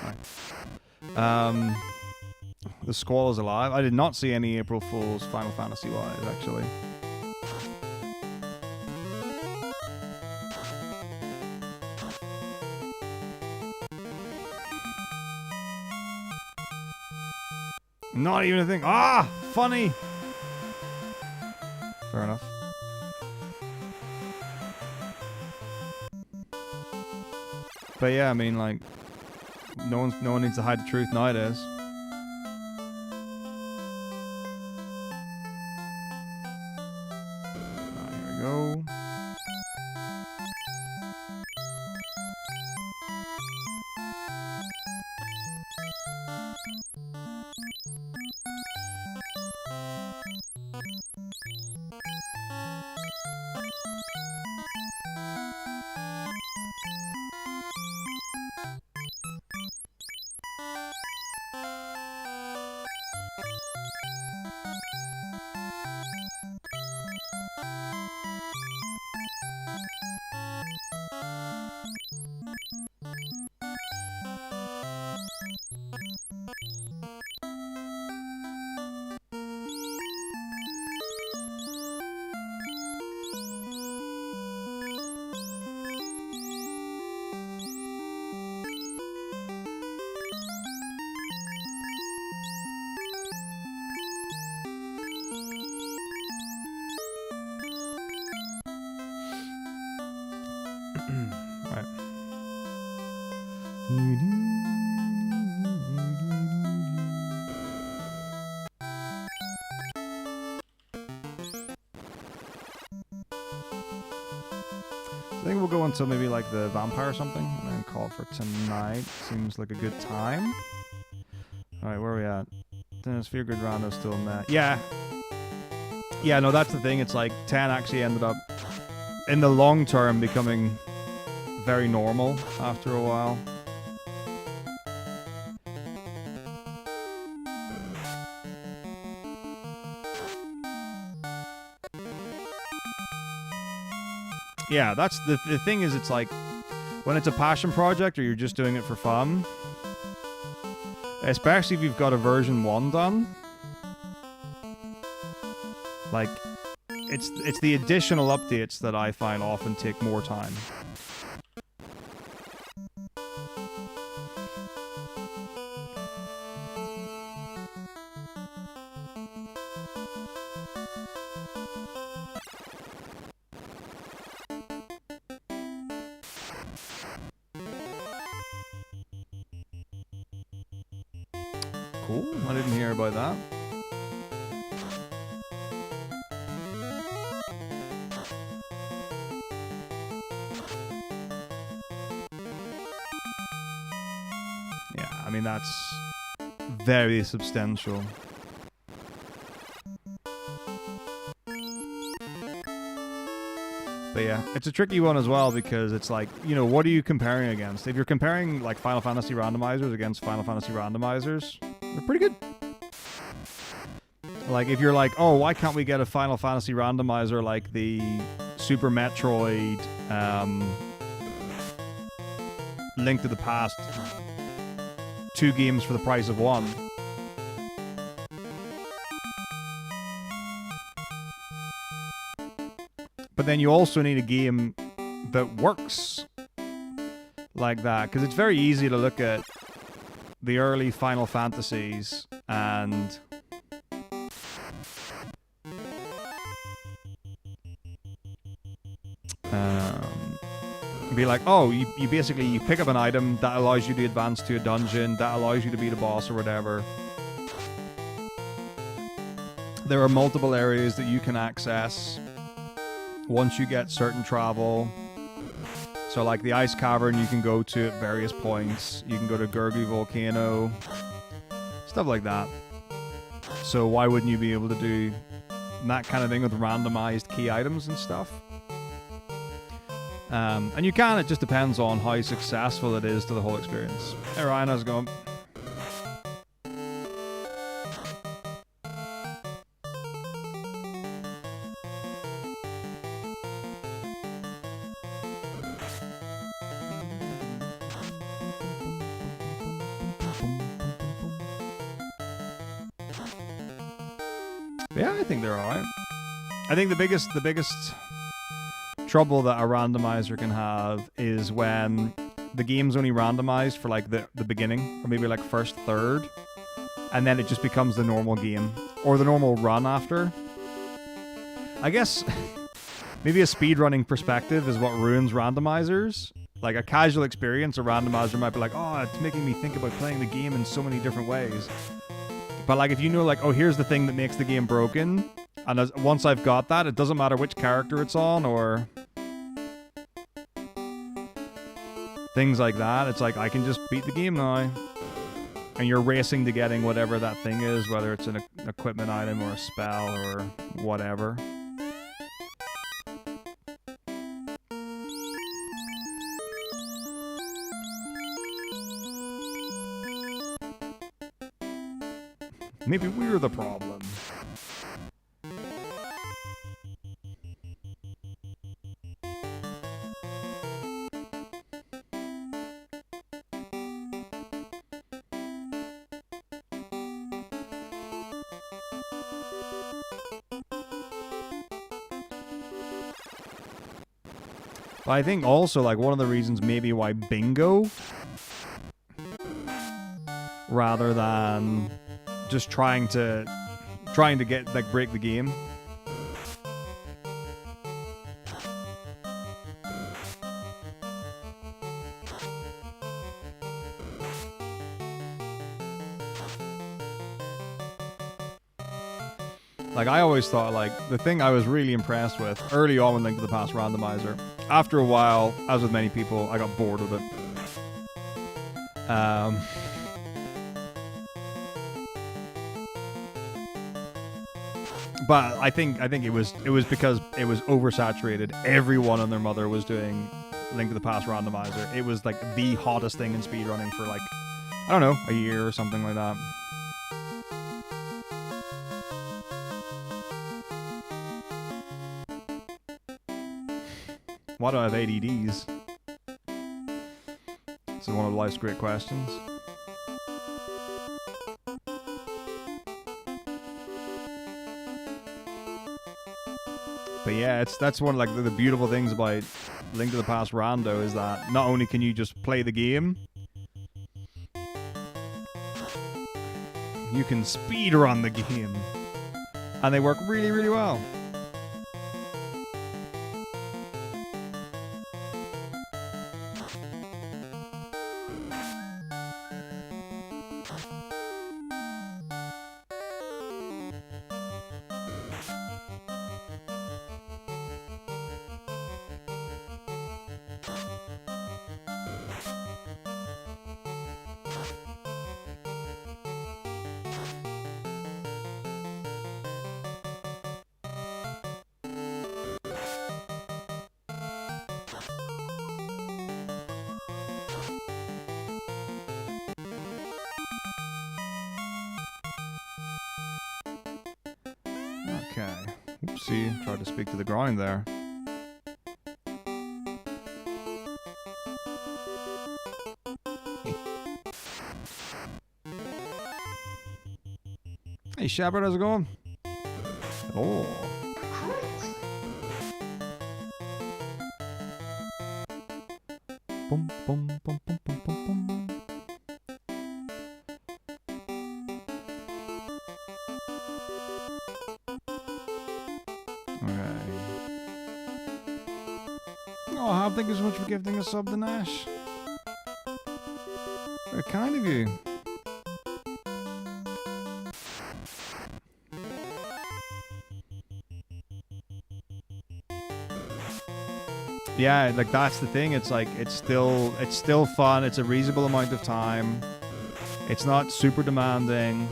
Speaker 1: Right. The Squall is alive. I did not see any April Fools Final Fantasy wise, actually. Not even a thing. Ah, funny. Fair enough. But yeah, I mean, like, no one needs to hide the truth nowadays. Here we go. I think we'll go until maybe like the vampire or something, and then call it for tonight. Seems like a good time. Alright, where are we at? Then Sphere Grid Rando's still in that. Yeah. Yeah, no, that's the thing. It's like 10 actually ended up, in the long term, becoming very normal after a while. Yeah, that's the thing is, it's like, when it's a passion project or you're just doing it for fun, especially if you've got a version 1 done, like, it's the additional updates that I find often take more time. Cool, I didn't hear about that. Yeah, I mean, that's very substantial. But yeah, it's a tricky one as well because it's like, you know, what are you comparing against? If you're comparing like Final Fantasy randomizers against Final Fantasy randomizers, they're pretty good. Like if you're like, oh, why can't we get a Final Fantasy randomizer like the Super Metroid Link to the Past, 2 games for the price of 1? But then you also need a game that works like that, because it's very easy to look at the early Final Fantasies and be like, oh, you basically you pick up an item that allows you to advance to a dungeon, that allows you to beat a boss or whatever. There are multiple areas that you can access once you get certain travel. So like the ice cavern you can go to at various points. You can go to Gurgu Volcano. Stuff like that. So why wouldn't you be able to do that kind of thing with randomized key items and stuff? And you can, it just depends on how successful it is to the whole experience. Hey Ryan, how's it going? But yeah, I think they're alright. I think the biggest trouble that a randomizer can have is when the game's only randomized for like the beginning, or maybe like first third, and then it just becomes the normal game, or the normal run after. I guess maybe a speedrunning perspective is what ruins randomizers. Like a casual experience, a randomizer might be like, oh, it's making me think about playing the game in so many different ways. But like if you know like, oh, here's the thing that makes the game broken, and once I've got that, it doesn't matter which character it's on or things like that. It's like, I can just beat the game now. And you're racing to getting whatever that thing is, whether it's an equipment item or a spell or whatever. Maybe we're the problem. But I think also, like, one of the reasons maybe why bingo, rather than just trying to get, like, break the game. Like, I always thought, like, the thing I was really impressed with early on when Link to the Past randomizer, after a while, as with many people, I got bored with it. But I think it was because it was oversaturated. Everyone and their mother was doing Link to the Past randomizer. It was like the hottest thing in speedrunning for like, I don't know, a year or something like that. Why do I have ADDs? This is one of life's great questions. But yeah, that's one of like the beautiful things about Link to the Past Rando is that not only can you just play the game, you can speedrun the game, and they work really, really well. Okay. Oopsie, tried to speak to the grind there. Hey Shepard, how's it going? Oh. Boom, boom, boom, boom, boom, boom, boom. Oh, thank you so much for gifting a sub to Nash. Very kind of you. Yeah, like that's the thing. It's like it's still fun. It's a reasonable amount of time. It's not super demanding.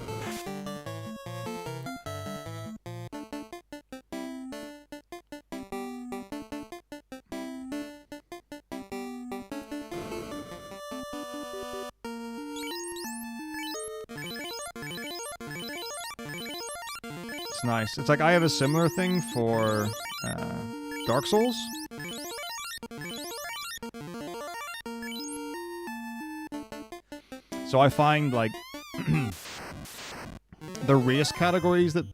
Speaker 1: It's nice. It's like I have a similar thing for Dark Souls. So I find like the race categories that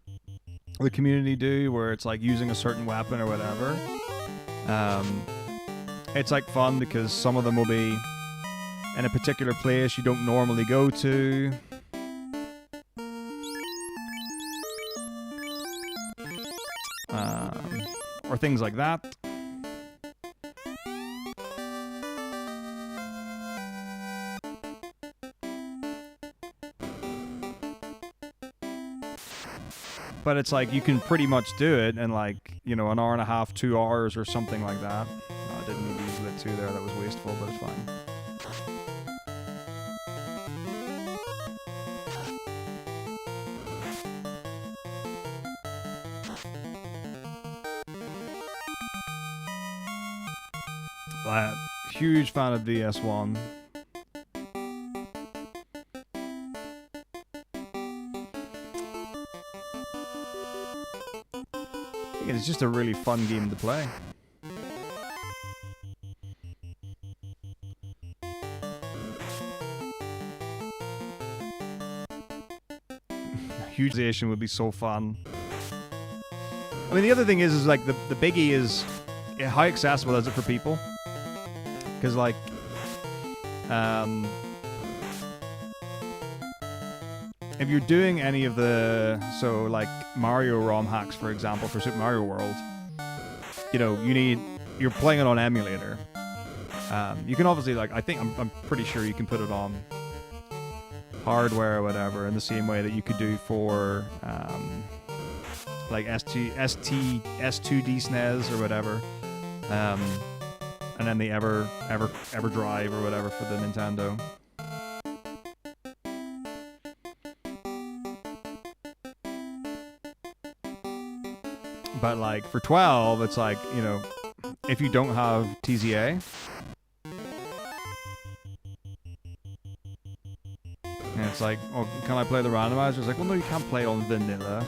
Speaker 1: the community do, where it's like using a certain weapon or whatever. It's like fun because some of them will be in a particular place you don't normally go to. Or things like that. But it's like you can pretty much do it in like, you know, an hour and a half, 2 hours or something like that. I didn't need to use lit 2 there, that was wasteful, but it's fine. Huge fan of DS1. It's just a really fun game to play. Hugeization would be so fun. I mean, the other thing is like the biggie is how accessible is it for people? Because like, if you're doing any of the, so like Mario ROM hacks, for example, for Super Mario World, you know, you're playing it on emulator. You can obviously like, I'm pretty sure you can put it on hardware or whatever in the same way that you could do for like S2D SNES or whatever. And then the EverDrive or whatever for the Nintendo. But like for 12, it's like, you know, if you don't have TZA, and it's like, oh, can I play the randomizer? It's like, well, no, you can't play it on vanilla.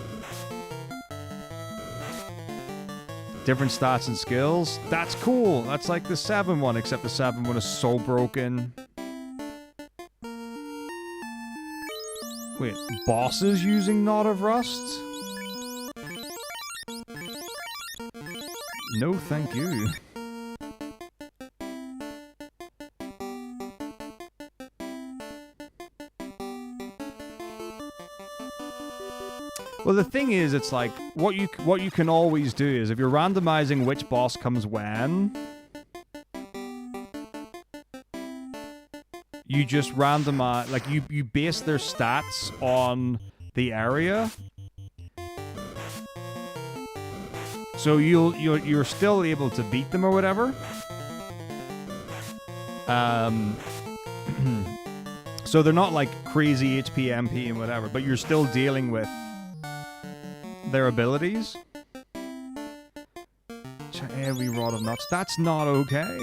Speaker 1: Different stats and skills. That's cool. That's like the 7 one, except the 7 one is so broken. Wait, bosses using Knot of Rust? No, thank you. Well, the thing is, it's like what you can always do is if you're randomizing which boss comes when, you just randomize, like you base their stats on the area. So you're still able to beat them or whatever. So they're not like crazy HP, MP, and whatever, but you're still dealing with their abilities. Heavy Rod of Nuts. That's not okay.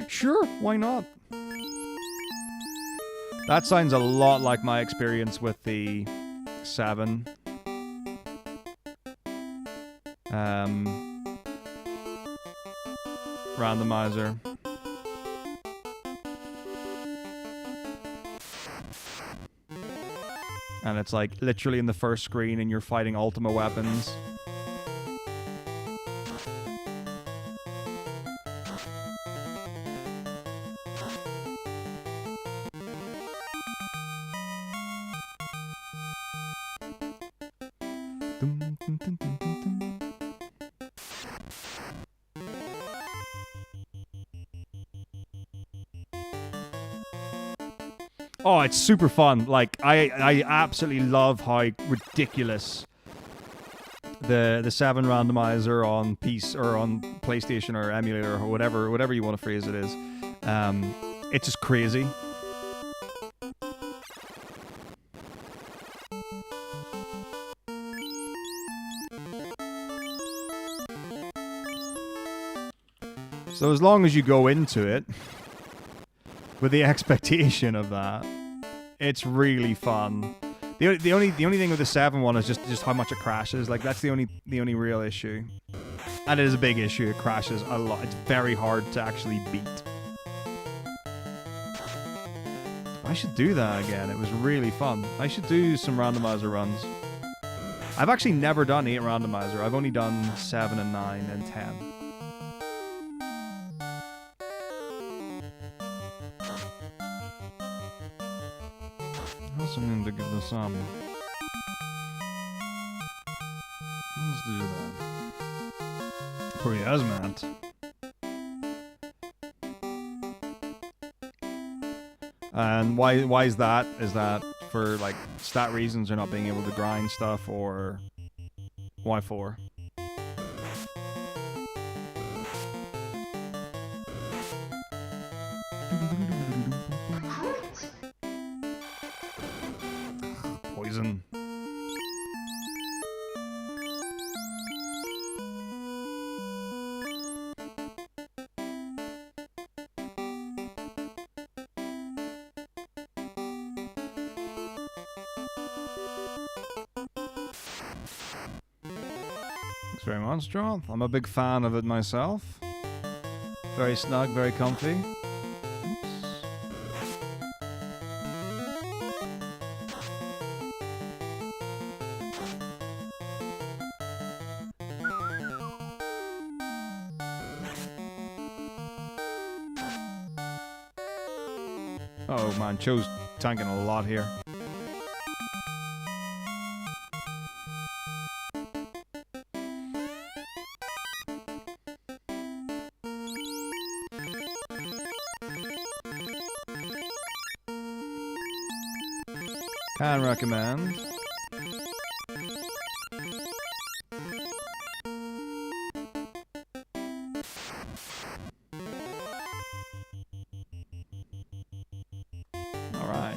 Speaker 1: Sure, why not? That sounds a lot like my experience with the 7. Randomizer. And it's like literally in the first screen and you're fighting Ultima weapons. Oh, it's super fun. Like, I absolutely love how ridiculous the 7 randomizer on or on PlayStation or emulator or whatever you want to phrase it is. It's just crazy. So as long as you go into it with the expectation of that, it's really fun. The only thing with the 7 one is just how much it crashes. Like that's the only real issue, and it is a big issue. It crashes a lot. It's very hard to actually beat. I should do that again. It was really fun. I should do some randomizer runs. I've actually never done 8 randomizer. I've only done 7 and 9 and 10. I also need to give this some. Let's do that. Pretty Asmat. And why is that? Is that for like stat reasons or not being able to grind stuff, or why for? Poison. Thanks very much, John. I'm a big fan of it myself. Very snug, very comfy. Oops. Oh man, Cho's tanking a lot here. Can recommend. Alright.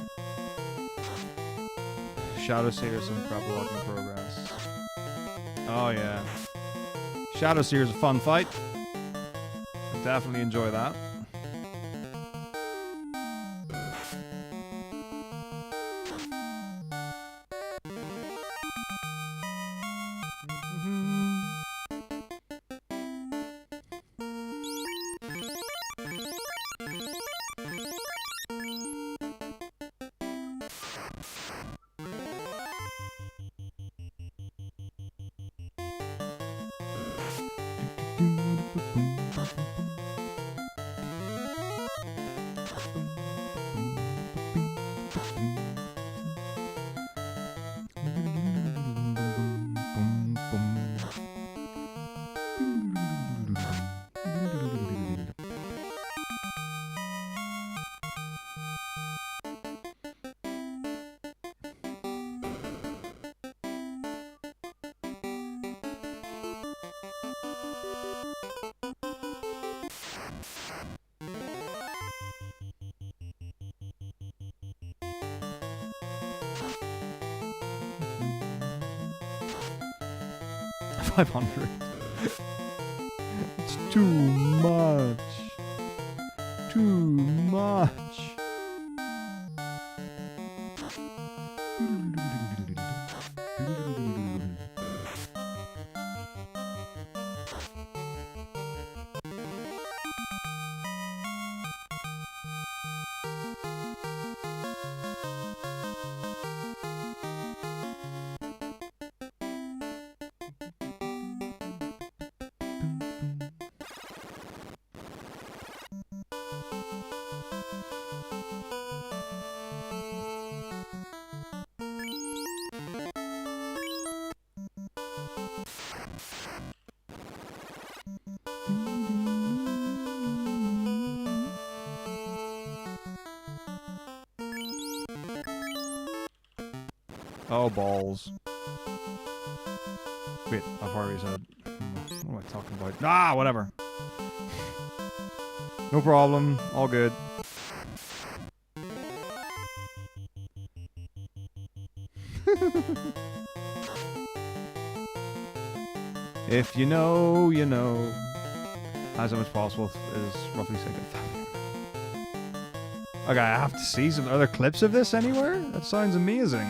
Speaker 1: Shadow Seer, some crap lock in progress. Oh yeah. Shadow Seer is a fun fight. I definitely enjoy that. $500. It's too much. Too much. Oh, balls. Wait, I've already said... What am I talking about? Ah, whatever. No problem. All good. If you know, you know. As much as possible is roughly second. Okay, I have to see some other clips of this anywhere? That sounds amazing.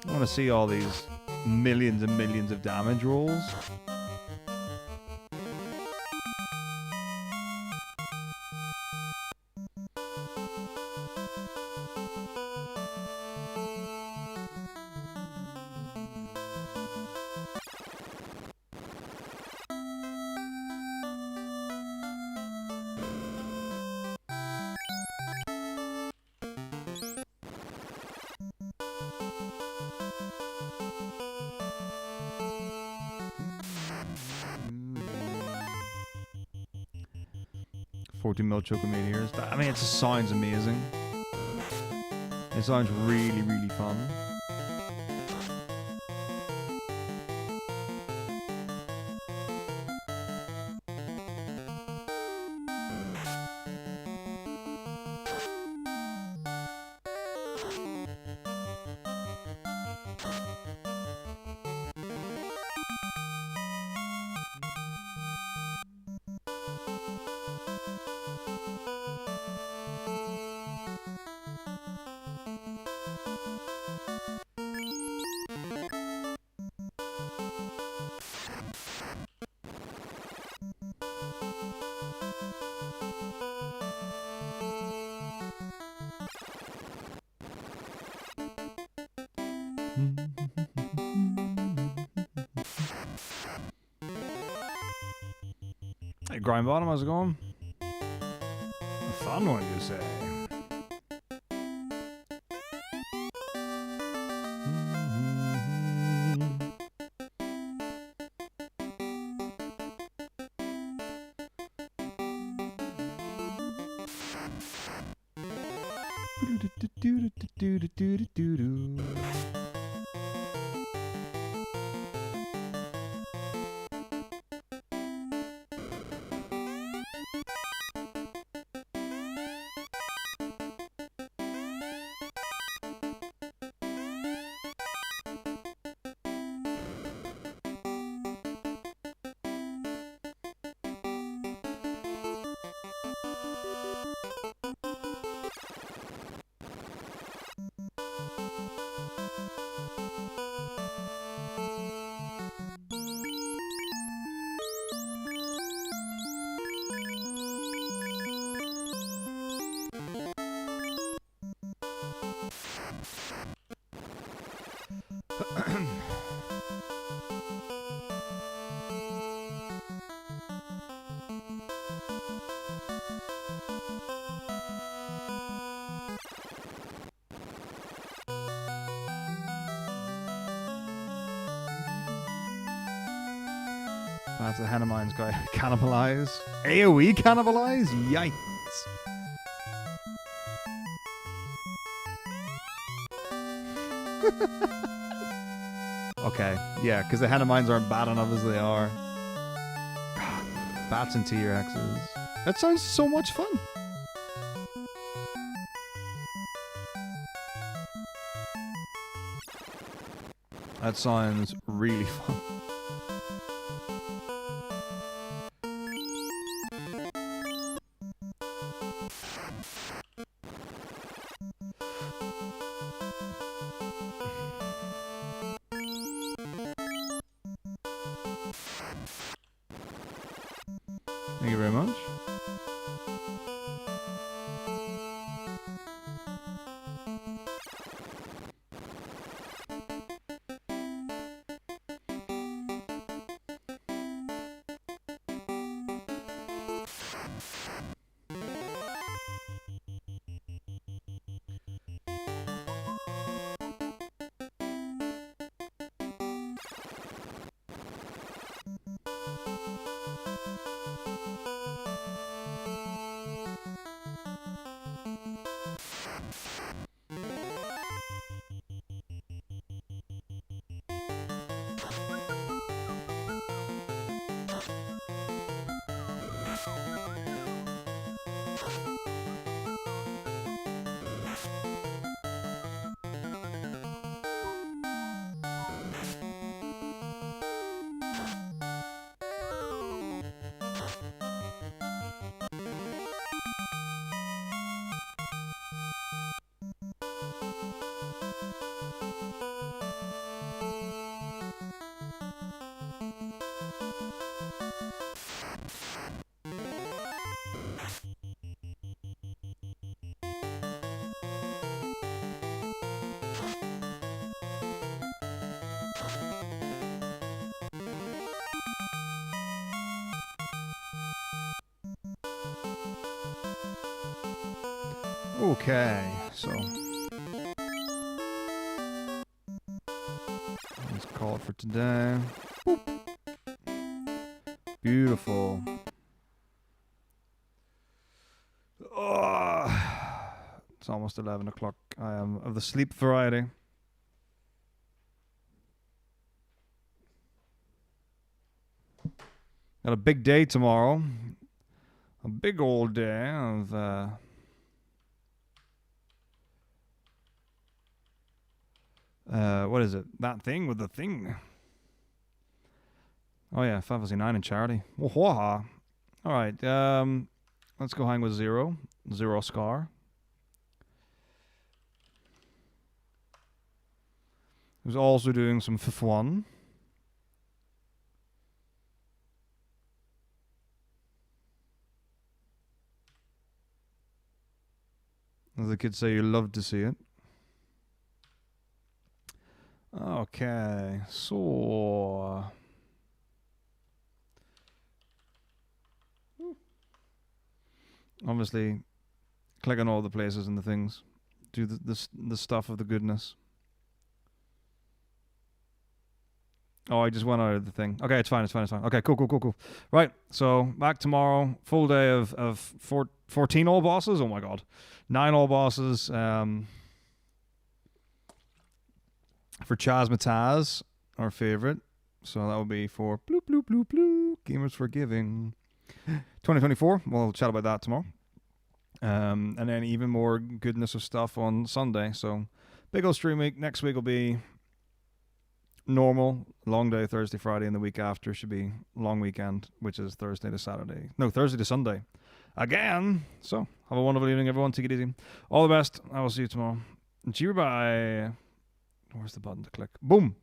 Speaker 1: I want to see all these millions and millions of damage rolls. $14 Chocometeors. I mean, it just sounds amazing. It sounds really, really fun. Hey, Grind Bottom, how's it going? A fun one, you say? That's a hen of mine's guy. Cannibalize. AoE cannibalize? Yikes. Okay, yeah, because the hen of mines aren't bad enough as they are. God, bats and T-Rexes. That sounds so much fun. That sounds really fun. Thank you very much. Okay, so let's call it for today. Boop. Beautiful. Oh, it's almost 11 o'clock. I am of the sleep variety. Got a big day tomorrow. A big old day of what is it? That thing with the thing. Oh yeah, Final Fantasy 9 in charity. All right, let's go hang with Zero Scar. Who's also doing some F1. As the kids say, you love to see it. Okay, so obviously click on all the places and the things. Do the stuff of the goodness. Oh, I just went out of the thing. Okay, it's fine. Okay, cool. Right, so back tomorrow. Full day of 14 all bosses. Oh my god. 9 all bosses. For Chazmataz, our favorite. So that will be for bloop, bloop, bloop, bloop. Gamers Forgiving. 2024. We'll chat about that tomorrow. And then even more goodness of stuff on Sunday. So big old stream week. Next week will be normal, long day, Thursday, Friday, and the week after should be long weekend, which is Thursday to Saturday. No, Thursday to Sunday. Again. So, have a wonderful evening, everyone. Take it easy. All the best. I will see you tomorrow. Cheer, bye. Where's the button to click? Boom.